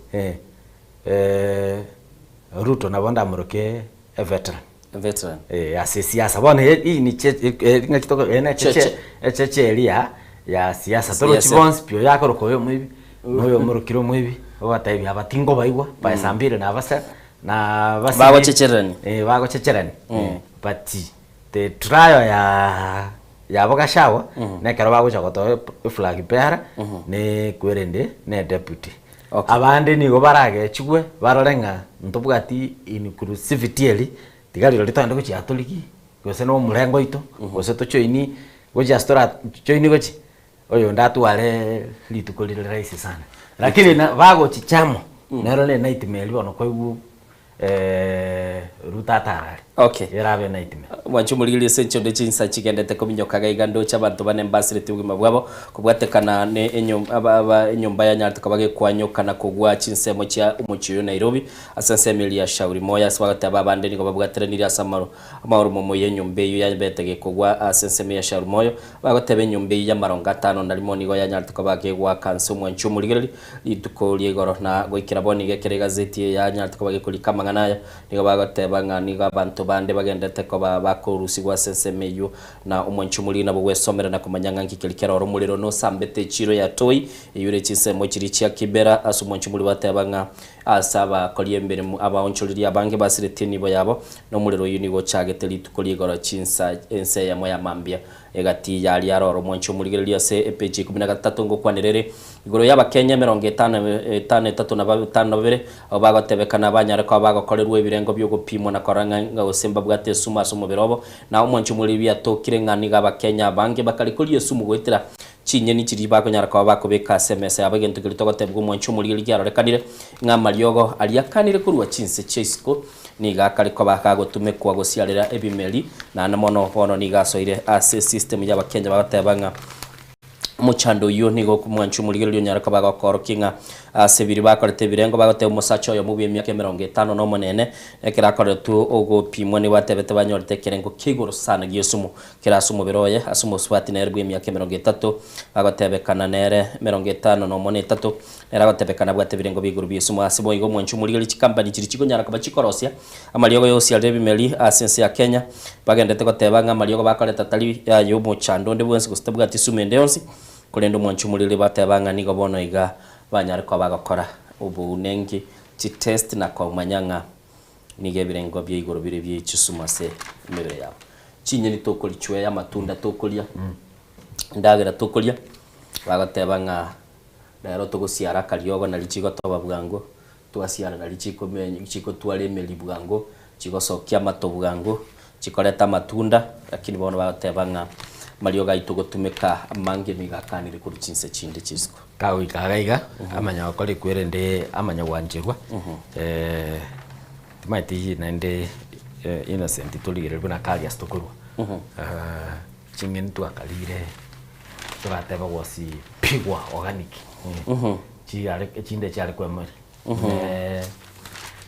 Ruto na bonda muroke a veteran siasa bwana hii ni ngakitoko cheche elia ya siasa toro chibons pio yako rokoyo mwibi noyo murukiro mwibi obataibi abatingo baigwa pa sambire na basa na basi bago checherani bago checherani but the trial ya bogashawa ne kero bago chagoto flag pera ne kwerende ne deputy abande ni go barage chigwe barorenga ntobwati inclusivity eli tigaliro litande ko chiatoliki gose no murengo ito gose to choini goja stora choini gochi oyo ndatware litukolire rahisi sana lakini na bago chichamo nero le night meli ono kwa igu Rutatarari. Okay. Yarabe na itime. Mwanchu muligili sencho de chinsa chigendete kominyokaga igando cy'abantu banembasire tubwima bwabo kubwatekana ne enyumba ya nyarta kabage kwanyokana kugwa chinsemo cya umuciyo Nairobi asansemi ya shauri moya swagata babande ni babwateranira asamaro amahoro mu yenyumbe yo yabetege kugwa asansemi ya shauri moyo bagotebe nyumbe ya maronga 5 ndalimo nigo ya nyarta kabage gwa kanso mwanchu muligili lituko liegoro na gwikira boni gekere gazeti ya nyarta kabage kulikamanga nayo nigo bagoteba ngani abantu bande bagendete ko bakorusigwa sensemeyo na umwanchumuli nabo wesomera na kumanyanga nkikilikera orumuliro no sambete chiro ya toy yure chisemo chiri chia kibera asumwanchumuli batebanga asaba koliembere abaonchuliri abange basiretini bo yabo no muliro yunigo chageteli tukoligora chinsa ense ya moya mambia egati yali yaroro mwanchumuli yose epeji 13 ngo kwanirere igoro yaba Kenya 55 abagotebekana abanyare ko abagokorerwa ibirengo byo gupimwa na koranga ngaosemba bwate suma sumo birobo na umwanchumuli byatokire ngani gaba Kenya abange bakarikuriye sumu gwetera chinye ni chiri bakonyara ko bakobeka SMS abagento kilitoka tebwo mwanchumuli ligaro rekanire ngamalyogo aliakanire kurwa chinse chesko niga kariko bakagotume kwa gosiarira ebimeli na namono bono niga soire ase system ya bakenya bagatebanga muchando yo nigo kumwanchumuliro lyo nyaraka bagakorokinga sebiri bakorete birengo bagote umusacho yo mubiye myaka 50 no monene ekira koretu ogo pimwe ni watebete banyorete kerengo kigoro sana gyesumu kirasumu biroye asumu swati nerwe myaka 30 bagotebekana nere 50 no monene 3 era batebekana bwate birengo biguru byesumu asibo igo mwanchumuliro chikambani chiri chiko nyaraka bachikorosia amaliogo yose ya bimeli asense ya Kenya bagendete gotebanga amaliogo bakoreta tali yo muchando ndebwense gustabwa tisumendonsi kulendo mwanchumulire batebanga nigo bono iga banyare ko bagakora ubu nengi ci test na kwa manyanga nige birengo byigoro bire byicusumase imebere yabo cinye ni tokoli chwe ya matunda tokolia ndagira tokolia bagatebanga rero tugosiara kalyogo na lichigo tobabwango twasiara na lichiko menye chiko twalemeli bwango chigosokia matobwango chikoleta matunda lakini bono bagatebanga Mario gaitu gotumeka mange migakanire kuri chinse chinde chisko kawi kagaiga amanya wakole kwerende amanya wanjirwa timaiti nende innocent tuligere buna kali astokurwa chingen tu akalire turateba wasi pigwa organic chiare chinde chale kwa mari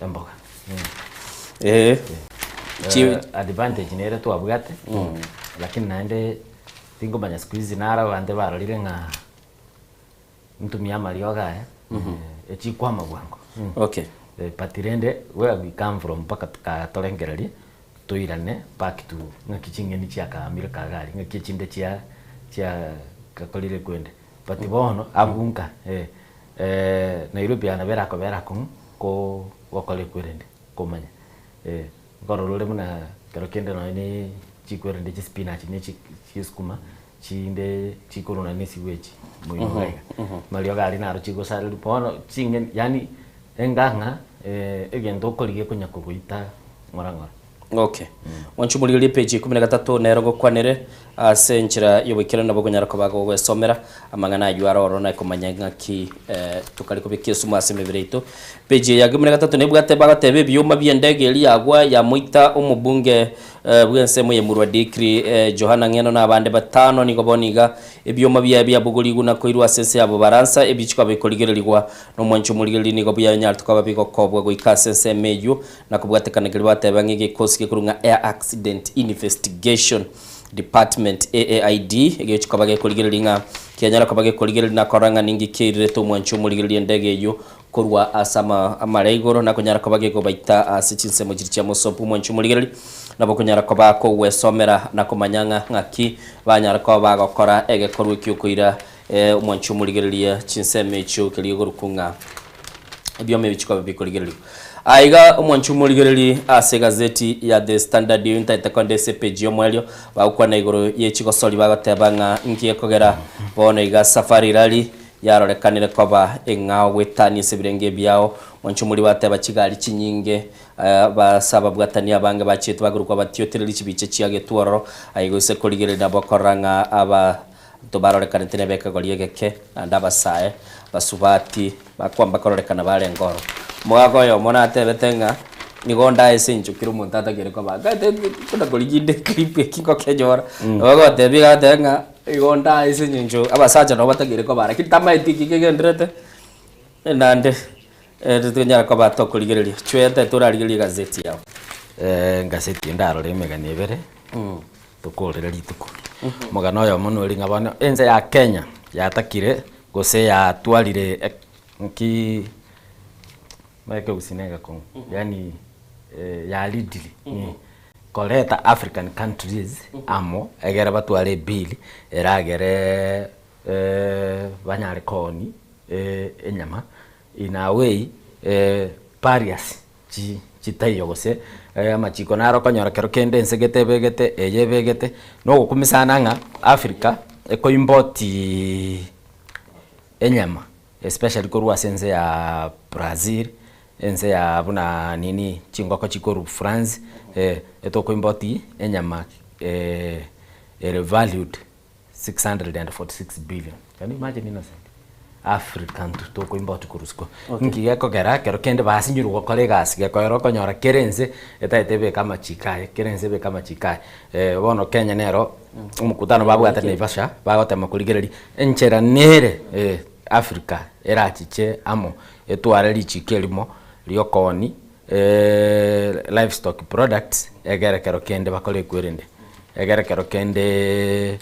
mboga advantage nere tu abugate lakini naende tingo banya squeeze nara bande barorire nga mtumia marioga echikwa mabwango okay patirende where we come from mpaka tukatorengereri tuirane back to ngakichinge chia kamira kagari ngakicinde chia kakolire kwende patibono abunka Nairobi anabera ko wakole kwende komanya ngororole muna kerokende no ni chikwere ndi spinach ni chiskuma chinde chikorona ni siweji moyo malio gali naro chiko sare lipono chinge yani enganga egendo kolige kunya kuguita ngorangora okay wanchumulire page 13 nero gokwanere asenchira yobekera nabo kunyara ko bago gwesomera amangana yuaroro na komanyanga ki tukali kubikia suma asemebireito page ya 13 nebwate bagatebe byuma byendege eli yagwa ya muita umubunge bwensemo yemurwa dikri Johana Ngeno na abande batano nigo boniga ebyuma bya bugurigu na koirwa sense yabo baransa ebichika bikoligererwa no mwanchumulire nigo bya nyartu kwa biko kobwa go ikasense meju na kubwatekana gilibate bangi koski kurunga air accident investigation department AAID egecho kabage koligereringa Kenya kabage koligerina koranga ningi kirire to mwanchumulire ndege yo kurwa asama amaregoro na kunyara kabage ko baita asichinse mu kirya musopu mwanchumulire nabo kunyara ko bako wesomera na kumanyanga ngaki banyara ko bagakora egekorwe kyukuira mwanchumulire chinseme cyo kiligo rukunga ebyome bichiko bikoligereri aiga umwanchumulire ase gazeti ya The Standard United konde CPG omwelio bakwa na igoro yechigosori bagatebanga ngiye kogera bona iga safari rally yarorekanire koba engao wetani sebirenge byao mwanchumuli bateba kigali kinyinge basaba bwatani abange bachitu bagurukwa batiyotera lichibice chiage tuoro aigo se koligere nabokoranga aba tobarorekana tenebeka goliegeke ndabasae basubati bakwamba kororekana bare ngoro mwago yo mona tebetenga nigonda ese nchukira umuntu atagere ko bagate kuna kuligide clip kingo kejora bago tebiga tenga igonda ese ncho abasaja no batagere ko bara kitama etiki kigendrete nande tunyara ko bato kuligereria chwete turarigeria gazeti yao gazeti ndarore megani ebere tukurira rituko mugano yo muno ringa bana enze ya Kenya yatakire gose ya twarire nki maike usinega kon yani ya lidili koleta African countries amo egera batware bill eragere banyare koni enyama in a way parias chitayo gose amachiko naro konyora kero kende nsegete begete eyebegete no gukumisana nga Africa eko import enyama especially korwa sense ya Brazil ense ya buna nini chingoko chikoru France etoko import enyama valued 646 billion. Can you imagine innocent African to ko import kurusko ngiye ko gera kero kende basinjuru ko kolegas ge ko ero konyora kerense etaitebe kama chikae kerense be kama chikae bono Kenya nero umukutano babu atane basha bagotema kuligereri enchera nere Africa erachiche amo etware lichikelimo liokoni livestock products egere kero kende bakole kwerende egere kero kende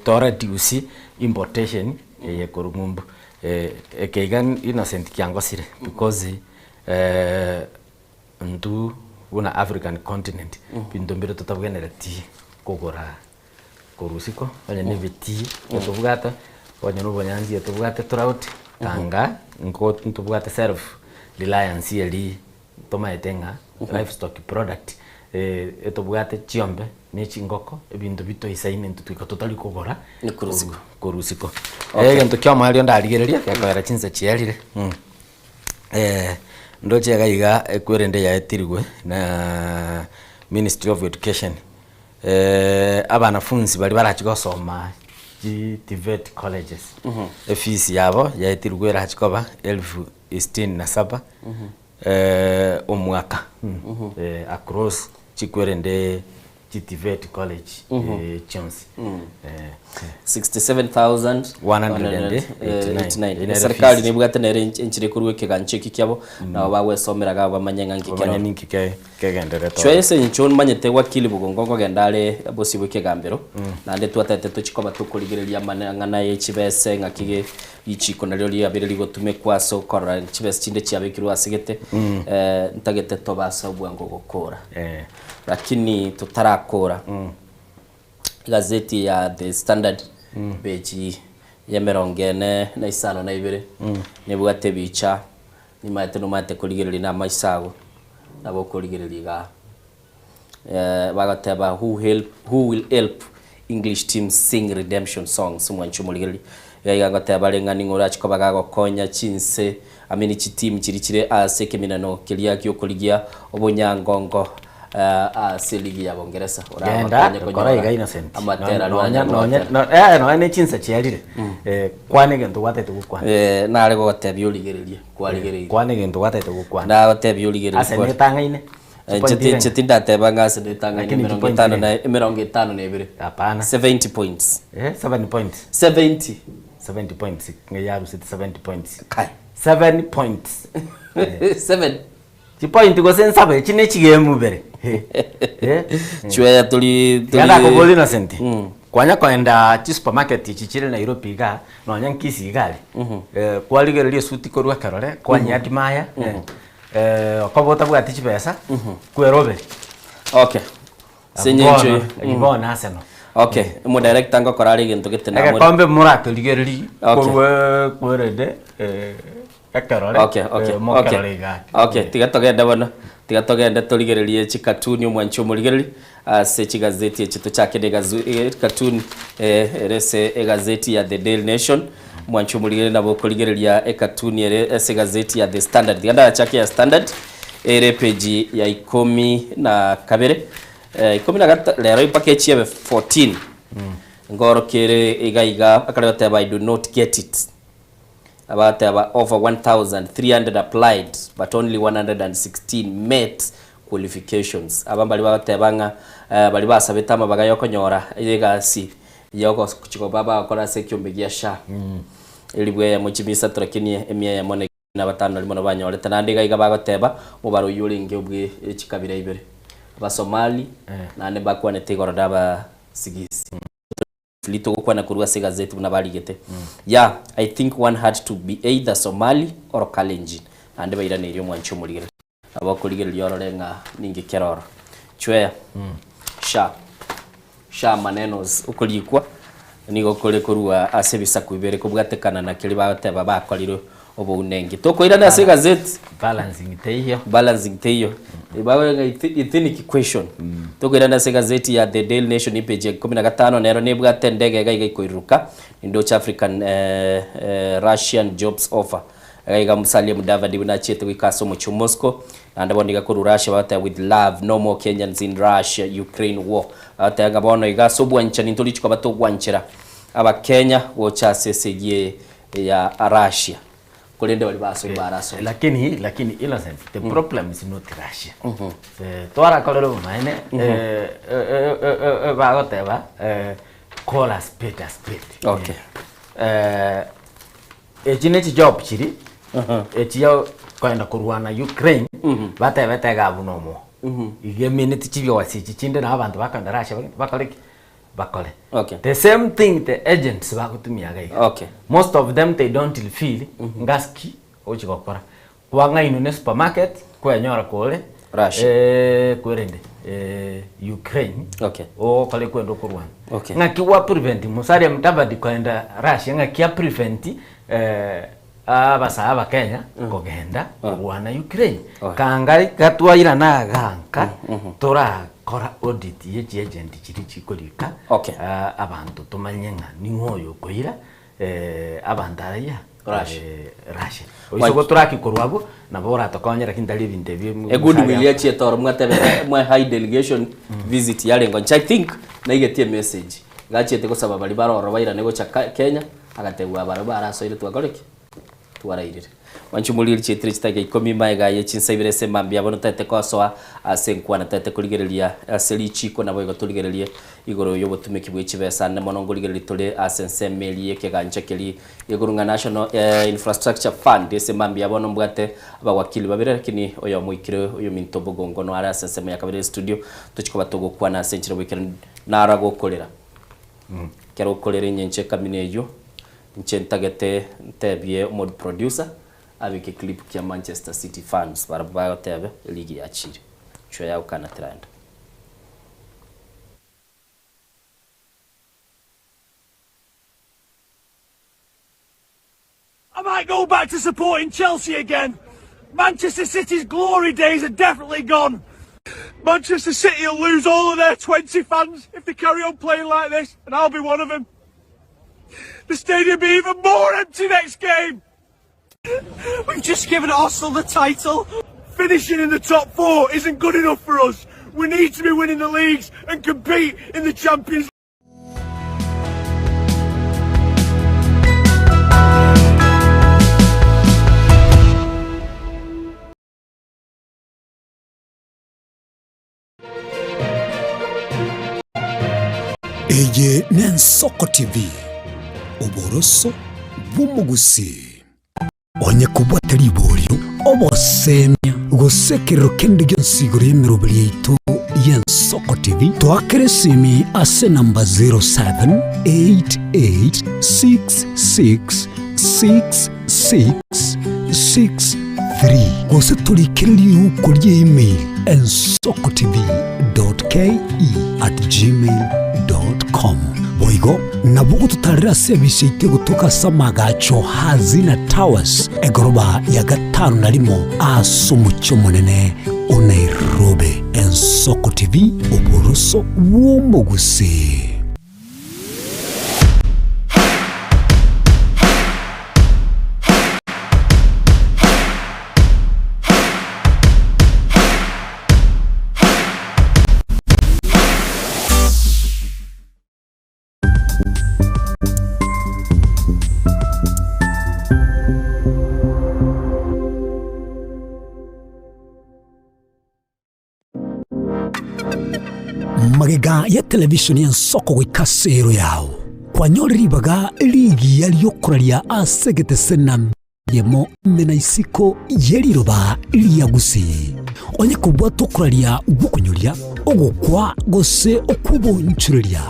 to reduce importation ye korumumbu ekeigan innocent kiangosire because ndu una African continent bindombiro tutabugenera ti kogora korusiko bale nebiti tubugata bonye no bonyanzi tubugata trout tanga ngo tubugata self reliance yeli toma etenga livestock product etobugate chiombe nechingoko ebintu bito isaine ntutwiko totali kogora korusiko gento kya mahali ndarigereria yakwera chinza chiarire ndoche gaiga ekwerende ya etirigwe na Ministry of Education abanafunzi bali barachigosoma TVET colleges fees yabo ya etirigwe rachikoba 1067 omwaka across chikwerende TVET college chance 67,189 serikali ni bwate nere enchire kuruwe keganche kikyabo na bawe someraga bamanyanga ngikero ninkike kegendere to choese nchon manyete wakili bugongo gendale bosibu kegambero nande twatete tuchikoba tukurigereria manangana yechibese ngakige ichiko naryo lyabiriri gotume kwaso kora chibese chinde cyabikirwa asigete ntagete tobasa bwango gukora lakini tutarakora gazeti ya The Standard page ya 42 nibwate bicha ni mate no mate kuligereri na maisago nabo kuligereri ga bagateba who will help English teams sing redemption songs mwanchu muligereri yagateba lengani ngora chikoba gago konya chinse amini chitim chirikire aseke minano kilia kyo kuligia obonyangongo siligi ya Bongereza oranga kora iga innocent amatera no ene chinsa chiarire kwane gento watete gukwa na arego gotebi uligererie kwaligererie kwane gento watete gukwa na gotebi uligererie ase netangaine chetinda teba ngase netangaine 50 na 52 hapana 70 points 7 points 70 points ngayaru 70 points kai 7 points 7 point go sensa be chine chigemu bere chwe tuli yana ko boli innocent kwanya kwenda chi supermarket chichire na Europe ga no nyankisi igali kwaligererie suti ko rwa karore kwanya adimaya okobota bwati chipesa kwerobe okay senyenje ibona aseno okay mo director ngo korari gintu gitena mo kombe murato ligereri korwe kwerede okay tigatogenda bono tigatogenda tuligererie chikatuni mwancho muligereri ase chigazeti chitu chake de cartoon rese gazeti ya The Daily Nation mwancho muligereri nabo kuligereria cartoon ese gazeti ya The Standard tiganda chake ya Standard page ya 12 lero package ya 14 ngoro kere igaiga akareta I do not get it about over 1,300 applied, but only 116 met qualifications aba bali batebanga bali basabeta amabaga yo konyora igasi yoko kuchiko baba akora sekyombe gya sha ilibwe ya muchimisa turakini emya ya mone na batano limono banyorete nandiga iga bagoteba mubaro yulinge ubwe chikabira ibere Somali na ne bakwa ne tegoro daba sigisi lito kwa na kurwa siga zetu na baligete yeah I think one had to be either Somali or Kalenjin ande bayira ne ryo mwancho muligere abakuligere yororenga ningi keroro chwe sha manenos ukolikwa nigo kole kurwa asebisa kuibere kubwatekana na kili bateba bakoliro obo unengi toko ira na siga zetu balancing teyo ibawe ithini question toko ira na siga zetu ya the Daily Nation page 15 nero nebwa tendege gaiga ikoiruka ndo African Russian jobs offer gaiga musalie Mudavadi na chete wikaso mu Moscow and bondiga ko Russia bata with love no more Kenyans in Russia Ukraine war ata gabono igaso bwancha nintolichiko bato gwanchira aba Kenya wocha sesegie ya Russia kulende wali baso baraso lakini innocent the problem is not Russia twara kolero maine bagoteba call a spade okay ejineti job chiri echiyo kwenda kurwana Ukraine batebete gabunomo ige minute chibyo wasichi chinde na abantu bakanda Russia bakole okay the same thing the agents bakutumia gaiga okay most of them they don't feel ngaski ochigokora kwanga ino supermarket kwenyora kole Russia kwerende Ukraine okay o kale kwenda kurwana okay ngakiwa prevent musari Mudavadi kwenda Russia ngakia prevent abasaba Kenya kugenda kurwana Ukraine kangari katwaira na ganka tora kora audit ye agent chiri chikolika okay abantu tumanyenga ni ngoyo koira abandaya Russia oisoko turaki korwabo na bora tokonyera kindali binte bye good milia chetor mwatebe mwa high delegation visit yale ngoncha I think na igetie message gachete ko sababa bali baroro baira nego cha Kenya agategwa barabara so ile twakoreki twarairire wanchumuliri chetri chitage ikomi maiga ye chinsabire semambia bono tete kosoa asenkwa na tete kuligerelia selichiko na boyo tuligerelie igoro yobo tumeki bwe chibesa na monongoligereli tole asensemeli yeke ganchekeli igorunga National Infrastructure Fund semambia bono mbwate abawakili babire lakini oyo muikire oyo mintobo gongo no ara asensema yakabire studio tuchiko batogo kwa na senchire weekend nara gokolera kero kolera nyenche kaminejo nchentagete ntebye mod producer abike clip kia Manchester City fans barabaya tebe ligi ya chiri chwa yao kana trend I might go back to supporting Chelsea again. Manchester City's glory days are definitely gone. Manchester City will lose all of their 20 fans if they carry on playing like this, and I'll be one of them. The stadium will be even more empty next game. We've just given Arsenal the title. Finishing in the top 4 isn't good enough for us. We need to be winning the leagues and compete in the Champions League. Eye Nensoko TV Oboroso bumugusi onye kubwatari iborio obosemia gusekero kende gyansiguro yemerobali yaitu Yensoko TV twakeresimi ase namba 0788666663 gose tulikirili ukurye email ensokotv.ke@gmail.com boigo nabugo tutarira service ite gutoka samagacho hazina towers egoroba ya 5 narimo asumucho munene o Nairobi. Ensoko TV oboroso bw'omugusi. magega ya televishoni ya Nsoko gwikasero yao kwanyoribaga ligi yaliyokuraria asegete senam yemo mena isiko yeriroba liyagusi onye kubwa tokuraria gukunyoria ogukwa gose okubunchuria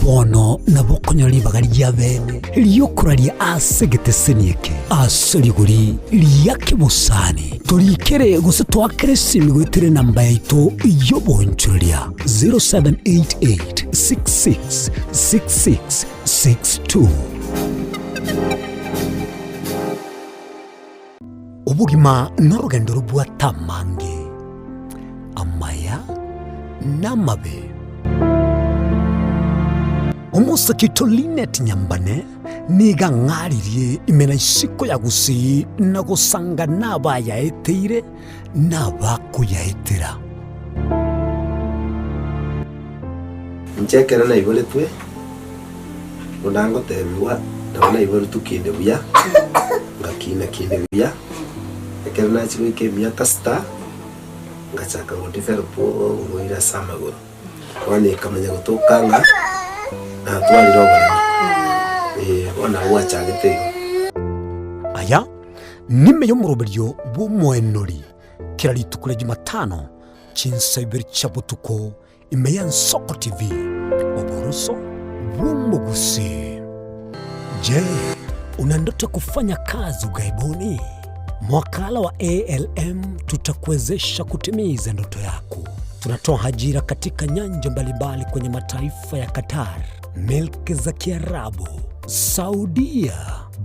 bono na bokonyori bagari ya bene liyokuraria asegete senieke asoriguri liyakibusani torikere gose twakere simigwetire namba yaito yobunchuria 0788666662 ubugima n'urugendo rubwa tamange amaya n'amabe umusakito Linet Nyambane niga ngaririe imena isiko ya gusi na gusanga nabayaeteire nabakuyaetera nchekera na ibole twe unango tebiwa ndabona ibole tukinde buya ngakina kinde buya ekera na chiko ikemia kasta ngachaka ngondifero po ngoira samagoro wani kamanya gutokanga na twali roba ona wachagete aya nime yo muroberyo bumwenori kirali tukule Jumatano chinsaibiri chabutuko imeya Nsoko TV Oboroso Bumugusi. Je, una ndoto kufanya kazi ugaibuni? Mwakala wa ALM tutakuwezesha kutimiza ndoto yako. Tunatoa ajira katika nyanja mbalimbali kwenye mataifa ya Qatar, Milki za Kiarabu, Saudia,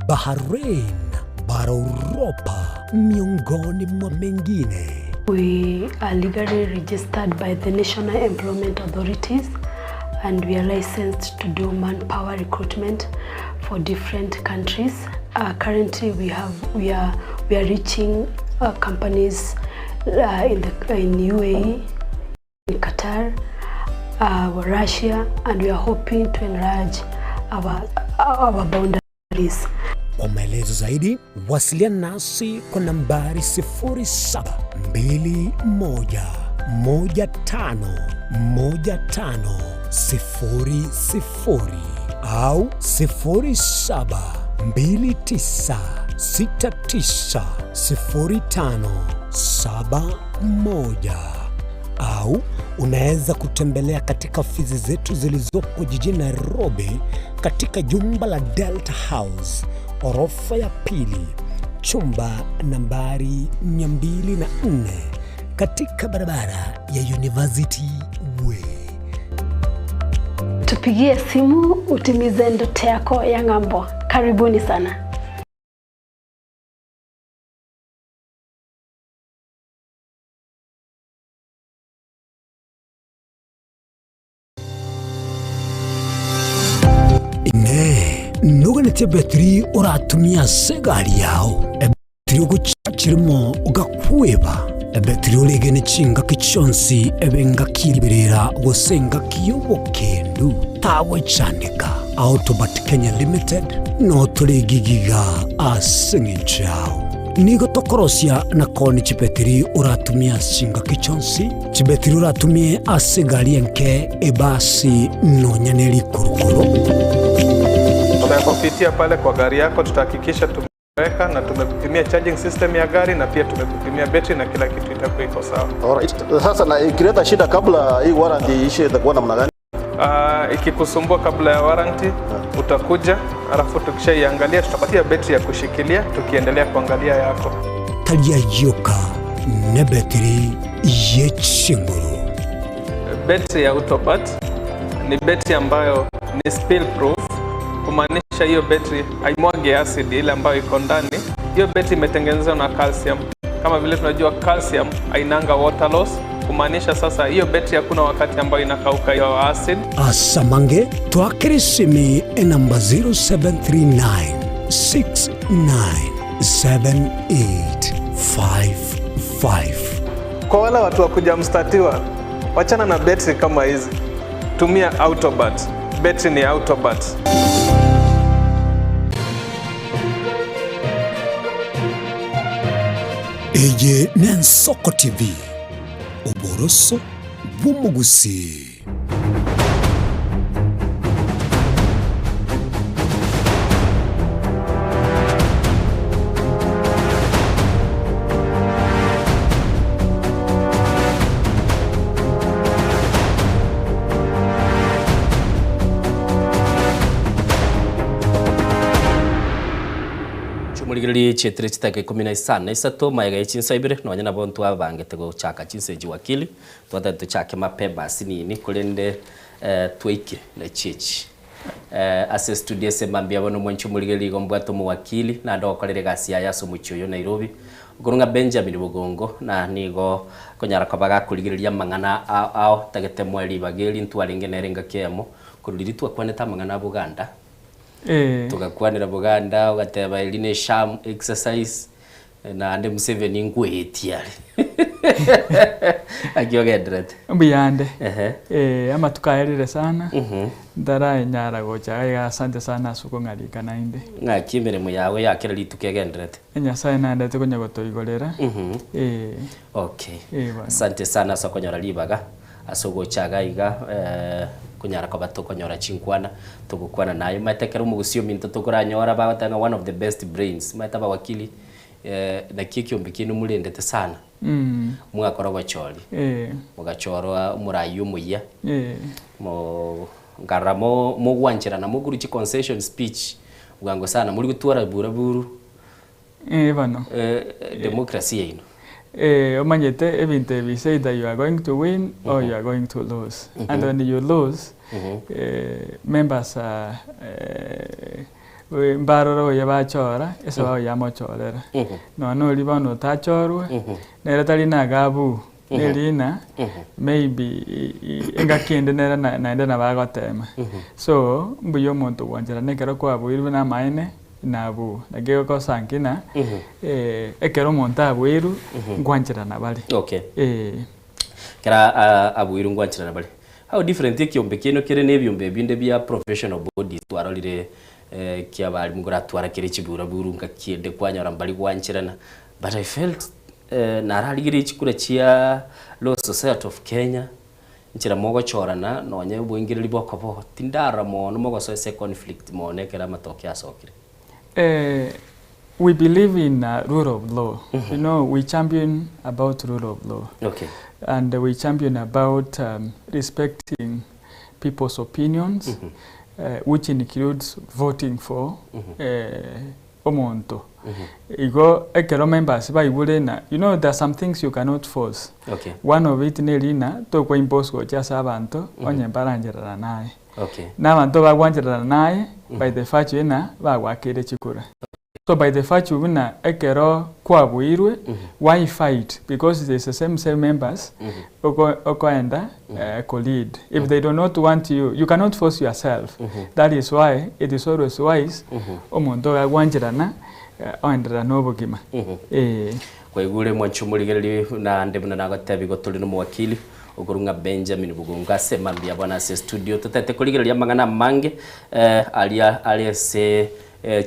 Bahrain, bara Europa, miongoni mwa mengine. We are legally registered by the National Employment Authorities and we are licensed to do manpower recruitment for different countries. Currently we are reaching companies in UAE, in Qatar, Russia, and we are hoping to enlarge our boundaries. Kwa maelezo zaidi, wasiliana nasi kwa nambari 0721151500 au 0729690571 au unaweza kutembelea katika ofisi zetu zilizoko jijini Nairobi katika jumba la Delta House, orofa ya pili, chumba nambari 204 katika barabara ya University Way. Tupigie simu utimize ndoto yako ya ng'ambo. Karibuni sana. Nuganete betri uratumia segari yao betri uguchirimo ugakweba betri ulegene chinga kichonsi ebenga kiribirira gosenga kiyobokendu tawe chanika Autobat Kenya Limited no tulegigiga asinginchao nigo tokorosia na koni chibetri uratumia chinga kichonsi chibetri uratumie asegari enke ebasi no nyaneli kurukuru. Tunapopitia pale kwa gari yako tutahakikisha tumeweka na tumekupimia charging system ya gari na pia tumekupimia battery na kila kitu itakuwa iko sawa. Alright. Sasa na ikileta shida kabla hii warranty ishe itakuwa namna gani? Ikikusumbua kabla ya warranty utakuja, alafu tukishaiangalia tutapatia battery ya kushikilia tukiendelea kuangalia yako. Talia yoka na battery yechinguru. Battery ya Autobat ni battery ambayo ni spill proof, kumaanisha hiyo battery haimwagi acid ile ambayo iko ndani. Hiyo battery imetengenezwa na calcium. Kama vile tunajua calcium hainanga water loss, kumaanisha sasa hiyo battery hakuna wakati ambayo inakauka hiyo acid. Asamange twakirisimi namba 0739697855. Kwa wale watu wakuja mstatiwa, wachana na battery kama hizi. Tumia Autobat. Battery ni Autobat. Eye Nsoko TV Oboroso Bumugusi. Murigiri chetire chitake 15 maega ichinsa ibire nonya na bontu abangete go chaka chinse jiwakili twata tuchake mapeba sinini kulende twaike na chichi ase studio semambia bono mwanchu murigiri gombwato mu wakili na ndo kolere gasi ya so muchoyo Nairobi Gurunga Benjamin Bugongo na nigo konyara kabaga kurigiriria mangana ao tagete mweli bageli ntwaringe nerenga kemo kuriritu akwaneta mangana Buganda tukakwanira Buganda ugateba iline sham exercise na ande Museveni ngwetiari agiogendret mbiyande ama tukaerire sana ndara nyara gocha ya asante sana suko ngalika nainde ngakimere mu yawe yakira litukegendret Nyasaye nande tukonya gotoigorera okay asante sana sokonyora libaga asogo chaga iga kunyara kwa bato konyora chinkwana tukukwana nayo matekero mu gusio minto tukuranyora batanga one of the best brains mataba wakili na kiki ombikino mulendete sana mwakora bachori mugachorwa murayu muya mo ngaramo mo gwanchira na muguru chi concession speech ugango sana muri gutura buraburu bano democracy yino omanyete ebinte we say that you are going to win or you are going to lose and when you lose members are mbaroro yabachora ese bawo yamochorera no libano tachorwe nera talina gabu nerina maybe engakende nera naenda na bagotema so mbuyo muntu wanjira nekero kwa bwiru na maine nabu nageo ko sankina ekero monta abwiru ngwanjira na bali okay kera abwiru ngwanjira na bali how different ikiombe kino kire nebyombe binde bya professional bodies twarolire kia bali mugura twara kire kibura burunga kiende kwanyora mbali gwanchirana but I felt nararigire chikura chia Law Society of Kenya nchira mogo chorana nonye bwingire liboko bo tindara mo no mogo so conflict mo nekera matoke asokire we believe in rule of law. You know, we champion about rule of law. Okay. And we champion about respecting people's opinions, which includes voting for omonto. Igo ekero members ba ibulena. You know, there are some things you cannot force. Okay. One of it nelina to kwa impose go just abantu onye baranjira nae. Okay. Na abantu bagwanjira nae by the fact ina bagwakire chikura. So by the fact you wina ekero kwa buirwe why fight because there's the same members okoenda co-lead. If they do not want you cannot force yourself. That is why it is always wise omuntu agwanjirana oendera nobugima kwa igure mwanchumuligeri na ndebuna nagatebi gotuli no mwakili Ogurunga Benjamin Bugunga semambia bwana se studio tutete kuligeria mangana mange alia se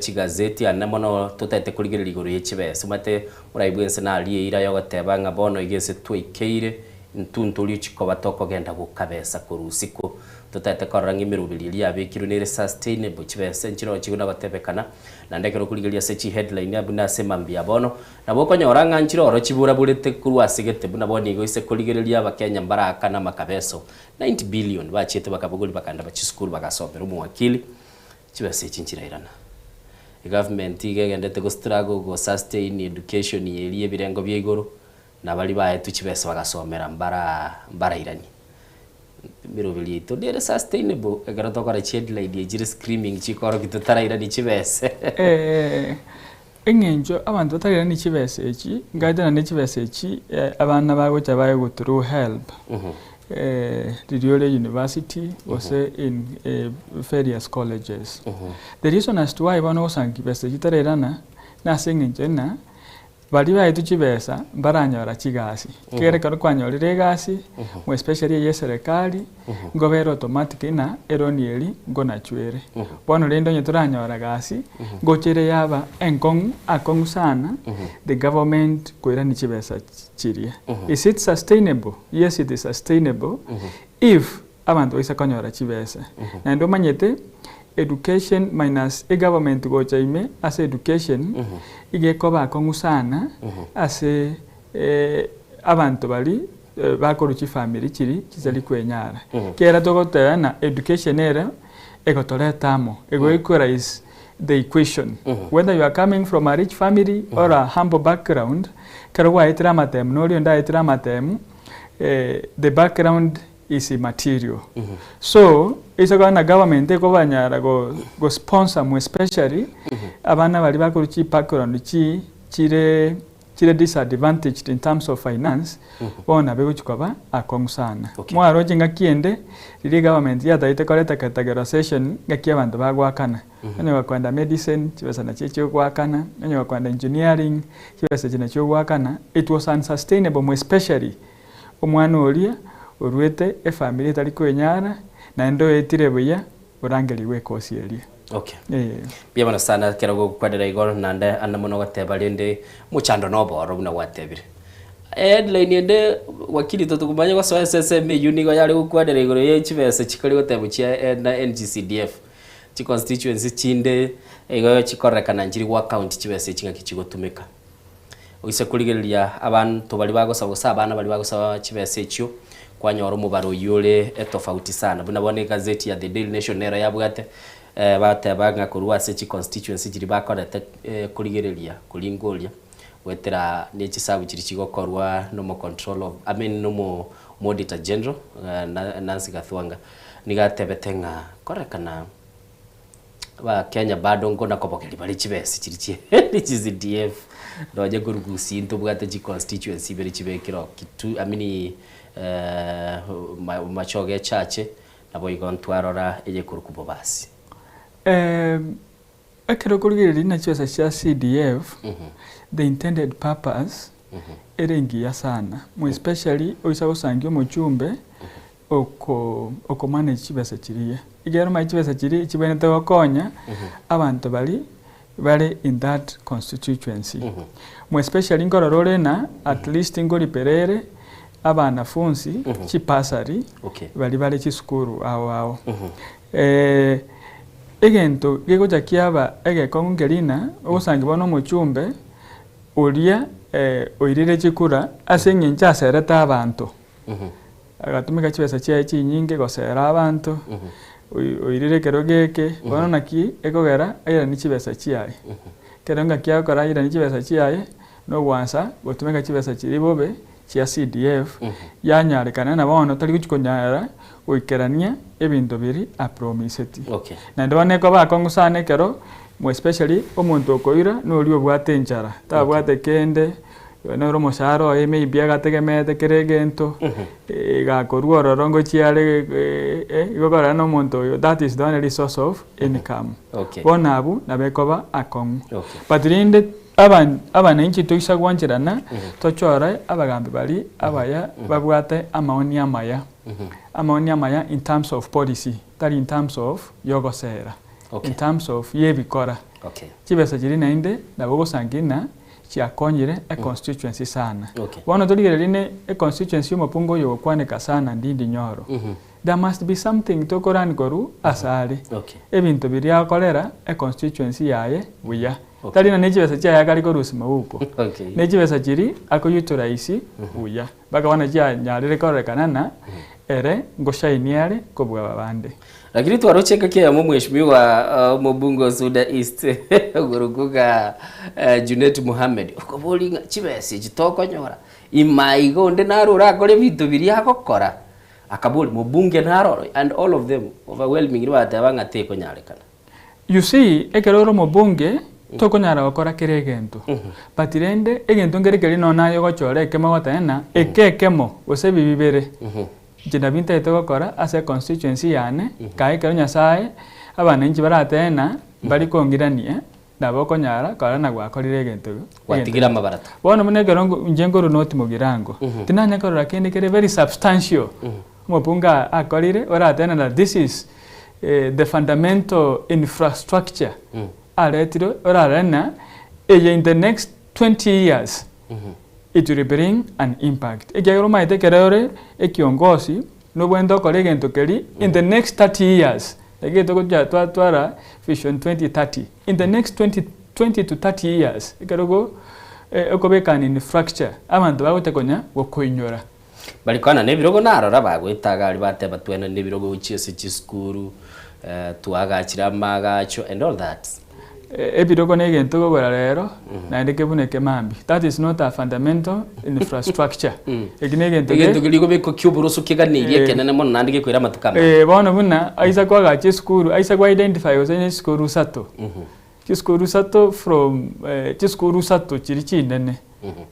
chigazeti anamono tutete kuligeria iguru yechibese mate urayibwense na ali ira yogoteba nga bono igese twikeire ntuntuli chikoba toko genda gukabesa kurusiko tutete korangi mirubiri ya bekiru nere sustainable chibese nchiro chiguna batebekana na ndekero kuligeria sechi headline abuna semambia bono na boko nyoranga nchiro oro chibura burete kurwasigete buna boni igo ise kuligeria abakenya mbaraka na makabeso 90 billion bachete bakabuguli bakanda bachisukuru bagasomera umwakili chibese chinchira irana government igegendete go struggle go sustain education yeliye birengo byegoro na bali bahetu chibese bagasomera mbara irani mirobili to dere sustainable egarato kora headline yejire screaming chikoro kitutara irani chibese engenjo abantu batarira ni chibese echi ngaidana ni chibese echi abana bago chabaye go through help Riole University was in various colleges. The reason as to why one was an kibese chitarerana na singinjena bali baetu chibesa baranyora chigasi kere karo kwanyorire gasi mo especially ye serikali ngobero automatic na eronieli ngona chwere bono lendo nyeturanyora gasi gochire yaba enkong akong sana the government kwera ni chibesa chiria is it sustainable? Yes, it is sustainable if abantu isa kanyora chibesa na ndo manyete education minus government go chaime as education igekoba kongusana as abantu bali bakoruchi family chiri kizali kwenyara kera togotana education era egotoretamo ego ikora is the equation. Whether you are coming from a rich family or a humble background, the background is immaterial. So, isa kana government eko banyara go sponsor mu especially abana bali bakuru chi background chi chire disadvantaged in terms of finance, bona bego chikoba akongusana. Mwaro jinga kiende lili government ya daite koleta categorization ngaki abantu bagwakana. Nyo wakwanda medicine chibesa na cheche gwakana, nyo wakwanda engineering chibesa china cho gwakana. It was unsustainable mu especially omwana olia urwete family tali kwenyana na ndo etire buya urangeli we kosi elia. Okay. Bia bana sana kera go kwadera igoro nande anamono gateba lende muchando no boro buna watebire. Headline ende wakili tutukumanya kwa SSM unigo yali kwadera igoro ye chibese chikali gotebu chia na NGCDF. Chi constituency chinde ego chikorekana njiri wa county chibese chinga kichigotumika. Oise kuligelia abantu bali bagosaba abana bali bagosaba chibese chyo kwanyoro mubaro yule etofauti sana. Buna bone gazeti ya The Daily Nation era yabwate batebanga kurwa sechi constituency jiri bakorete kuligerelia kulingolia wetera nechisabu chiri chigokorwa no control of no auditor general Nancy Gathwanga nigatebetenga korekana ba Kenya bado ngona kopokeli bali chibese chirichi CDF doje gurugusi into bwate chi constituency beri chibekiro kitu machoge chache nabo igontwarora eje kurukubo basi. Akero kuligiri na chwesa cha CDF, the intended purpose erengia sana. Mu especially oisabo sangyo muchumbe oko manage chibesa chiriye. Igero ma chibesa chiri chibenete wakonya abantu bali in that constituency. Mu especially ngororore na at least ngori perere abana funsi chipasari bali chisukuru ao. Egento gego jakiaba ege kongerina osangiba no muchumbe ulia oirire chikura asenge nchasereta abantu agatumika chibesa chiachi nyinge gosera abantu oirire kerogeke bono naki ekogera aira ni chibesa chiaye keronga kiakora aira ni chibesa chiaye no wansa gotumika chibesa chiribobe chia CDF yanyarekana na bono tali kuchikonyara oikerania ebintu biri a promiseti. Na ndone ko bakongusane kero mo especially omuntu okoira no liyo bwate njara ta bwate kende no romo sharo eme ibiaga tegemete keregento gakorwa rorongo chiare igokora no muntu that is the only source of income. Bonabu na bekoba akong. Patrinde abana inchi tuisa gwanchirana tochora abagambi bali abaya babwate amaoni amaya. Amaoni amaya in terms of policy, that in terms of yogosera, in terms of yebikora. Chibesa jirina inde na bogo sangina chiakonyire a constituency sana. Wana tuligerine a constituency mapungo yokwaneka sana ndindi nyoro. There must be something to koran koru asali. Ebintu biria kolera a constituency yaye buya. Talina nechibesa chia yakali korusima huko. Nechibesa chiri ako utilize buya. Baka wana chia nyarire korekana na ere ngoshainiare kobwa babande. Lakini twarocheka kia mheshimiwa Mobungo Suda East guruguga Junet Mohamed okoboli chibese chitoko nyora imaigo nde narura akore bitu biri akokora akaboli mubunge naroro and all of them overwhelming rwata bangate konyarekana. You see ekeroro mubunge toko nyara okora keregento patirende egento ngerekeri nona yo gochore kemo gotena ekekemo osebi bibere jina binta ito gokora ase constituency yane kai kero nyasaye abana inchi baratena bari kongirania nabo konyara kora na gwakorire egento watigira mabarata bono munegero njengoro noti mugirango tinanya korora kende kere very substantial mopunga akorire oratena that this is the fundamental infrastructure aretiro orarena in the next 20 years it will bring an impact. Egero maite kerore ekiongozi no bwendo kolegento keri in the next 30 years. Egeto kujja twara vision 2030. In the next 20 to 30 years ekerogo okobeka ni fracture abantu bagotekonya gokoinyora. Bali kana nebirogo narora bagwetaga ali bateba twena nebirogo uchiese chiskuru tuagachira magacho and all that. ebiroko negento gogora rero naende kebuneke mambi. That is not a fundamental infrastructure. Egento giligo beko kyuburusu kiganirie kenene mono nandi gekwira matukama. Bono buna aisa kwaga chiskuru aisa kwa identify osenye skuru sato. Chiskuru sato from chiskuru sato chiri chinene.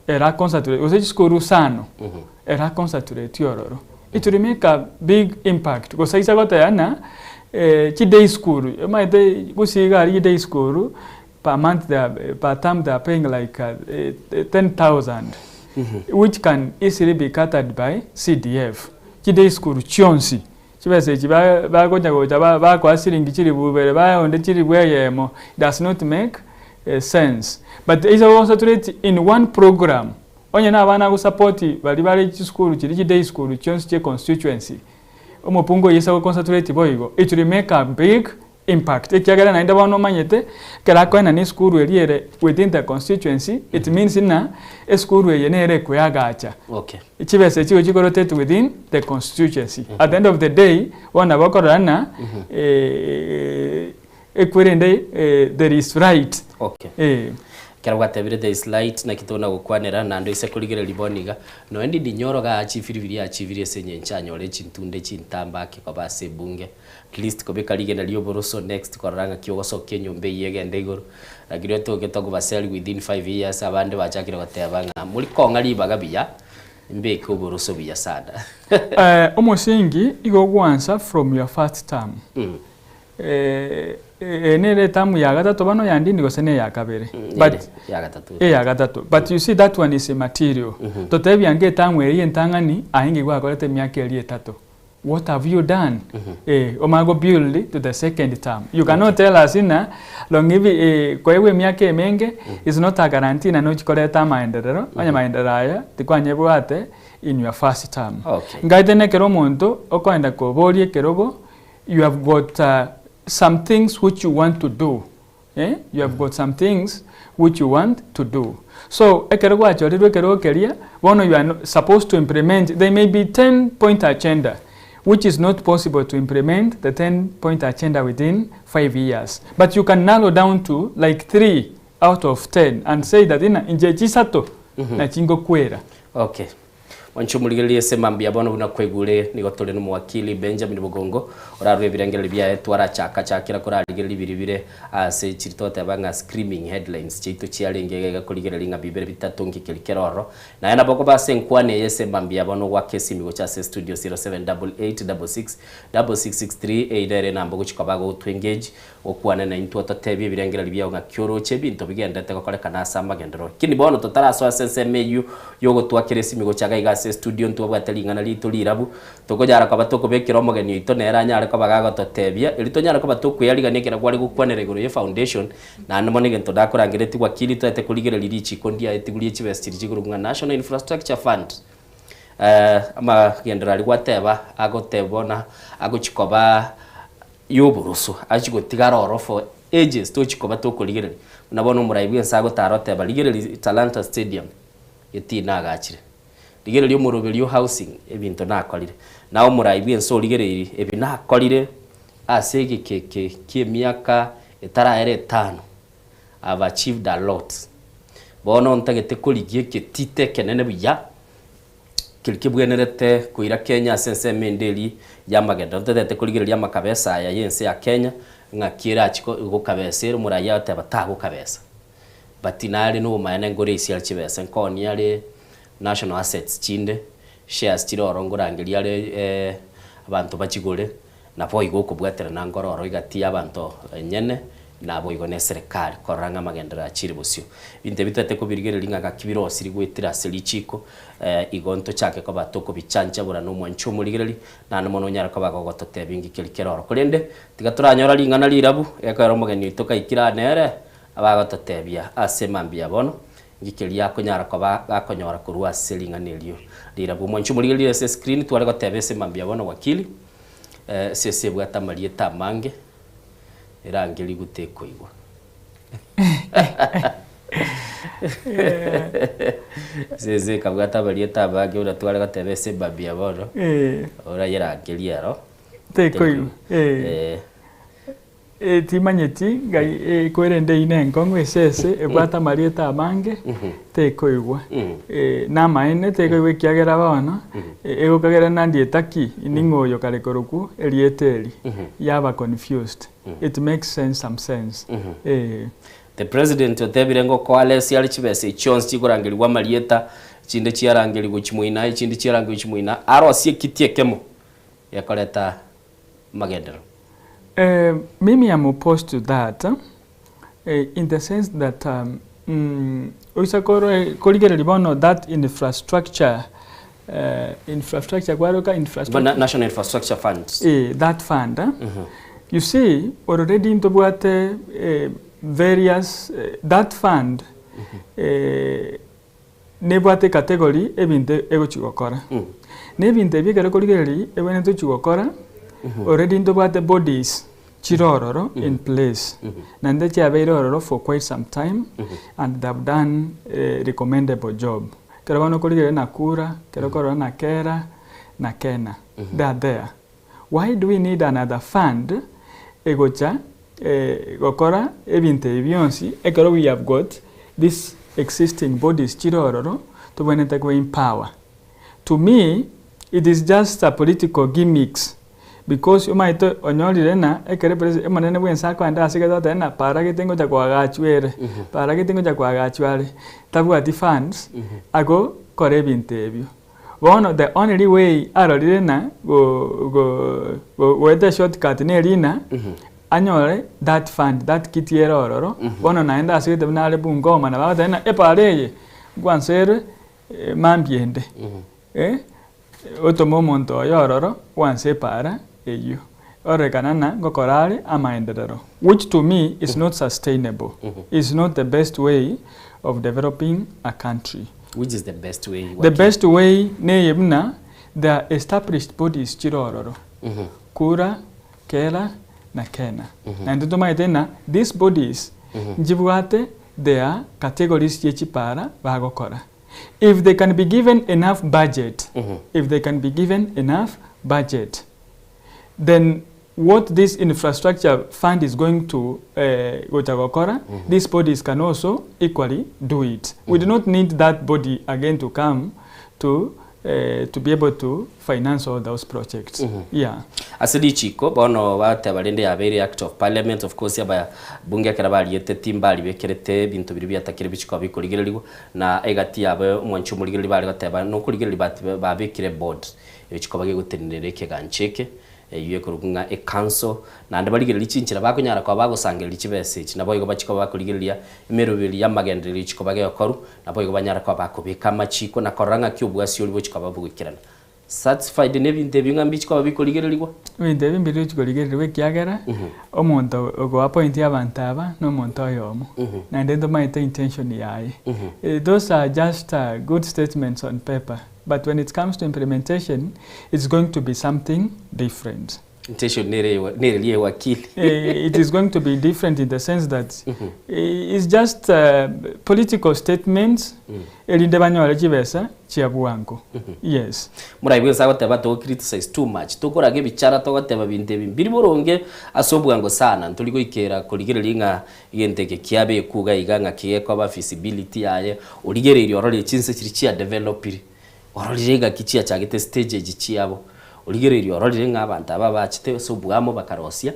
Era concentrate osenye skuru sano. Era concentrate yororo. It will make a big impact because aisa kwa tayana chi day school maite gusiga ari day school per month per term they are paying like 10,000 which can easily be catered by CDF. Chi day school chionsi chibese chiba ba gonya goja ba kwa siringi chiri bubere ba onde chiri bweyemo does not make sense, but is also treated in one program onye na abana go support bali chi school chiri day school chionsi che constituency omopungo yesa ko concentrate boigo it will make a big impact. Ekiagala naenda bano manyete kera ko na school eliere within the constituency it means na school yenere ko yagacha. Okay. Ichibese chigo chikorotate within the constituency. At the end of the day wana bakorana ekwerende there is right. Okay. Kera gwatebire there is light na kitona gukwanera na ndo ise kuligere liboniga no endi dinyoro ga achifiribiri achivirie senye nchanyo le chintunde chintamba ke kwa base bunge at least ko bekalige na lioboroso next koranga kyogoso kenyombe yegende iguru agire to getogo baseli within 5 years abande bachakira gotebanga muri konga libaga biya mbe ko boroso biya sada omosingi igo gwansa from your first term. Nere tamu ya gatatu bano yandi ndigo sene ya kabere but ya gatatu but you see that one is a material totebi yange tamu eri entangani ahingi gwa kolete myaka eri etatu. What have you done? Omago build to the second term. You cannot tell us ina longivi kwa ewe myaka emenge is not a guarantee na no chikoleta maendeleo anya maendeleo tikwanye bwate in your first term. Ngaitene kero muntu okwenda ko bolie kerogo you have got some things which you want to do. You have got some things which you want to do. So, you are supposed to implement, there may be 10-point agenda, which is not possible to implement the 10-point agenda within 5 years. But you can narrow down to like 3 out of 10 and say that in Njechisato na chingo kwera. Okay. Wanchumuligelie semambia bono buna kwegure ni gotole no mwakili Benjamin Bugongo orarwe birangere bya twara chaka chakira korarigere biribire ase chiritote banga screaming headlines chito chialengega kuligere linga bibere bitatongi kelikeroro na yana boko base nkwane yese mambia bono wa kesi migo cha studio 0788666663 eidere nambo kuchikabago to engage okwana na into totebi birangere bya nga kyoro chebinto bigendete kokole kana samba gendero kini bono totaraso sense meyu yogo twakiresi migo chaga igase studio ntu bwatelingana lito lirabu tokojara kwa batoko bekira omogeni ito nera nyare kwa bagaga totebia elito nyare kwa batoko yaliganekera kwali gukwanera iguru ye foundation na namone gento dakurangireti wakili to etekuligere lirichi kondia etigulie chivestiri chigurunga National Infrastructure Fund ama gendera gwateba agotebona agochikoba yoburusu achigotigara orofo ages to chikoba tokuligere nabona umuraibu ensago taroteba ligere Talanta Stadium yetina agachire ligere lyo murobelio housing ebinto nakolire nawo muraibu enso ligere ebi nakolire asege ke miaka etara ere 5 have achieved a lot bono ntagete koligie ke tite kenene buya kilkibwenerete kuira Kenya sense mendeli yamagenda ntete kuligere ya makabesa ya yense ya Kenya ngakira chiko gukabesera muraya tabatago kabesa batinale no mayane ngore isi alchibesa nkoni yale national assets chinde shares chiro orongorangeria le abantu bachigore na boigo kubwatera na ngororo igati abantu nyene na boigo ne serikali koranga magendera chiri busio binte bitete kubirigere linga gakibiro siri gwetira selichiko igonto chake ko batoko bichanja bura no mwancho muligereri na nomono nyara ko bagogo totebingi kelikeroro kulende tigaturanyora lingana lirabu ekaro mogeni toka ikira nere abago totebia asemambia bono ngikeli yako nyara ko bakonyora kurwa selinganelio lirabu mwancho muligereri se screen twale ko tebese mambia bono wakili sese bwata malie tamange erangeli guteko igwa sese kabwata balie tabage ura twale ko tebese babia bono ora yerangeli aro teko igwa timanyeti ngai kwerende ine nkongo esese ebwata marieta amange tekoigwa na maine tekoigwa kiagera bono egokagera nandi etaki iningoyo kare koroku elieteli yaba confused. It makes some sense. The president otebirengo kwalesi ali chibese chons chikorangirirwa marieta chinde chiarangirirwa chimuina chinde chiarangirirwa chimuina arosie kitie kemo yakoleta magendero. Mimi am opposed to that in the sense that koligere libono that infrastructure National Infrastructure Funds. That fund. You see, already into what various that fund nebwate category ebinte ego chigokora. Nebinte bigere koligere ebene to chigokora. Already into what the bodies chirororo in place. Nande chiabeirororo for quite some time and they have done a recommendable job. Kerabano koligere Nakura, Kerokoro na Kera, na Kena. They are there. Why do we need another fund? Egocha, Gokora, Ebinte Bionsi, Ekoro we have got these existing bodies chirororo to when it in power. To me, it is just a political gimmicks. Because you might onyoli rena ekere president emanene bwensa kwa nda sigata tena para gitengo cha kwagachwere para gitengo cha kwagachwale tabu ati funds ago kore bintebyo the only way arolire na go whether shortcut ne rina anyore that fund that kitiera ororo bono naenda sigete binale bungoma na baba tena epareye gwansere mambiende otomo monto yororo gwanse para eyo orekanana gokorale amaendelero, which to me is not sustainable. Is not the best way of developing a country. Which is the best way? The best way ne yebna the established bodies chirororo Kura, Kera na Kena na ndio maitena these bodies njibwate their categories yechipara bagokora. If they can be given enough budget, then what this infrastructure fund is going to Gochagokora, these bodies can also equally do it. We do not need that body again to come to be able to finance all those projects. Yeah. Asili chiko bono wate balende ya very act of parliament of course yaba bunge karabali yete timbali bekerete bintu biri byatakire bichiko bikoligererwa na egati yabe umwanchu muligeri bali gateba no kuligeri babikire board bichiko bage gutendereke gancheke yuye kurugunga e council na ndabaligere lichinchira bakonyara kwa bagosangera licibese nabo yigo bachiko bakoligeria imerubiri yamagendere liciko bage yokoru nabo yigo banyara kwa bakobika machiko na koranga kyobwasi oli bochiko babugikirana satisfied nebinte bingambichiko babikoligererwa binte bimbiri chikoligererwa kyagera omonto ogo appoint yabantaba no monto yomo na ndendo maite intention yaye those are just good statements on paper. But when it comes to implementation, it's going to be something different. It is going to be different in the sense that it's just political statements. Yes. To criticize too much. To korage bichara to gateba binte biri boronge asobwango sana ntuliko ikera koligerelinga igenteke kiabe kuga iganga kiyeko ba feasibility yaye oligereri orole chinse kirichia developiri orolirega kichia chagite stage gichiabo oligereri orolire ng'abantu aba bachite sobwamo bakarosia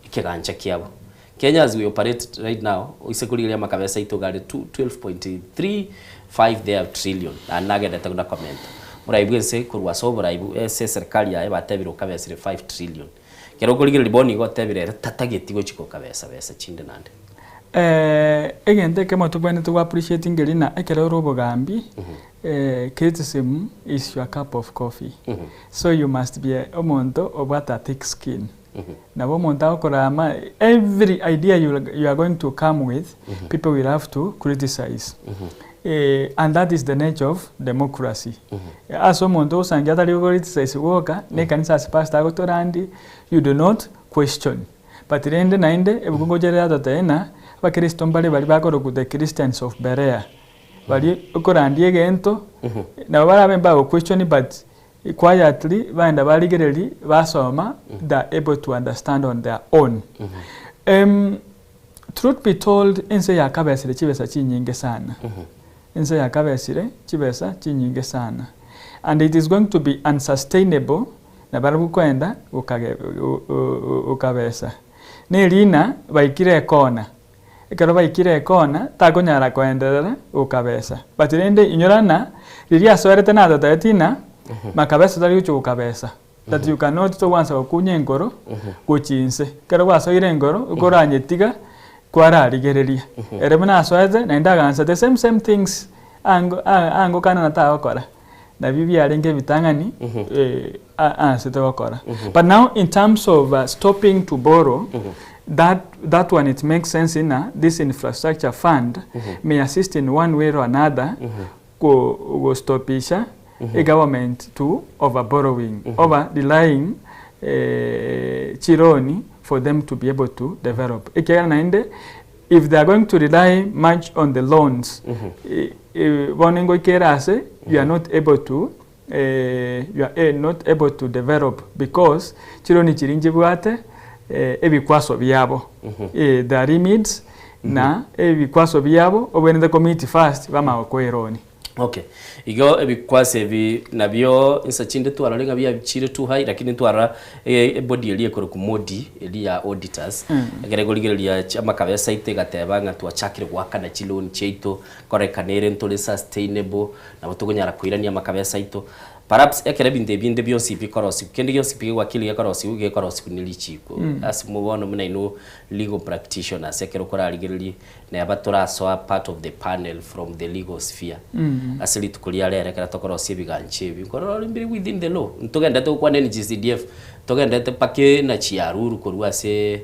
ikigancha kiabo. Kenya as we operate right now isekurigeria makabesa itogare 12.35 there trillion anagenda takunda comment muraibu ense kurwa so muraibu ese serikali yae batebiro kabesire 5 trillion kero kurigeria boni gotebire tatageti gochiko kabesa besa chinde nande egente kemo tubane to appreciating gelina ekero robogambi criticism is your cup of coffee. So you must be a monto of what a thick skin. Now, every idea you are going to come with, people will have to criticize. And that is the nature of democracy. As monto sangyata criticize woka, ne kanisa pasta gotorandi, you do not question. But in the ninde, ebugo jere tena, ba Kristo mbali bali bakoro the Christians of Berea. Bali okorandie gento na bamemba question but quietly baenda baligereri basoma they are able to understand on their own. Truth be told, inse ya kabesire chibesa chinyinge sana. Inse ya kabesire chibesa chinyinge sana. And it is going to be unsustainable na barabu kwenda ukabesa. Ni lina baikire kona. Ikaro baikire kona takonyara kwenderera ukabesa. But rende inyorana liria soerete na tatatina makabesa tari ucho ukabesa. That you cannot to once okunye ngoro kuchinse. Kero wasoire ngoro ukoranyetiga kwararigereria. Eremana asoeze na ndagansa the same things ango kana nata okora. Na bibi arenge bitangani gokora. But now in terms of stopping to borrow, that one it makes sense in this infrastructure fund may assist in one way or another go stopisha a government to over borrowing, over relying chironi for them to be able to develop. If they are going to rely much on the loans, you are not able to develop because chironi chirinji buate ebikwaso byabo. There are limits na ebikwaso byabo obwene the community first bama okweroni. Okay. Igo ebikwase bi nabyo insachinde tu aralenga bya bicire tu hai lakini tu ara body eli ekoro kumodi eli ya auditors agerego ligerelia chama kabesa ite gatebanga tu achakire gwakana chiloni cheito korekanere ntole sustainable na butugonyara kwirania makabesa ito perhaps ekere binde byonsi bikorosi kende byonsi bigwa kili yakorosi uge korosi kunilichiko asimubono muna ino legal practitioners ekero kora ligereli na abatora so part of the panel from the legal sphere asili tukulia lere kera tokorosi biganche bikoro mbiri within the law ntogenda to kwa NGCDF togenda te pake na chiaruru korwa se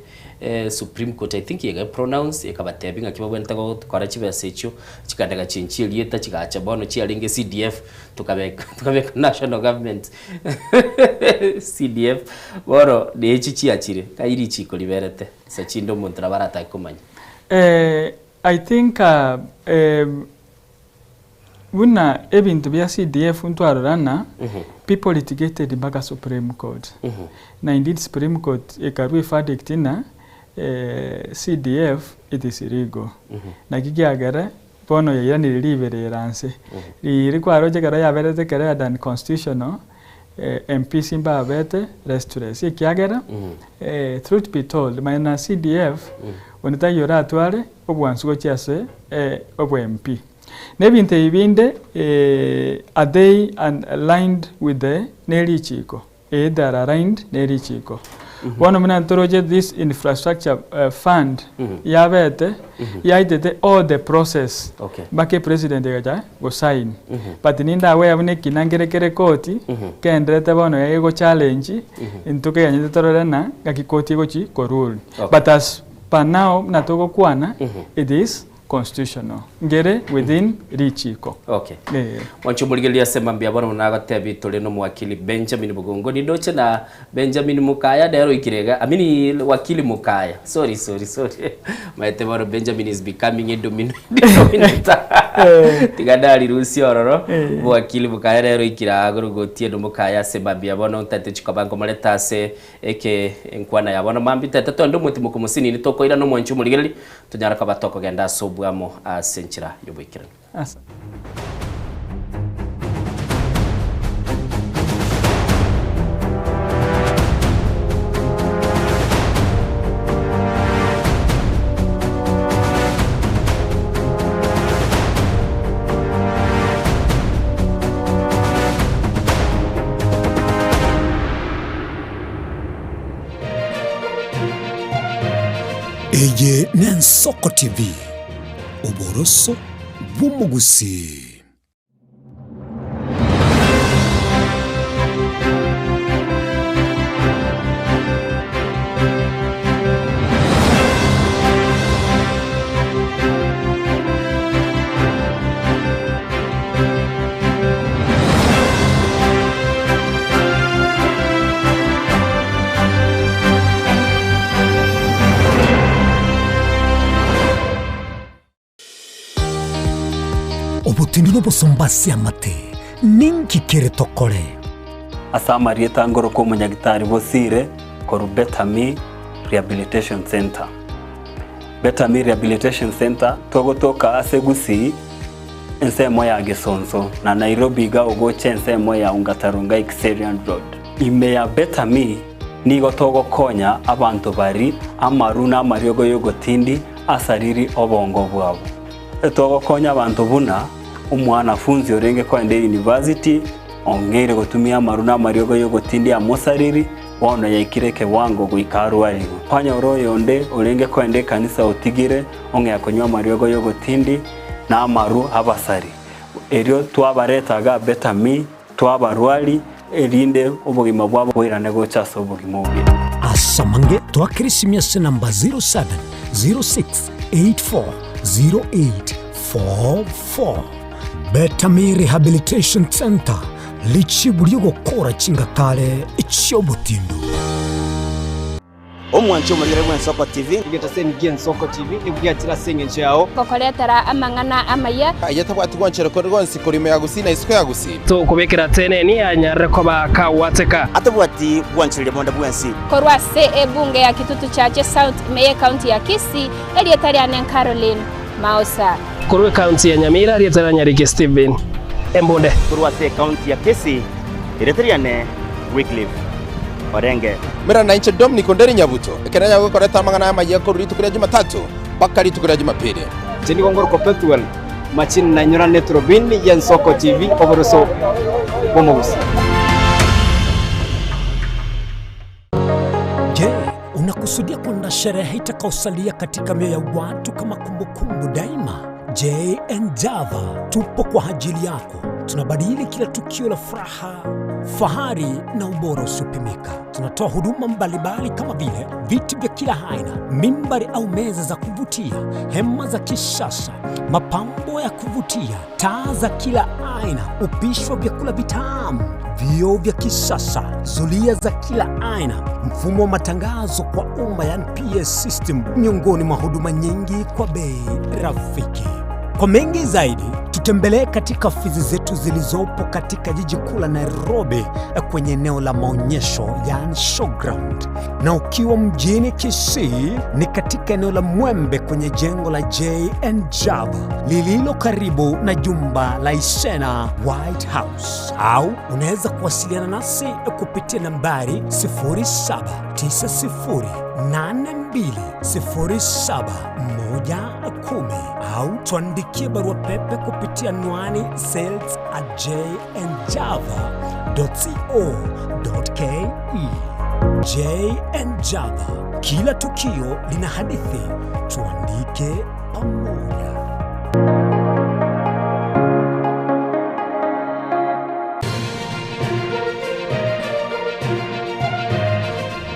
Supreme Court I think yega pronounce ekabatebinga kibabwenta ko kora chibesecho chikadaga chinchi lieta chikacha bono chialinge CDF tukabeka national government CDF boro de chichi achire kairi chiko liberete sachindo montra barata ikomanya. I think wuna ebintu bya CDF ntwarana people litigated mpaka Supreme Court. Na indeed Supreme Court ekarwe verdict na CDF it is illegal. Na kigiagara bono ya ni libereranse. Iri kwa roje gara ya berete kare than constitutional MP simba bete restore. Kiagara truth be told my CDF onita yora atware obwansugo chiase obo MP. Nebinte ibinde are they aligned with the Neri Chico? They are aligned Neri Chico. One of them this infrastructure fund yabete yaitete all the process. Okay. Bake president go sign. But ninda we abune kinangerekere koti kendrete bono yego challenge intuke yanyete torena gakikoti gochi ko rule. But as per now natoko kwana it is constitutional. Ngere within Richiko. Okay. Wanchumuligelia sema mbia bwana munagatebi toleno mwakili Benjamin Bugongo ni doche na Benjamin Mukaya dero ikirega. Amini wakili Mukaya. Sorry. Maete bwana Benjamin is becoming a dominant. Tigadali rusi ororo. Wakili Mukaya dero ikira gorugotie no Mukaya sema mbia bwana ntate chikabango maleta se eke enkwana ya bwana mambi tete to ndo muti mukumusini ni toko ira no mwanchumuligeli tunyara kabatoko genda so bwamo asenchira yobikirana. Asa. Eye Nensoko TV Oboroso bw'umugusi. Obutindi n'obusumbasi amate ninki kere tokore asamarieta ngoro ko munyagitari bosire ko Rubetami Rehabilitation Center Better Me Rehabilitation Center togotoka asegusi ensemo ya Gesonso na Nairobi ga ugoche ensemo ya Ungatarunga Xerian Road. Ime ya Better Me nigo togokonya abantu bari amaruna mariogo yogotindi asariri obongo bwabo. Togokonya abantu buna umwanafunzi orenge kwende university ongere gutumia maruna mariogo yogotindi amosariri wano yaikireke wango guikaru aligo. Panya oroyo onde orenge kwende kanisa otigire onge yakonywa mariogo yogotindi na amaru abasari. Erio twabaretaga Better Me twabarwali erinde obugima bwabo bwirane gochaso obugima bwe. Asamange twakirisimia namba 0706840844. Better Me Rehabilitation Center lichiburio gukora chingatale ichiobutindu. Omwancho omurire Nsoko TV igeta sengiye Nsoko TV ibwatira senge yao kokoretera amangana amaya ayatabwati gwanchero ko rwonsi kurimo yagusina isiko yagusina to kubekera tene ni anyare ko bakawateka atabwati gwanchiro monda bwensi korwa se ebunge ya Kitutu Chache South Meye County ya Kisii elietari anen Caroline Mausa korwe county ya Nyamira elietari Nyarige Steven Embonde korwa se county ya Kisii elietari ane Wycliffe Orenge mera na inche Dominic Onderi Nyabuto ekeranya gukoreta amangana amaye ko ruri tukira Jumatatu bakari tukira Jumapili cheni gongoro ko Petuel machin na nyora netrobin ya Nsoko TV oboroso bomogusi. Je, unakusudia kwenda sherehe itakaosalia katika mioyo ya watu kama kumbukumbu daima? J&Java tupo kwa ajili yako. Tunabadili kila tukio la furaha, fahari na ubora usiopimika. Tunatoa huduma mbalimbali kama vile viti vya kila aina, mimbari au meza za kuvutia, hema za kisasa, mapambo ya kuvutia, taa za kila aina, upishi wa vyakula vitamu, vioo vya kisasa, zulia za kila aina, mfumo wa matangazo kwa umma yani PS system, miongoni mwa huduma nyingi kwa bei rafiki. Kwa mengi zaidi, tutembelee katika ofisi zetu zilizopo katika jiji kuu la Nairobi kwenye eneo la maonyesho yani showground. Na ukiwa mjini Kisii ni katika eneo la Mwembe kwenye jengo la J&Java lililo karibu na jumba la Isena White House. Au unaweza kuwasiliana nasi kupitia nambari 0792071110 au tuandikie barua pepe kupitia anwani sales@jnjava.co.ke. J&Java, kila tukio lina hadithi, tuandike pamoja.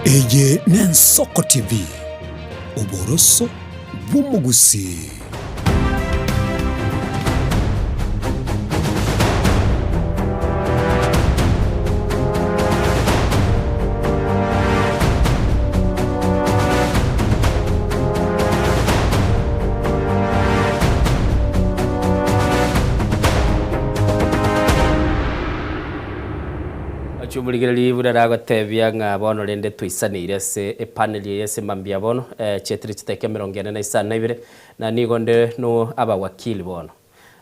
Eje Nsoko TV, uboroso bw'umugusi. Chumuligeli budara gotebia nga bono rende twisanire se panel yese mambia bono chetri chiteke 42 na nigonde no aba wakili bono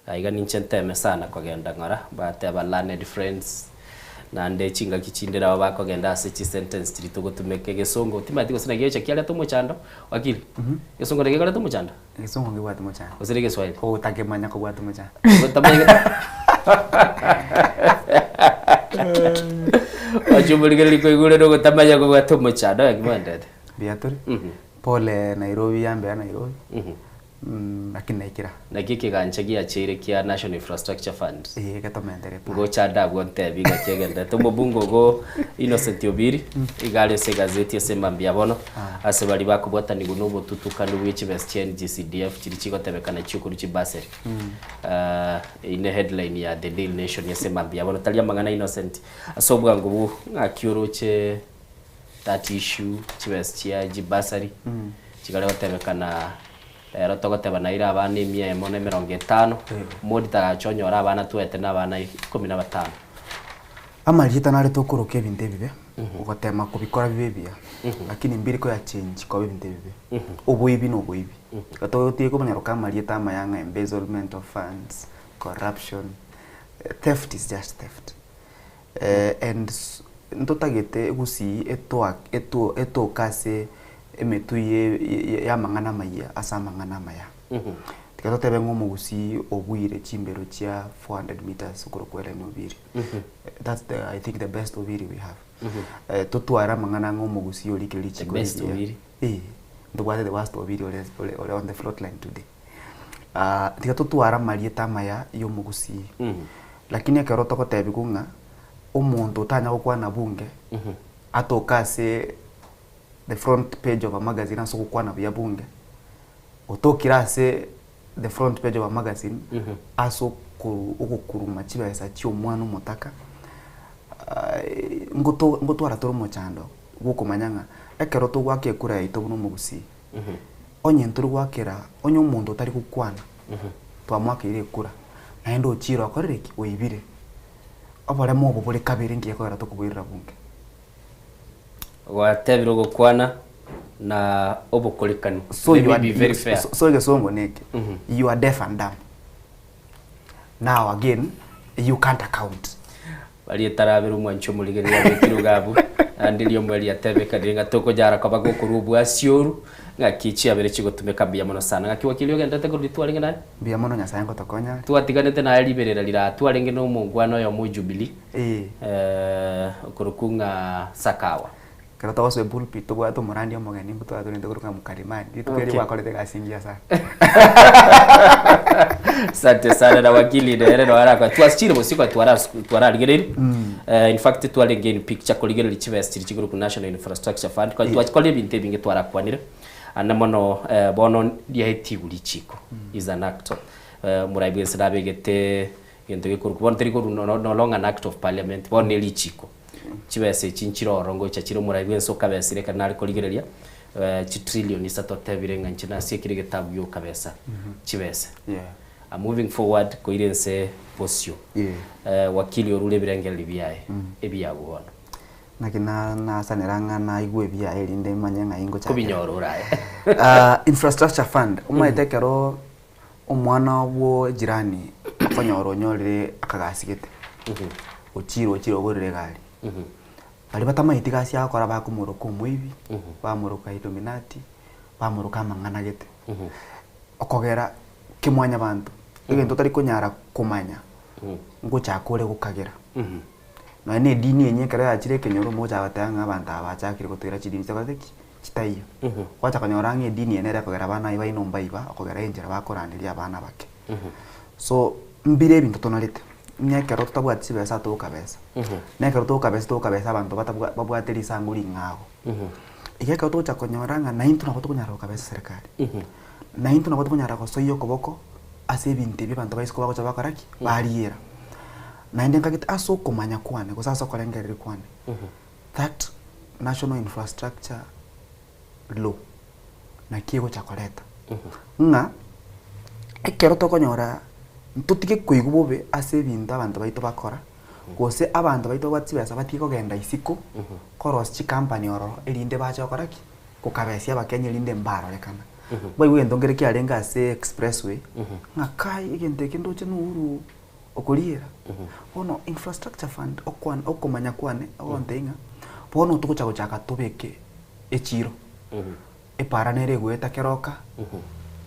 aiga ninchenteme sana kogenda ngara but aba learned friends na nde chinga kichindira bako genda se chi sentence tri tugotumeke gesongo timati gosina giyecha kiale to muchando wakili gesongo rege kala to muchando gesongo ngi watu muchando osire geswahili ko takemanya ko watu muchando Wachumuligeli ko igure no gutamanya ko watu muchando yakimandete biatori pole Nairobi yambe Nairobi lakini naikira na giki ganche gia chere kia National Infrastructure Fund gatomendere go chada gonte biga kegenda tumo bungo go Innocent Obiri igale se gazeti yasema mbia bono ase bali bakubota ni gunubo tutukanu wichi bestien GCDF chirichiko tebekana chukuru chibase ine headline ya The Daily Nation yasema mbia bono talia mangana Innocent asobwa ngubu ngakyoroche that issue chibestia jibasari chigale tebekana ero togoteba na ira abana 150 modi tagachonyora abana tuete na abana 15 amalieta nare tokoroka ebintu ebibe ogotema kubikora bibe bia lakini mbiri ko ya change ko ebintu ebibe oboibi no boibi gatogotie ko banyaroka amalieta amayanga embezzlement of funds, corruption, theft is just theft. And ntotagete gusi eto kase emetuye ya mangana maya asa mangana maya tikatotebe ngomo gusi obwire chimbero chia 400 meters ukorokwele nobiri. That's I think the best obiri we have. Totwara mangana ngomo gusi olikeli chiko the best obiri the worst obiri ole on the front line today. Tikatotwara malieta maya yo mugusi lakini akeroto kotebi kunga umuntu utanya gukwa na bunge atokase the front page of a magazine aso gukwa na bya bunge utokirase the front page of a magazine aso ukukuruma chibesa cyo mwana umutaka ngoto aratoro mochando gukomanyanga ekeroto gwake kura ito buno mugusi onye nturu gwakera onye umuntu utari gukwana twamwakire kura naendo chiro akorereki oibire abare mobo bole kabiri ngiye ko aratokubwirira bunge watebiro gukwana na obukolikani. So you are very fair. So you songo neke you are deaf and dumb. Now again you can't account. Bali tarabiru mwancho muligeri ya kirugabu andilio mweli atebeka dinga toko jara kwa bagokurubu asioru ngakichi abere chigotumeka bia mono sana ngakiwakilio gendete ko ditwalinga naye bia mono nyasaye ngo tokonya twatiganete na aliberera lira twalenge no mungwano yo mujubili okurukunga sakawa kero tawaso pulpit to bwa to morandi omogeni mbuto atorinde kuruka mukarimani ditukeri wakolete gasingia sana. Sante sana na wakili nere no araka twasitire musiko twara ligereri in fact twalenge in picture koligeri chivesti chiguru National Infrastructure Fund kwa twakole binte binge twara kwanire anamono bono diahitiguri chiko is an act muraibe sadabegete gento gikuru bono teriko no long an act of parliament bono lichiko chibese chinchiro rongo chachiro muraibe so kabesire kanali koligereria chi trillion isatotebire nganchina sekire getabu yo kabesa chibese moving forward koirense posio wakili orule birengeli biaye ebiyago nakina na saneranga na igwe bia elinde manyenga ingo cha kubinyorora infrastructure fund umaitekero umwana wo jirani akonyoro nyorire akagasigete ochiro gorire gari bali batamaiti gasi akora bakumuroko mwibi bamuruka Illuminati bamuruka mangana gete okogera kimwanya bantu egento tari kunyara kumanya ngo chakore gukagera no ne dini yenye kare achire kenyoro moja batanga abantu abachakire gutira chidini cyakateki chitaiyo kwacha kanyora nge dini yenere kogera bana iba inomba iba okogera enjera bakorandiria abana bake so mbire ebintu tonalite nyekero tutabwatsi besa to kabesa nekero to kabesa abantu babwateri sanguri ngaho ikeka to chakonyoranga na into nako tukunyara kabesa serikali na into nako tukunyara ko soyo koboko ase bintu bibantu baisiko bako chabakaraki bariera na ndenga kit aso komanya kwane ko sasa kolengere kwane that national infrastructure law na kiego chakoleta nga ekero to konyora ntutike kuigubobe ase bintu abantu baito bakora gose abantu baito batsibesa batiko genda isiko koros chi company oro elinde bacha koraki kukabesia bakenya elinde mbaro lekana bwe wendo ngere kyalenga ase expressway ngakai igende kendo chenuru okoliera ono infrastructure fund okwan okomanya kwane ontenga bono tukucha kuchaka tobeke echiro eparanere gweta keroka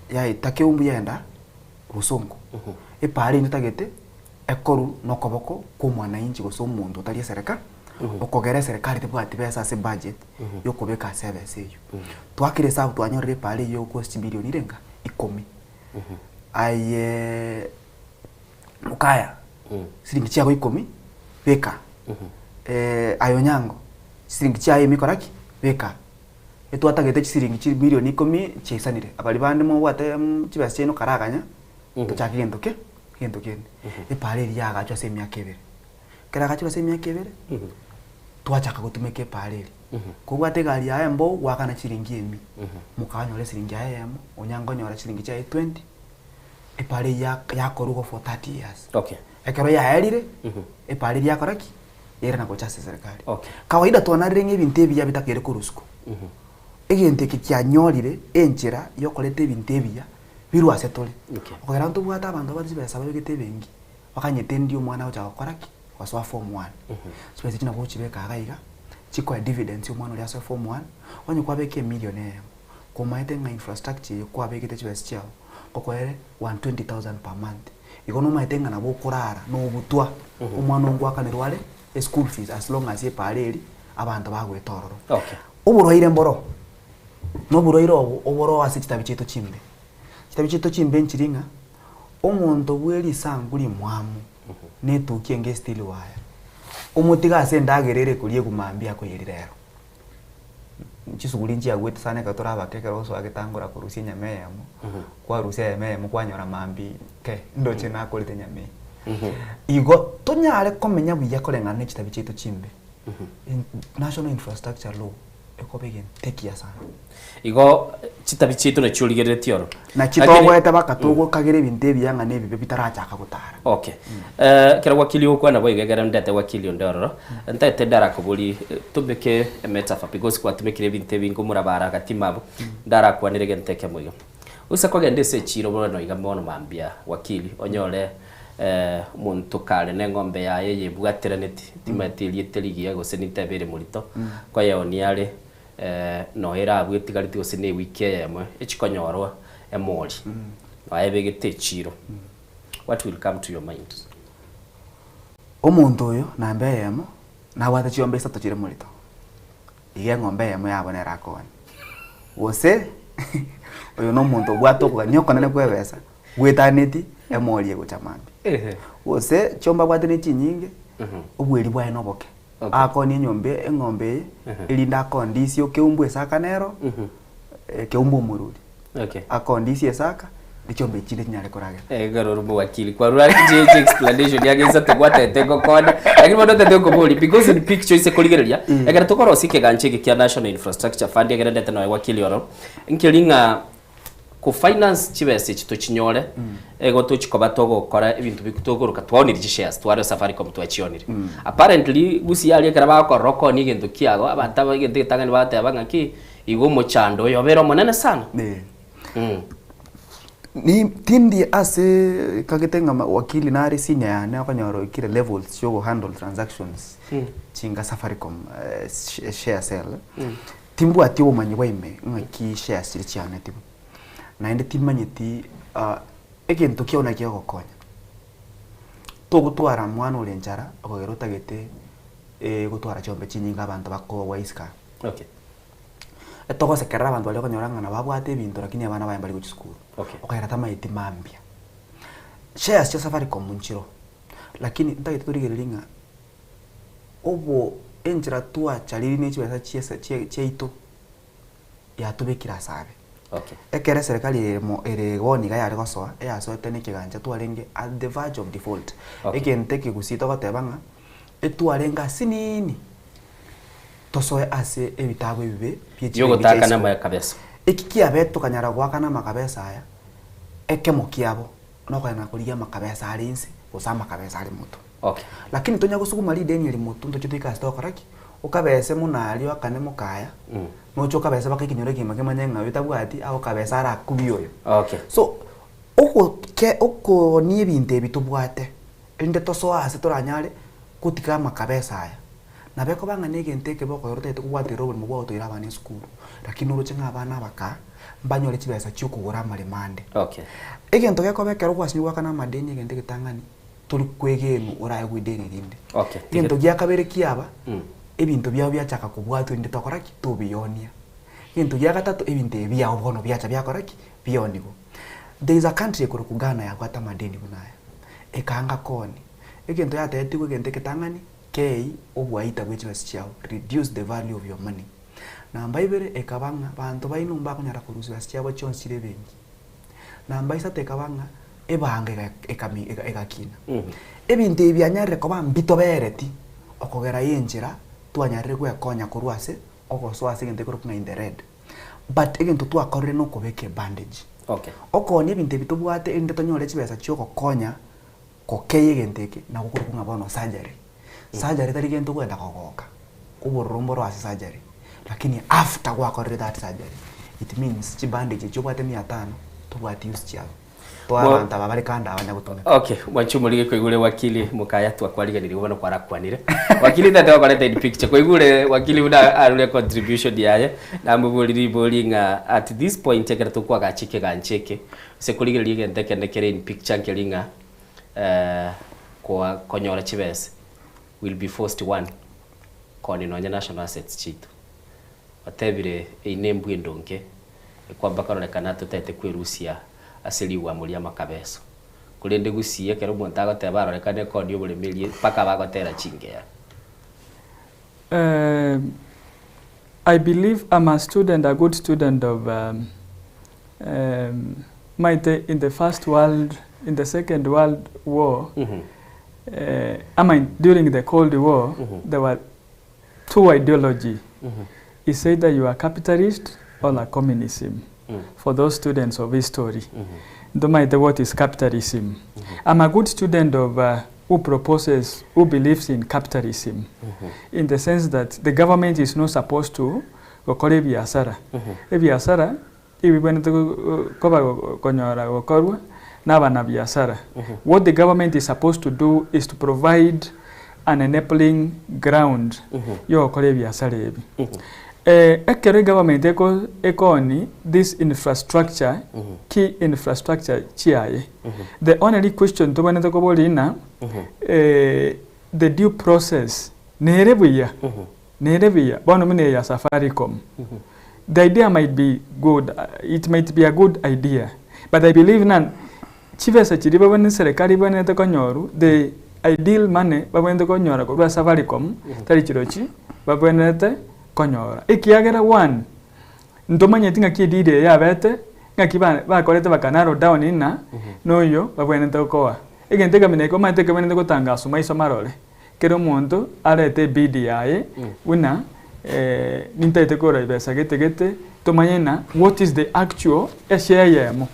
ya itake umbu yenda rusongo epari nitagete ekoru nokoboko kumwana inchi goso mundu utari serikali okogera serikali tebwati besa se budget yokobeka service yo twakire sabu twanyorere pale yo cost bilioni renga 10 aye mukaya siringi chako 10 beka ayonyango siringi chaye mikoraki beka etwatagete siringi bilioni 10 chesanire abali bande mo bwate chibase cheno karaganya tuchaki gendoke epale lyaga cho semia kebere kera gacho semia kebere twachaka gutumeke pale kugwate gali ya embo wakana chiringi emi mukanyole siringi ya emo onyango nyora chiringi cha 20 epale ya korugo for 30 years okay ekero ya elire epale lya koraki yera na gochase serikali. Okay. Kawaida twanarenge ebintu ebiya bitakere kurusku. Egente kyanyorire enchera yokorete ebintu ebiya birwase tole. Okera ntu bwata abantu abazibesa babegete bengi. Bakanyete ndi omwana ocha gokoraki waswa form 1. Spese kina ko chibeka agaiga. Chiko dividends omwana oli aswa form 1. Onye kwa beke millionaire. Komaite nga infrastructure kwa begete chibesa chao. Kokwere 120,000 per month. Ikono maitenga na bokurara no butwa. Omwana ongo akanirwale school fees as long as ye pareri abantu bagwetororo. Okay. Uburoire mboro. No buroire oboro ase kitabi cheto chimbe. Kitabi cheto chimbe nchiringa omuntu bweri sanguri mwamu netukie nge stili waya. Omutiga ase ndagerere kulie kumambia ko yerirero. Chisuguri nchi agwete sana katora bakekera oso agitangura kurusia nyame yamo. Kwa rusia nyame yamo kwanyora mambi ke ndoche na kolite nyame. Igo tonyare komenya buya kolengana kitabi cheto chimbe. National infrastructure law ekobegen tekia sana. Igo kitabi cheto nachuligereti oro. Na kitogwete bakatogo kagere bintu ebyanga nebi bitarachaka gutara. Okay. Kera wakili okwana boigegera ndate wakili ndoro. Ntete dara kubuli tubeke metafa because kwa tumekire bintu bingo murabara gatimabo dara kwa nirege nteke moyo. Usa kwa gende se chiro bono igamono mambia wakili onyole muntu kale nengombe ya yeye bwatira neti timatili teligia go senitebere murito kwa yoniale no era abwetigariti go sene wike yamwe echikonyorwa emoli ayebegete chiro. What will come to your mind? Omuntu oyo nambe yemo nawata chiombe sato chire murito iye ngombe yemo yabonera akoni wose oyo no muntu bwatokwa nyoko nene kwebesa gwetaneti emoli ego chamambi wose chomba bwatene chinyinge obweri bwae noboke akoni nyombe engombe elinda kondisio keumbwe saka nero keumbo murudi akondisio saka ndichombe chile nyale korage garoro mu wakili kwa rura je explanation yage nzate gwata etego kona lakini bodo tetego boli because in picture ise koligereria egara tokoro sike ganchege kya national infrastructure fund egara ndete no wakili oro nkilinga ku finance chibese chito chinyore ego to chikoba togo kora ibintu bikutogoruka twonirije shares tware Safaricom twachionire apparently gusi yali ekara bakoroko ni gento kiago abantu bagende tangani bate abangaki igo mochando yobero monene sana ni tindi ase kagetenga wakili nari senior yana akanyoro kile levels yo handle transactions chinga Safaricom share sale timbu ati omanyi waime ngaki shares chiri cyane tibu naende timanyiti egento kiona kiyo gokonya togutwara mwana ulenjara akogero tagete gutwara chombe chinyinga abantu bako waiska etoko sekera abantu bali konyoranga na babwate bintu lakini abana baye bali kuchikuru okaira tamaiti mambia shares cha Safaricom munchiro lakini ntagete turigerelinga obo enjira tua chaliri nechibesa chiesa cheito yatubekira sabe ekere serikali ere woni ga yari gosoa yasoete ne kiganja twarenge at the verge of default egente kigusito gotebanga etwarenga sinini tosoe ase ebitabo bibe yogo taka namba ya kabesa ikikia beto kanyara gwaka na makabesa aya ekemo kiabo no kana kuliya makabesa alinse usama kabesa ali muto lakini tonya gusuguma li Daniel muto ndo chitika sto karaki ukabese munali wakane mukaya no choka besa bakikinyore kimake manyenga bitabwati aho kabesa ara kubiyoyo so uko ni ebintu ebitubwate ende tosoa ase toranyare kutika makabesa aya nabeko banga negenteke boko yorote tukubwate robo mubwo to iraba ni school lakini uruche ngabana baka mbanyore chibesa cyukugura mari mande egento geko bekero kwasinywa kana madeni egente gitangani turi kwegenu uraye gwideni rinde egento gya kabere kiaba ebintu byao byachaka kubwatwa inde tokoraki tubiyonia kintu gya gatatu ebintu byao bono byacha byakoraki biyonigo there is a country kuri kugana ya kwata madeni bunaya ekanga koni ekintu yatete kwegente kitangani kei obwaita bwechibasi cyao reduce the value of your money namba ibere ekabanga bantu bayinumba kunyara kurusi basi cyabo cyonsire bengi namba isate ekabanga ebanga ekakina ebintu ebyanyare ko bambito bereti okogera yenjira twanyarire kwekonya kurwase okoswase gente kuri kuna in the red but egintu twakorire no kubeke bandage okoni ebintu bitubwate ende tonyore chibesa cyo kokonya kokeye genteke na gukuru kunga bono surgery surgery tari gento kwenda kogoka kuburumbo rwa surgery lakini after gwakore that surgery it means chibandage chobate 500 tubati use chiao twabanta babari kanda abanya gutone. Okay, Mwanchumurige kwigure wakili mukaya twakwariganire ubona kwarakwanire wakili that wakorete in picture kwigure wakili una arule contribution yaye na mubuliri bolinga at this point ekera tukwa gachike gancheke se kuligirie gendeke ndekere in picture nkelinga kwa konyora chibese will be forced one koni nonya national assets chitu atebire inembu endonke kwamba karonekana tutete kwirusia asili wa mulia makabeso kulende gusiye kero muntu agoteba arorekane koni oburemerie paka bagotera chingea. I believe I'm a student, a good student of in the First World, in the Second World War. During the Cold War, there were two ideologies. It's either you are capitalist or a communism. For those students of history, don't mind what is capitalism. I'm a good student of who believes in capitalism, in the sense that the government is not supposed to okore biashara. Biashara ibibone koba konyora okorwa n'abana biashara. What the government is supposed to do is to provide an enabling ground yo okore biashara ebi. Ekere government ekoni this infrastructure key infrastructure chiaye. The only question to bane ko bolina the due process nerebuya bono mine ya Safaricom. The idea might be good, it might be a good idea, but I believe nan chivesa chiriba bane serikali bane to konyoru the ideal money babane to konyora ko Safaricom tari chirochi babane te konyora ikiagera one ndomanye tinga kidide ya bete ngakiba bakorete bakanaro down ina noyo babwene tokoa igenteka mineko mateka bene gutangasa maiso marole kero muntu arete bidi yaye una nintete kora ibesa gete tomanyena what is the actual SAM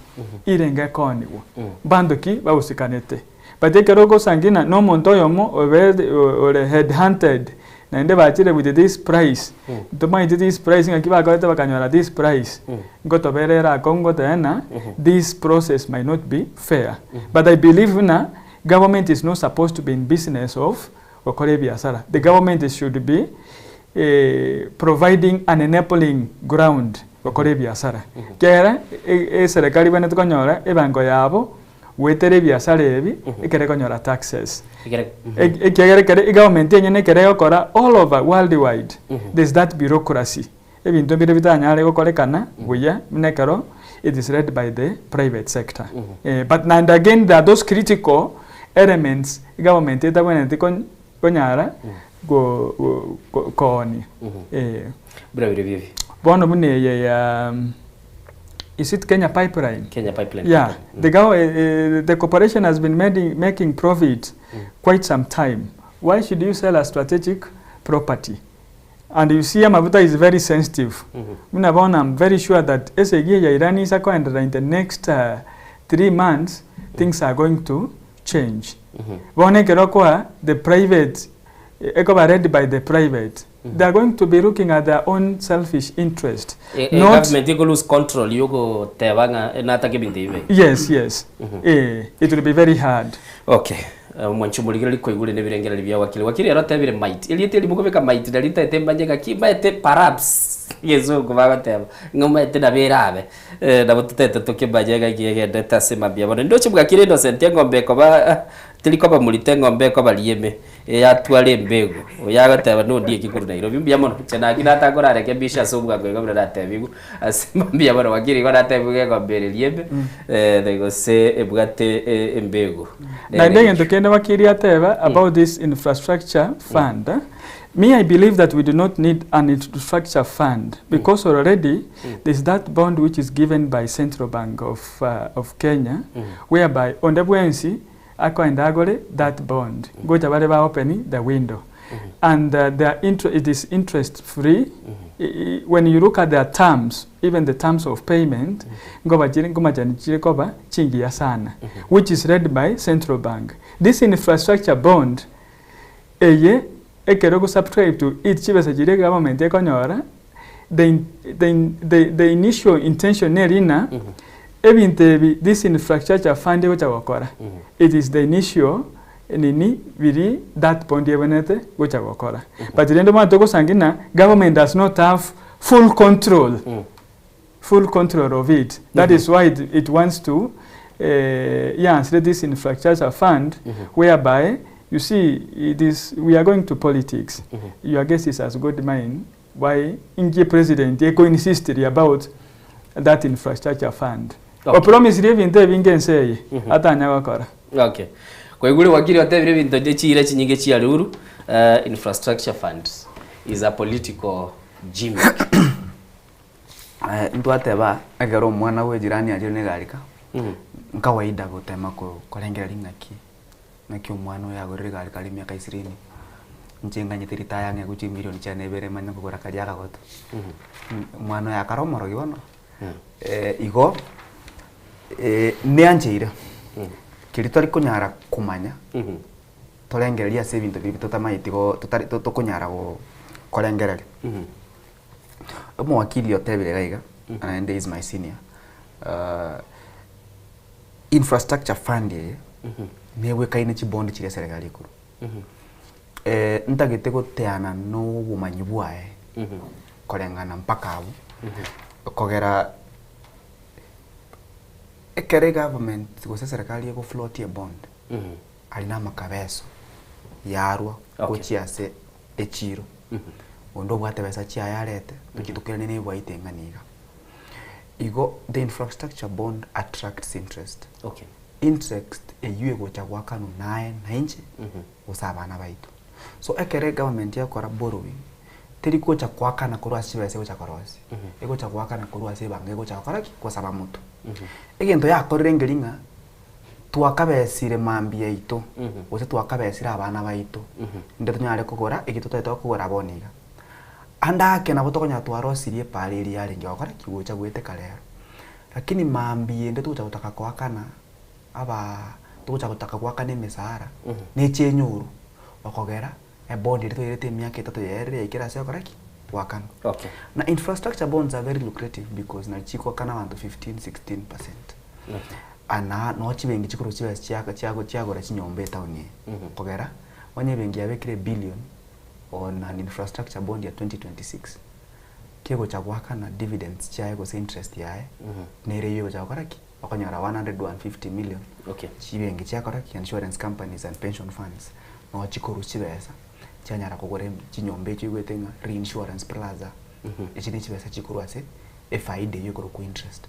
irenga koniwo bandoki bausikanete batekero go sangina no muntu yomo ole head hunted na ende bachire with this price tomai this price ngakiba akorete bakanyora this price ngoto berera kongo tena this process might not be fair but I believe na government is not supposed to be in business of okore biashara. The government should be providing an enabling ground okore biashara kera serikali bane tukonyora ebango yabo wetere biashara ebi ikere konyora taxes ikere kere government yenyene kere okora all over worldwide. There's that bureaucracy ebintu bire bitanyale gokorekana buya minekero it is led by the private sector. But and again there are those critical elements government etabwene konyara go koni brave vivi bono bune ya is it Kenya Pipeline? Kenya Pipeline. Yeah, the corporation has been making profit quite some time. Why should you sell a strategic property? And you see, Mavuta is very sensitive. I'm very sure that SAG Irani is going in the next 3 months, things are going to change. The private, read by the private. They are going to be looking at their own selfish interest. Government will lose control. You go tewanga nata kibindi. Yes. It will be very hard. Okay. Mwanchumurigire liko igure nebirengera libya wakili yarotebire might. Ilite limukobeka might dalita etembanyega kiba ete perhaps yezo kubagateba. Ngoma ete nabirabe. Na butete tokebanyega kigende tasema bya bone. Ndochi bwakire innocent ngombe koba tilikoba mulite ngombe koba lieme. Ya twale mbego oyagateba no ndie kikuru Nairobi mbya mono cyana kinata ngora rekebisha sobwa kwego biratebigu asema mbya mono wakiri ngora tebuge ngombe liebe they go say ebwate embego na ndenge ndokende wakiri ateba about this infrastructure fund. Me, I believe that we do not need an infrastructure fund because already there's that bond which is given by Central Bank of Kenya, whereby on the WNC that bond go to whatever opening the window and it is interest free. When you look at their terms, even the terms of payment which is read by Central Bank. This infrastructure bond eye ekero go subscribe to it chibesa chire government ekonyora the initial intention nerina ebintebi this infrastructure fund gocha gokora it is the initial nini biri that point ebenete gocha gokora but rendo matoko sangina government does not have full control of it. That is why it wants to answer this infrastructure fund whereby you see it is we are going to politics. Your guess is as good mine. Why India president they insist about that infrastructure fund. Okay. O promise living there vinge say atanya wakora. Okay. Kwa iguri wakiri watebire bintu de chira chinyige chia ruru infrastructure fund is a political gimmick. Ntu ateba agero mwana we jirani ajire ne garika nkawaida gutema kurengera ringaki nakyo mwana ya gorire garika ri miaka 20 njenga nyithirita yange guchi milioni cha nebere manya kugura kajaga goto mwana ya karomoro gibono igo ne anjira kiritori kunyara kumanya torengereria se bintu bibito tamaitigo tutari tukunyara go korengerere mwakili otebire gaiga and is my senior infrastructure fund newe kaine chibond chire serikali kuru ntagete goteana no bumanyi bwae korengana mpaka abu kogera ekere government gose serikali go float a bond alina makabeso yarwa gochiase echiro ondo bwate besa chia yarete tukitukira nene bwaitenganiga igo the infrastructure bond attracts interest. Okay. Interest eyue gocha gwakanu nae na inche usabana baitu so ekere government yakora borrowing teri gocha kwakana kurwa sibese gocha korosi egocha kwakana kurwa sibange gocha koraki kusaba mutu egento yakorire ngeringa twakabesire mambia ito ose twakabesira abana baitu ndeto nyare kugora egitotete kugora boniga andake na botokonya twarosirie pale iri yari ngakora kigocha gwete kalero lakini mambie ndeto utaka kwakana aba tucha kutaka kwakana mesara ne chenyuru wakogera bond ito irete miaka 3 yere ikira sio koraki wakana. Okay. Na infrastructure bonds are very lucrative because na chiko kana wantu 15-16%. Okay. Ana no chibengi chikuru chiba chiago ra chinyombe tauni kogera wanye bengi abekire billion on an infrastructure bond ya 2026 kego cha gwakana dividends chae go interest yae nere yo cha koraki wakanyara 150 million. Okay. Chibengi cha koraki insurance companies and pension funds no chikuru chibesa chanyara kogore chinyombe chigwetenga reinsurance plaza echini chibesa chikuru ase efaide yo ku interest.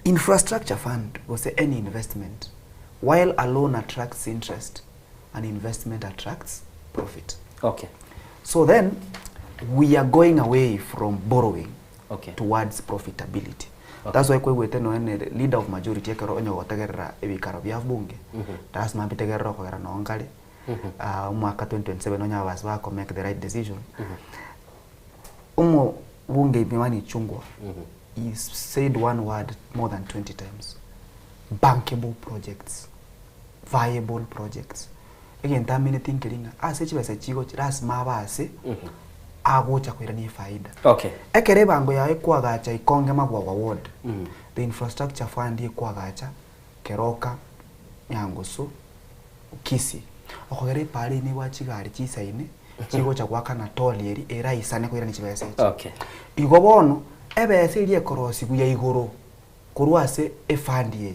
Infrastructure fund was any investment. While a loan attracts interest, an investment attracts profit. Okay. So then we are going away from borrowing towards profitability. That's why we were leader of majority ekero onyo gotegerera ebikaro bya bunge. That's ma bitegerera kogera no ngale. Mwaka 2027 onya basba ko make the right decision. Bunge imani chungwa. He said one word more than 20 times. Bankable projects, viable projects. Again, that many things kiringa. Asechi basa chigo ras mabase. Agocha kwira ni faida. Okay. Ekere bango ya ekwagacha ikonge magwa ward. The infrastructure fund ekwagacha keroka nyangusu kisi. Okogere pale ni wachigari chisaine. Chigo cha gwakana tolieri era isane kwira ni chibese. Okay. Igobono ebese iri ekorosi guya igoro kurwase efandie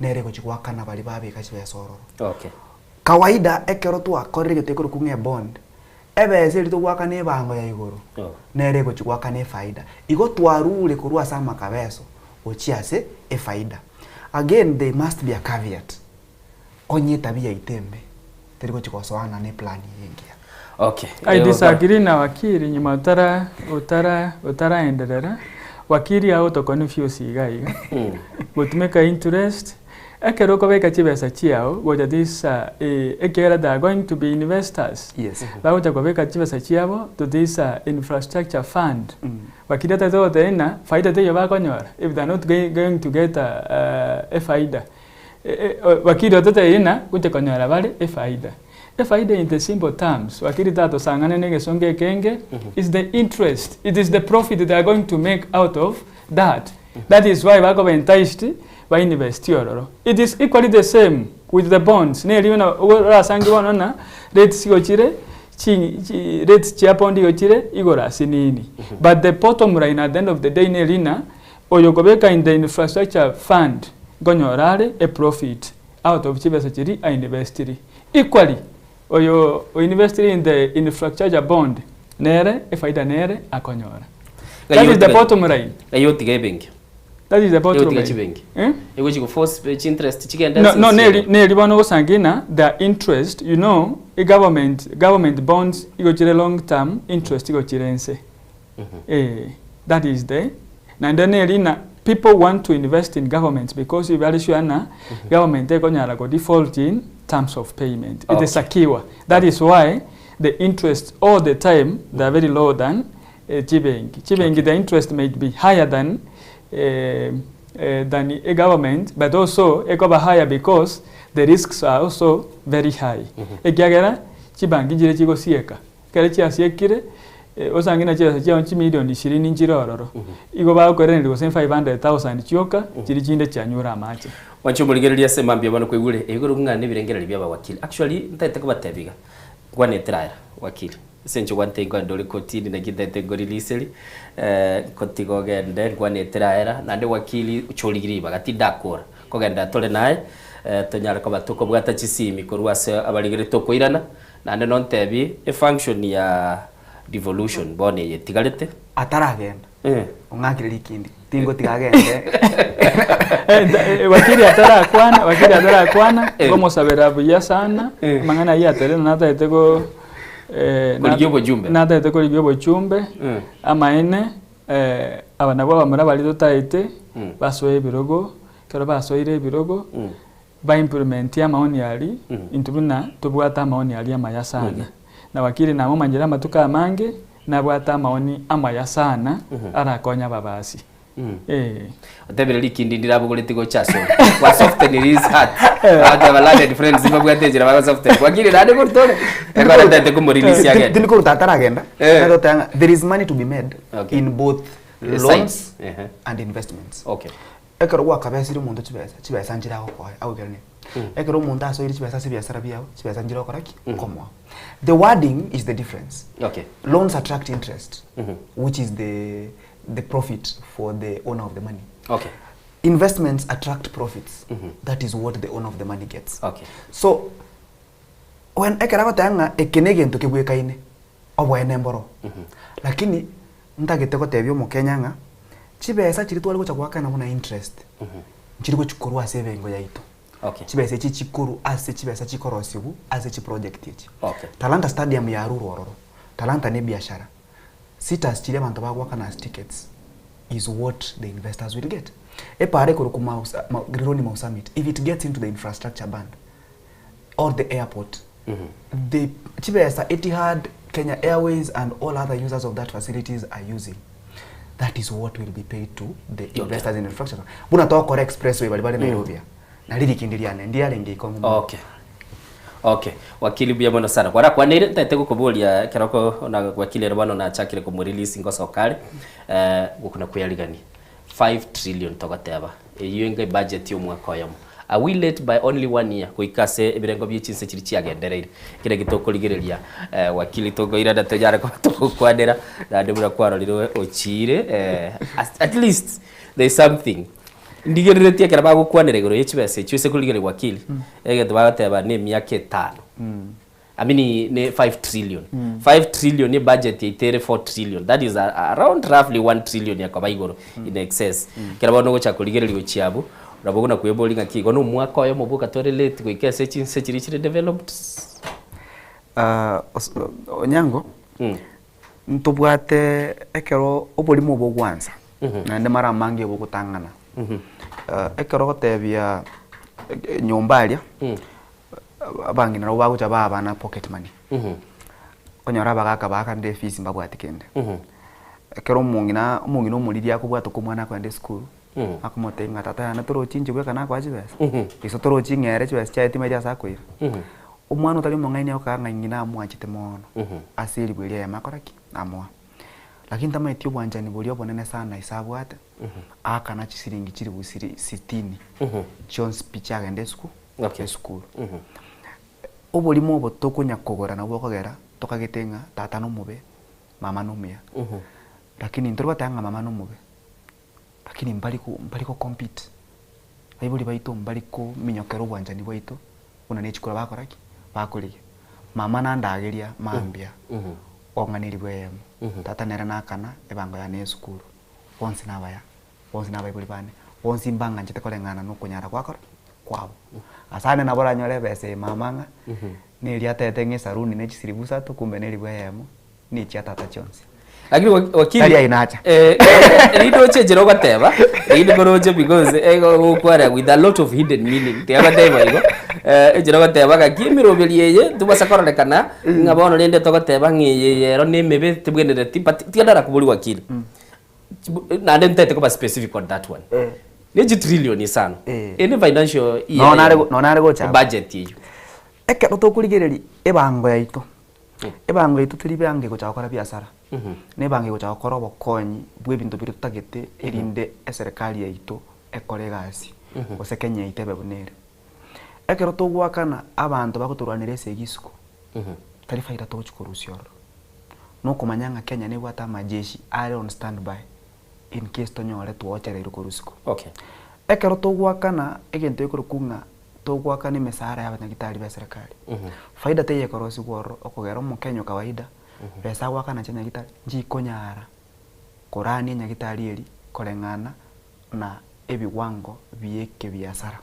nere ko chikwakana bali babika chibesororo. Okay. Kawaida ekero tu akorire getekoro kunge bond ebese iri to gwakana ebango ya igoro nere ko chikwakana faida igo twarure kurwasa makabeso ochiase faida. Again there must be a caveat onye tabia itembe teriko chikosoana ne plan yengia. Okay. I disagree na wakiri nyuma utara endelera wakiri au to confuse igaiga gutumeka interest ekero ko beka chibesa chiao goja this ekera they are going to be investors. Yes. Bagoja ko beka chibesa chiabo to this infrastructure fund wakiri tato tena faida te yoba konyora if they are not going to get a faida wakili otete ina kuche konyora bale efaida. Efaida in the simple terms, wakili tato sangane nege songe kenge, is the interest. It is the profit that they are going to make out of that. That is why wako ba enticed by investioro. It is equally the same with the bonds. Ne liona ora sangi wana na rates sigochire rates chiapondi gochire igora sinini. But the bottom line at the end of the day ne lina oyogobeka in the infrastructure fund gonyorare a profit out of chibesa chiri a investiri. Equally oyo investiri in the infrastructure bond nere efaida nere akonyora. That is the bottom line. Ayoti giving. That is the bottom line. Which you force interest chicken. No, ne libono sangina the interest, you know, a government bonds you go long term interest you go chirense. That is the. And then people want to invest in governments because you very sure na government they go default in terms of payment. It is secure. That is why the interest all the time they are very low than Chibengi. Chibengi the interest may be higher than a government, but also a cover higher because the risks are also very high. Ekiagera Chibangi jire chigo sieka. Kere chia siekire osangina chia chia onchi milioni 20 njirororo. Igo ba ko rende go 500,000 chioka chiri chinde chanyura amache. Wancho muligereria semambia bano kwigure iguru ngane birengereri bya wakili. Actually ntete ko batebiga. Gwane traira wakili. Sencho wante ngo ndole kotini na gidete go release kotigo gende gwane traira na ndi wakili ucholigiri bagati dakora ko genda tole naye tonyara ko batuko bwata chisimi ko rwase abaligere toko irana na ndi non tebi a function ya devolution bone yetigalete ataragenda ungakire likindi tingo tigagende wakili atarakwana como sabera buya sana mangana ya tele nata etego nata etego libyo chumbe ama ene abana baba mara bali taite basoye birogo kero basoire birogo ba implement ya maoni yali intubuna tubwata maoni yali amaya sana na wakili na manjira matuka amange na bwata maoni amaya sana arakonya babasi otebere likindi ndirabugulete go chaso wa software is hard aga balade different ziba bwatejera ba software wakili nade ko tole ekora ndate ko release yage tiniko tatara agenda there is money to be made in both loans and investments. Okay. Ekero wa kabesiri umuntu chibesa njira ko au gerene ekero umuntu aso iri chibesa biashara biawo chibesa njira ko raki komwa. The wording is the difference. Okay. Loans attract interest, which is the profit for the owner of the money. Okay. Investments attract profits. That is what the owner of the money gets. Okay. So when ekera tanga ekenege ntoke bwekaine obwene mboro. Lakini ntagete ko tebyo mu Kenya nga chibesa chiri twali gocha kwaka na interest. Chiri go chikorwa saving yaito. Okay. Chibesa chikuru ase chibesa chikorosibu ase chi project echi. Okay. Talanta stadium ya Rurororo. Talanta ne biashara. Sitas chile abantu bagwaka na tickets is what the investors will get. Epare ko kuma Grironi Mau Summit, if it gets into the infrastructure band or the airport, the chibesa Etihad, Kenya Airways and all other users of that facilities are using. That is what will be paid to the investors in infrastructure. Buna to correct expressway bali Nairobi. Na lili kindiriane ndiye lengi ikomo. Okay. Okay. Wakili bia bono sana. Kwa nire ntete kukubulia keroko na wakili rwano na chakile ku release ngoso kale. Gukuna kuyaligani 5 trillion togateba. Iyo ngai budget yo mwaka yamo. Are we late by only 1 year kuikase ebirengo by'ichinse kiri cyagendereire kire gitoko ligereria wakili togo irada tojara ko tukwadera ndebura kwaroriro ochire at least there is something ndigerere tia kera bagukwanere goro yechibese cyose kuligere wakili ege tubateba ne myaka 5 I mean ne 5 trillion 5 trillion ni budget itere 4 trillion that is around roughly 1 trillion yakabaigoro in excess kera bano gocha kuligereri ochiabu urabona kuyebolinga kigo no mwaka yo mubuka tore late kuikese chinse chiri developed onyango ntubwate ekero obolimo bogwanza na ndemara mangi bogutangana ekero gotebia nyombalia abangi na robago chaba abana pocket money onyora bagaka baka fees mbabwate kende ekero mungina omuliri akubwata ko mwana kwende school akamotenga tata yana toro chinji bwe kana kwa chibes iso toro chingere chibes cha etima ja sakwira umwana utali mongaine okanga ngina amwachite mono asili bwe ya makoraki amwa lakini tama etio bwanjani buli obonene sana isabwate akana chisiringi chiri busiri 60 Jones picha agende school obulimo obotokunya kogora na bwokogera tokagetenga tata no mube mama no mia lakini ntorwa tanga mama no mube lakini mbaliko compete aibuli baito mbaliko minyokero bwanjani bwaito una nechikora bakoraki bakorige mama nandageria mambia onganiri bwemo tata nera nakana ebango ya ne school bonsi nabaya buli bane bonsi mbanga njete kolengana no kunyara kwakora kwabo asane nabora nyore bese mamanga nili atete ngisaruni nechisiribusa to kumbe nili bwemo ni chia tata Jones lakini wakili tali inacha rido chejero gateba rido goroje because ego kwara with a lot of hidden meaning teba deba igo ejero gateba gakimiro beliye tubasakora kana ngabono rende to gateba ngiyero nemebe tibwenere tiadara kubuli wakili na ndente ko specific on that one neji trillion isano any financial year no nare go cha budget yiyo eke to kuligereri ebango yaito ebango yaito tuli bange go cha kora biashara ne bange go cha kora bokonyi bwe bintu biri tutagete erinde eserikali yaito ekore gasi ose Kenya itebe bunere eke to gwakana abantu bakuturwanire segisiko tarifa ira to chikorusyor no kumanyanga Kenya ne bwata majeshi are on standby in case tonyore tuochere irukorusiko ekero togwakana egento ikurukunga togwakana mesara y'abanyagitari ba serikali faida teye korosi gworo okogera mu Kenya kawaida pesa gwakana chenya gitari njikonyara korani nyagitari eri kolengana na ebiwango bieke biasara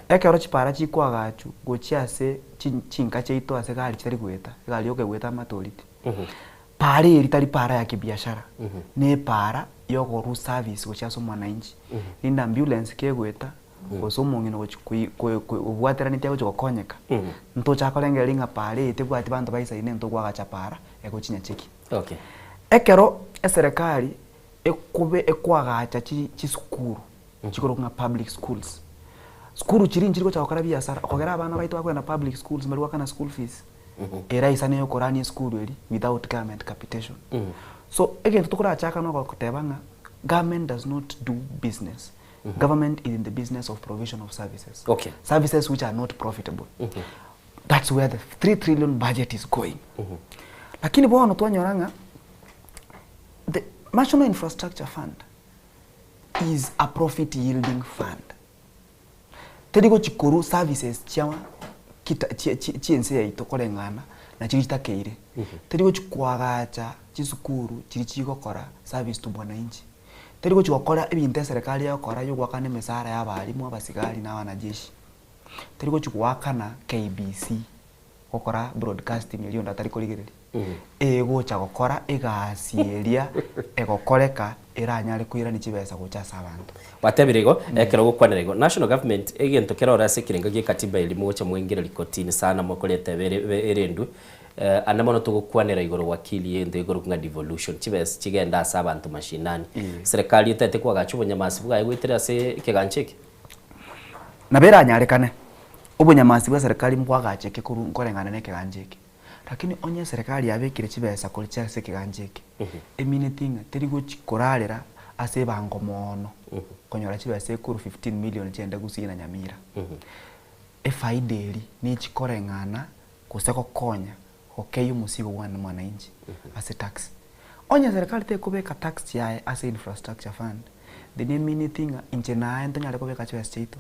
ekero chipara chikwagachu gochiase chinka cheito ase gali chitari gweta gali yoke gweta matoriti pare eri tari para ya kibiashara ne para yoko ru service gochaso mwananchi ninda ambulance kegweta gosomo ngino ubwatera nitego chokonyeka nto chakolenge linga pare tebwati bantu baisa ine nto gwagacha para ego chinya cheki ekero eserikali ekube ekwagacha chisukuru chikoro nga public schools skuru chirinji go chakora biasara okogera abana baito bakwenda public schools mali wakana school fees era isane yo korani school eri without government capitation so again tukura chaka no kutebanga government does not do business government is in the business of provision of services services which are not profitable that's where the 3 trillion budget is going lakini bono twanyoranga the National Infrastructure Fund is a profit yielding fund tedigo chikuru services chama chiense yaito kolengana na chirita keire tedigo chikwagacha chisukuru chiri chigokora service to mwananchi tedigo chigokora ebinte serikali yakora yo gwakane mesara y'abalimu abasigari na wanajeshi tedigo chigwakana KBC gokora broadcasting million datari koligereri ego chagokora egasieria egokoreka eranyare kuira ni chibesa gochasa abantu watebirego ekero gukwanirego national government egento kerora sekirenga gikatiba elimu cha mwengire likotini sana mokolete erendu anamono tugukwanira igoro wakili yende igoro kunga devolution chibes chigenda asa abantu mashinani serikali itete kwa gachubo nyamasi bwa gwitira se kegancheke nabera nyarekane obunyamasi bwa serikali mbwagacheke kuru nkorengana ne kegancheke lakini onye serikali yabekire chibesa kolicha se kegancheke eminitinga terigo chikorarera ase bango mono konyora chibesa kuru 15 million chenda gusina nyamira efaideli ni chikorengana kuseko konya okeyo musigo wana mwananchi ase tax onye serikali te kubeka tax yae ase infrastructure fund the name anything inchena entonyale kubeka chibesa cheito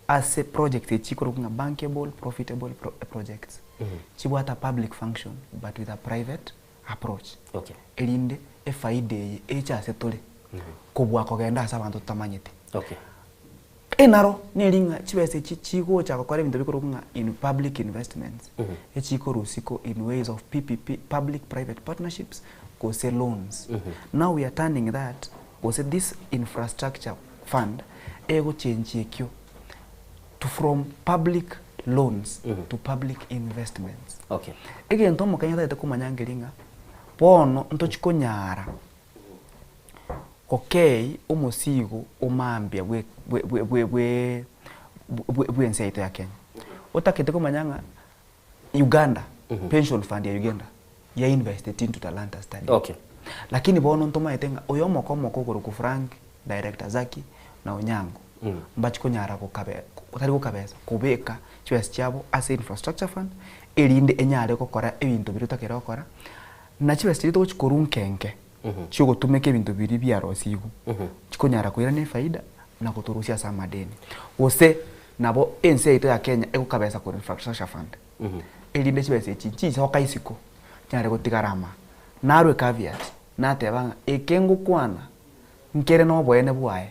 ase project chikoro kunga bankable profitable projects chibwata public function but with a private approach elinde efaide echa setole kubwa kogenda asa abantu tamanyete enaro nilinga chibese chigo cha kokore bintu bikoro kunga in public investments echiko rusiko in ways of PPP public private partnerships go say loans now we are turning that go say this infrastructure fund ego change ekyo to from public loans to public investments again tomo kanya ta kumanyangelinga pono nto chikonyara kokei umusigo umambia bwe nseito ya Kenya utakete kumanyanga Uganda pension fund ya Uganda ya invested into Talanta Stadium. Okay. Lakini bono ntoma etenga oyo moko ku Frank director Zaki na Onyango mbachiko nyara kutari kukabeza kubeka chiwes chabo as infrastructure fund elinde enyare kokora ebintu birutakera okora na chiwes chito chikorunkenke cyo gutumeke ibintu biri bya rosigu chikonyara kwira ne faida na kuturusia sa madeni ose nabo ense ito ya Kenya ekukabeza ku infrastructure fund elinde chiwes chichi soka isiko nyare gotigarama narwe caveat natebanga ekengu kwana nkere no boene bwae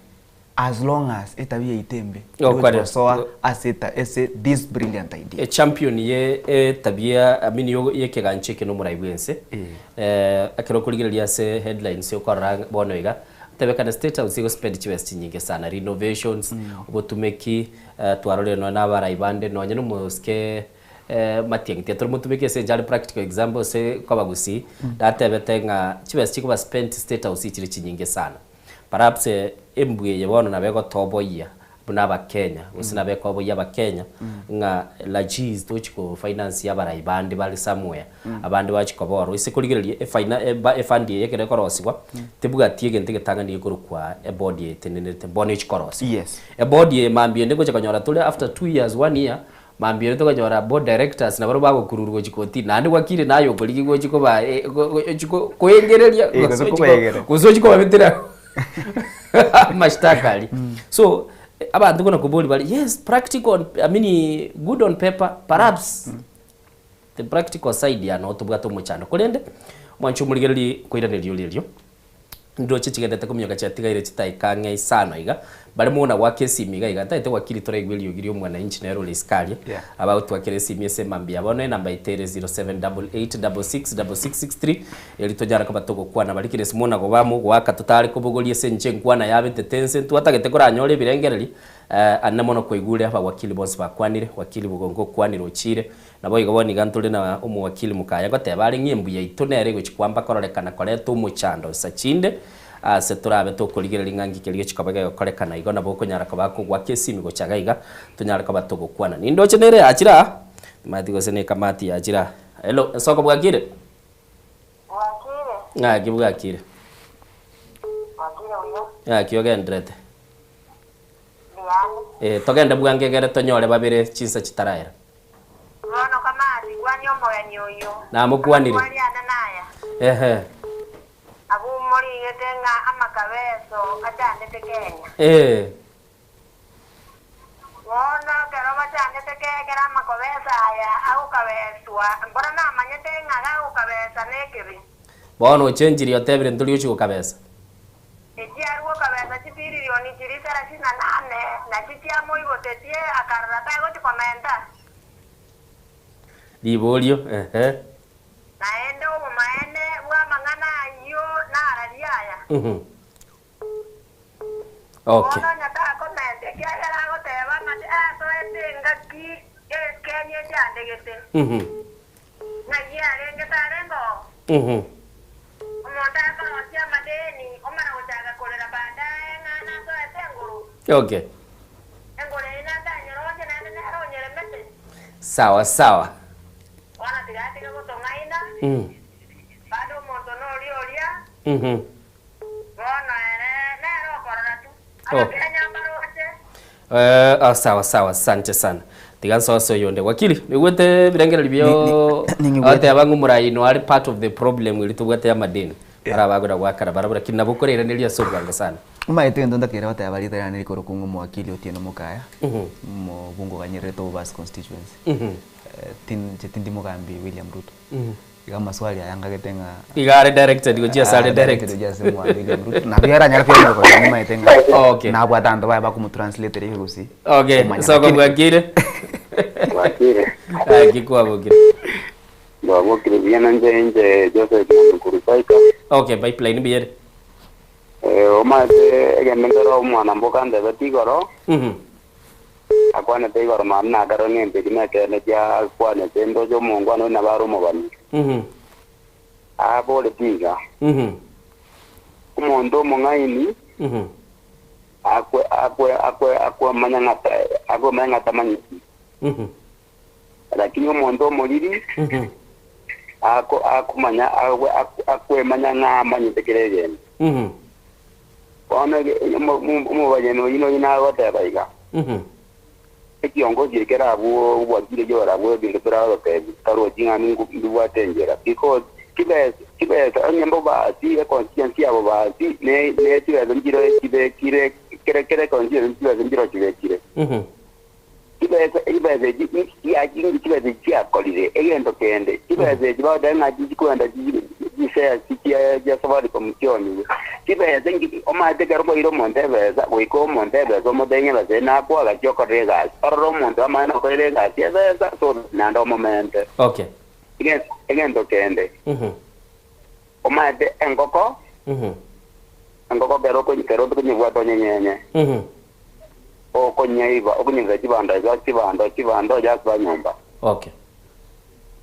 as long as etabiye itembe so as this brilliant idea a champion ye tabia amini ye keganche ke no muraibwense akero kuligiria se headlines yo kora bono iga tebeka na state house go spend chiwest nyinge sana renovations obotumeki twarore no na baraibande no nyene muske matieng teatro mutumeke se jali practical example se kwa bagusi data betenga chiwest chiko ba spend state house chiri chinyinge sana perhaps embwe yebono nabego toboya buna ba Kenya usina beko aboya ba Kenya nga lagis tochiko finance ya baraibande bali somewhere abandi bachiko boro isikuligirelie efandi yekere korosibwa tebuga tiege ntege tanga ni guru kwa body etenenete bone chikorosi yes body mambie ndego chakanyora tule after 2 years 1 year mambie ndego kanyora board directors na baro babo kururwo chikoti nandi wakire nayo koligi chiko ba chiko koyengerelia kuzo chiko babitira mastakali so abantu gonna kubuli bali yes practical I mean good on paper perhaps the practical side ya no tubwato muchano kulende mwanchu muligereri koiranelio lelio ndo chichigendete kumyoka chatigaire chitaikanga isano iga bali muona wake simiga iga taite wakili tore igwelio girio mwana inchi na role iskalia about wakile simie semambia bono namba itere 0788666663 elitojara kwa batoko kwa na balikire simona go bamu gwaka tutari kubugolie senche nkwana yabete tense twatagete kora nyole birengereri anamono koigule aba wakili bonse bakwanire wakili bugongo kwaniro chire nabo igaboni gantule na umu wakili mukaya gotebare ngiembu ya itonere gochikwamba kororekana koreto umuchando sachinde se turabe to kuligera lingangi kelige chikabage korekana igo nabo konyara kabako gwa kesimi gochaga iga tunyara kabatogo kwana nindo chenere achira mati gosene kamati achira hello soko bwakire wakire kibwakire wakire kiyoge ndrete togenda bwangegere tonyore babire chinsa chitaraira Rono kamari gwanyombo ya nyoyo na mukwanire abu mori yetenga amakabeso atandete Kenya Wono pero batandete Kenya amakabesa aya au kabeswa mbona na manyetenga au kabesa nekiri bono chenjiri otebire nduli uchi kabesa Ejiaruo kabesa chipiririoni chiritara china nane na chitiamo igotetie akarata go chikomenta Libolio naende umumaene wa mangana yo na arariaya okay Wono nyata komente kiagera goteba ngati to etinga ki Kenya jandegete na yare ngetarengo umonda ko sia madeni omara utaga kolera bandae ngana to etenguru okay engore ina tanyoro jena nero nyeremete sawa sawa wana tigati ko tongaina bado moto no liolia wana nero korora tu Kenya barote sawa sawa asante sana tiganso so yonde wakili niwete birengera libyo ate abangu murayino ari part of the problem ili tubwate ya madeni barabagura gwakara barabura kinabukorera nelia sobwanga sana umaite ndonda kera wata yabalita yana liko rukungu mwakili otieno mukaya mu bungo ganyere to bas constituency tindi mugambi William Ruto iga maswali ayanga getenga igare directed gojia sale directed gojia sema William Ruto na biara nyara kwa ko nyuma itenga okay na bwa tando baba kumu translate ri gusi okay so ko bwakire kikuwa bwakire bwakire biana nje Joseph Kurupaika okay pipeline biyere omate egemendero mwana mboka ndebe tigoro akwane tigoro manna karo ni mpidime kene ja kwane tendo jo mungu ano na baro mobani abole tiga umuntu mungaini akwe manyangata manyiki lakini umuntu muliri akwe manyanga manyitekereze ona umubanyeno yino yinagote baiga ekiongozi kera abo bwagire yora abo bintu bravo pebi taro jinga ningu biwatengera because kibeza anyambo bazi e conscience abo bazi ne tiwe njiro kire conscience tiwe njiro kire kibeza ya jingi kibeza chia kolide egendo kende kibeza jibada na jikwenda jisea sikia ya safari komisioni kibeza ngi omate garbo iro montebeza wiko montebeza modenge la na kwa la joko rega oro monte amana ko rega tiebeza so nando momente okay egendo kende omate engoko engoko bero ko nyibwa to nyenye o konyaiba okunyinza kibando ja kwa nyumba okay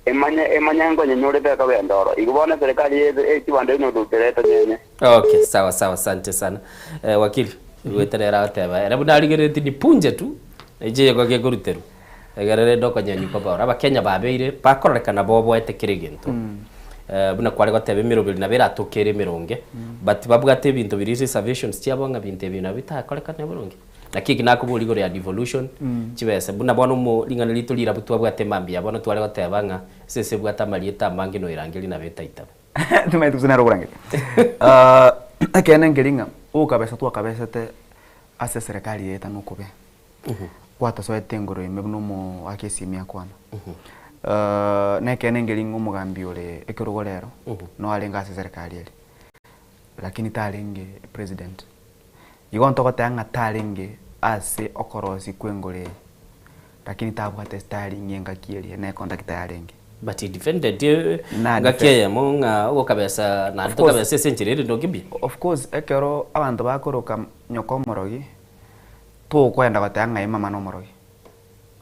emanya ngo nyore beka bendoro igubona serikali ye kibando ino dutereta nyenye okay sawa asante sana wakili weterera ateba era bunarigereti ni punje tu eje kwa geguruteru egarere doko nyenyi papa aba Kenya babeire bakorekana bobo etekire gintu buna kware gotebe mirobiri na bera tokere mironge but babwate bintu biri reservations cyabonga binte bina bitakorekana burungi nakiki nakubuli gore ya devolution chibese buna bono mo lingana lito lira butwa bwate mambia bono twale gotebanga sese bwata malieta mangi no irangeli na betaita tumaitu kusina rorange akene ngelinga ukabesa tu akabesete ase serikali yeta nokube kwata so etengoro imebuno mo akesimia kwana nekene ngelinga umugambi ole ekerogolero no alenga ase serikali ele lakini talenge president igonto gotanga talenge ase okorosi kwengole lakini tabwate starling yenga kieli ne contact yalenge but he defended ngakiye munga ugo kabesa na to kabesa century ndo gibi of course ekero abantu bakoroka nyoko morogi to kwenda gotanga mama no morogi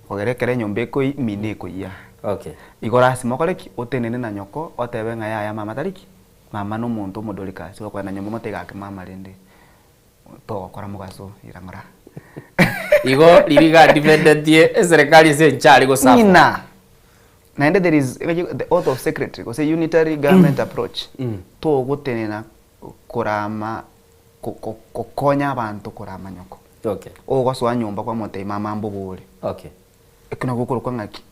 ogerekere nyombe ko mine ko ya okay igorasi mokoreki otenene na nyoko otebe nga ya mama tariki mama no muntu modolika so kwenda nyombe motega ke mama rende to kora mugaso irangora igo liriga defended ye serikali se nchali go safa ina and there is the oath of secretary go say unitary government approach to gutenena kurama kokonya abantu kurama nyoko okay ogo so anyumba kwa mote mama mbobule okay ekuna gukuru kwa ngaki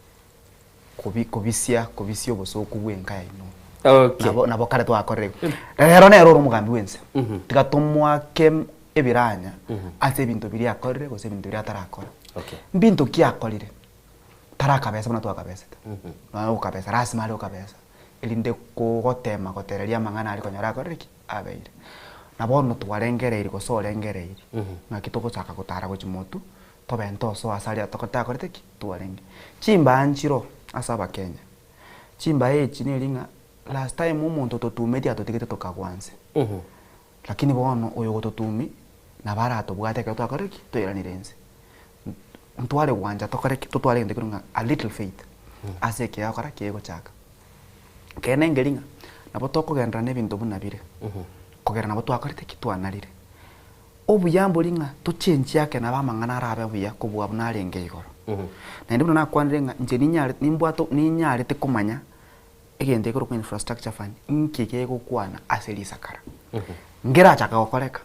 kubisia obusoku bwenka ino okay nabo kare twakorego rero nero umugambi wense tigatumwa kem ebiranya ase bintu biri akorre go se bintu biri atarakora okay bintu kiakorire tarakabesa bana twakabesa na ukabesa rasmali ukabesa elinde ko gotema gotereria mangana ari konyora akorreki abeire nabono twarengereire go so rengereire nakitoko chaka gutara go chimotu to bento so asali atokota akorteki twarenge chimba anchiro asaba Kenya chimba echi nelinga last time umuntu totumedi atotikete tokagwanze lakini bono oyo gototumi na barato bwate ka twakoreki toiranirenze ntware wanja tokoreki totware ndekurunga a little faith aseke yakora kiego chaka kene ngelinga nabo tokogendra ne bintu bunabire kogera nabo twakorete kitwanarire obuyambo linga to change yake na bamangana arabe buya kubwa bunarenge igoro na ndibona nakwanrenga nje nimbwato ninyare te kumanya egende ko ku infrastructure fund nkike ko kwana aselisakara ngera chaka gokoreka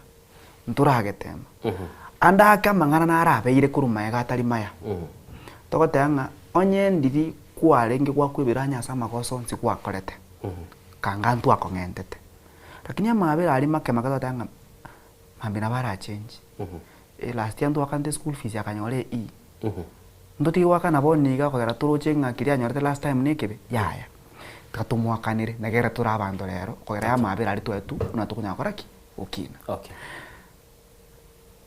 nturagetema anda akamangana na arabe ire kuruma yagatari maya togotanga onye ndiri kwarenge kwa kwibiranya sama goso nsi kwakorete kanga ntu akongentete lakini amabera ali makema gatanga mambina bara change last year ndo akante school fees yakanyore ndoti waka naboniga kogera turuchenga kiria nyorete last time nekebe yaya katumwakanire nagera turabando rero kogera amabera ali twetu na tukunya koraki ukina okay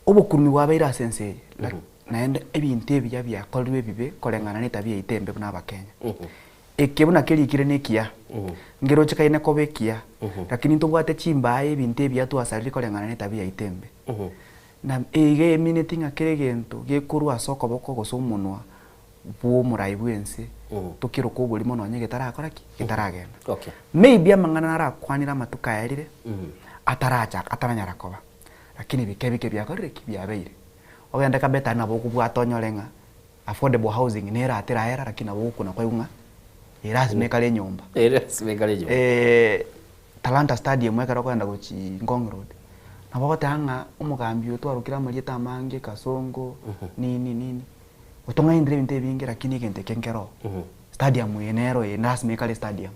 obukurumi wabeira sense naende ebintu ebya byakorwe bibe korengana ne tabia itembe buna abakenya ekebuna kerikire nekia ngero chikaine kobekia lakini tobwate chimba ebintu ebya twasarire korengana ne tabia itembe na ege minute ngakere gento gekurwa soko boko gosomunwa bwo muraibu ense tukiro ko buli mono nyege tarakora ki gitaragenda okay maybe amangana ara kwanira matuka yarire ataranyara koba lakini bike byakorire kibyabeire ogenda kabeta na boku bwatonyorenga affordable housing nera atira lakini abo kuna kwa yunga lazima kale nyumba Talanta Stadium mweka kwenda guchi Ngong Road na bogote hanga umugambi utwarukira muri tamange Kasongo nini utonga indire binte bingi lakini kente kenkero stadium yenero lazima kale stadium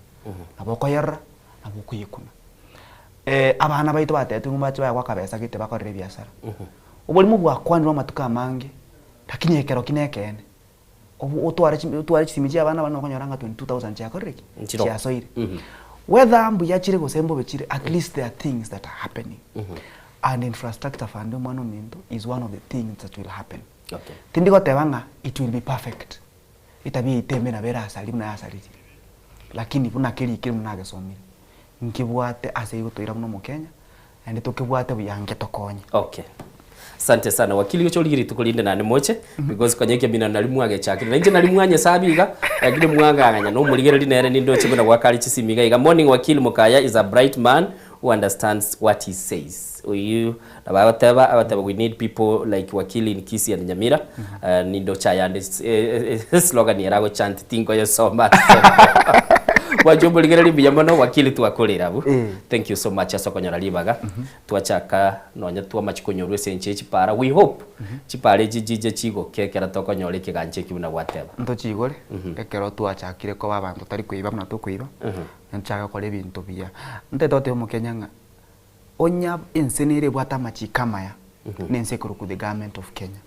na boko yerra na boko yikuna abana baitu batete ngumbacho ya kwakabesa kite bakorire biashara ubolimu bwa kwandwa matuka mange lakini ekero kinekene utware chisimiji abana bano konyoranga 22000 chakorire chia soire whether ambu yachire gosembo bechire at least there are things that are happening and infrastructure fund mwana minto is one of the things that will happen tindiko tebanga it will be perfect itabi itembe na bera asalimu na asali lakini buna kiri munage somire nkibwate ase gutoira muno mu Kenya and tukibwate buyange tokonye Asante sana wakili ucho ligiri tukulinde na moche because kanyeke mina nalimu age chakira nje nalimu anye sabiga agire mwanganganya no muligere linere nindo chibona wakali chisimiga iga morning wakili Mukaya is a bright man who understands what he says you whatever we need people like wakili in Kisii and Nyamira nindo chayande slogan yarago chant tingo ya so much wajumbo ligere limbiyamano wakili twakolera bu thank you so much asokonyora libaga twachaka nonya twa machikonyorwe senche chipara we hope chipare jijije chigo kekera tokonyore kiganje kibuna gwateba ndo chigore kekero twachakire ko babantu tari kwiba muna tukwiba nchaka kole bintu bia ntetote mu Kenya onya ensenere bwata machikamaya nensekuru ku the government of Kenya.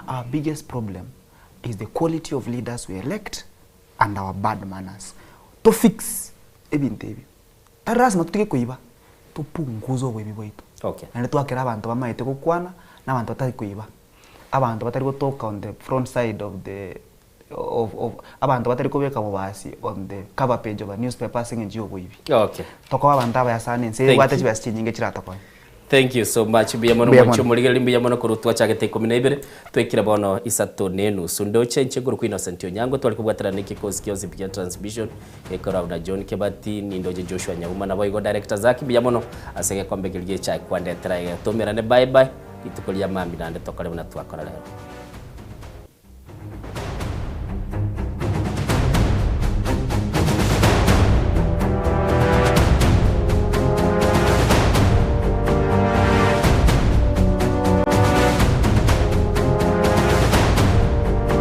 Our biggest problem is the quality of leaders we elect and our bad manners. To fix ebintebi tarazima tutike kuiba tupunguzo bwebi bwaitu na twakira abantu bamaite gukwana na abantu batari kuiba abantu batari gutoka on the front side of the abantu batari kubeka mubasi on the cover page of a newspaper singing njiyo bwebi toko abantu abayasane nse gwate chibasi nyinge chiratoko. Thank you so much biyamono mucho muligere biyamono kurutwa chagete 12 twekira bono isato nenu sundo chenche guru ku Innocent Onyango twali kubwatira nikikozi kyozi pia transmission ekora na John Kebati nindoje Joshua Nyahuma na boygo director zaki biyamono asenge kwambe gilge cha kwandetera tomera ne bye bye itukolia mambi nande tokale na twakora leo.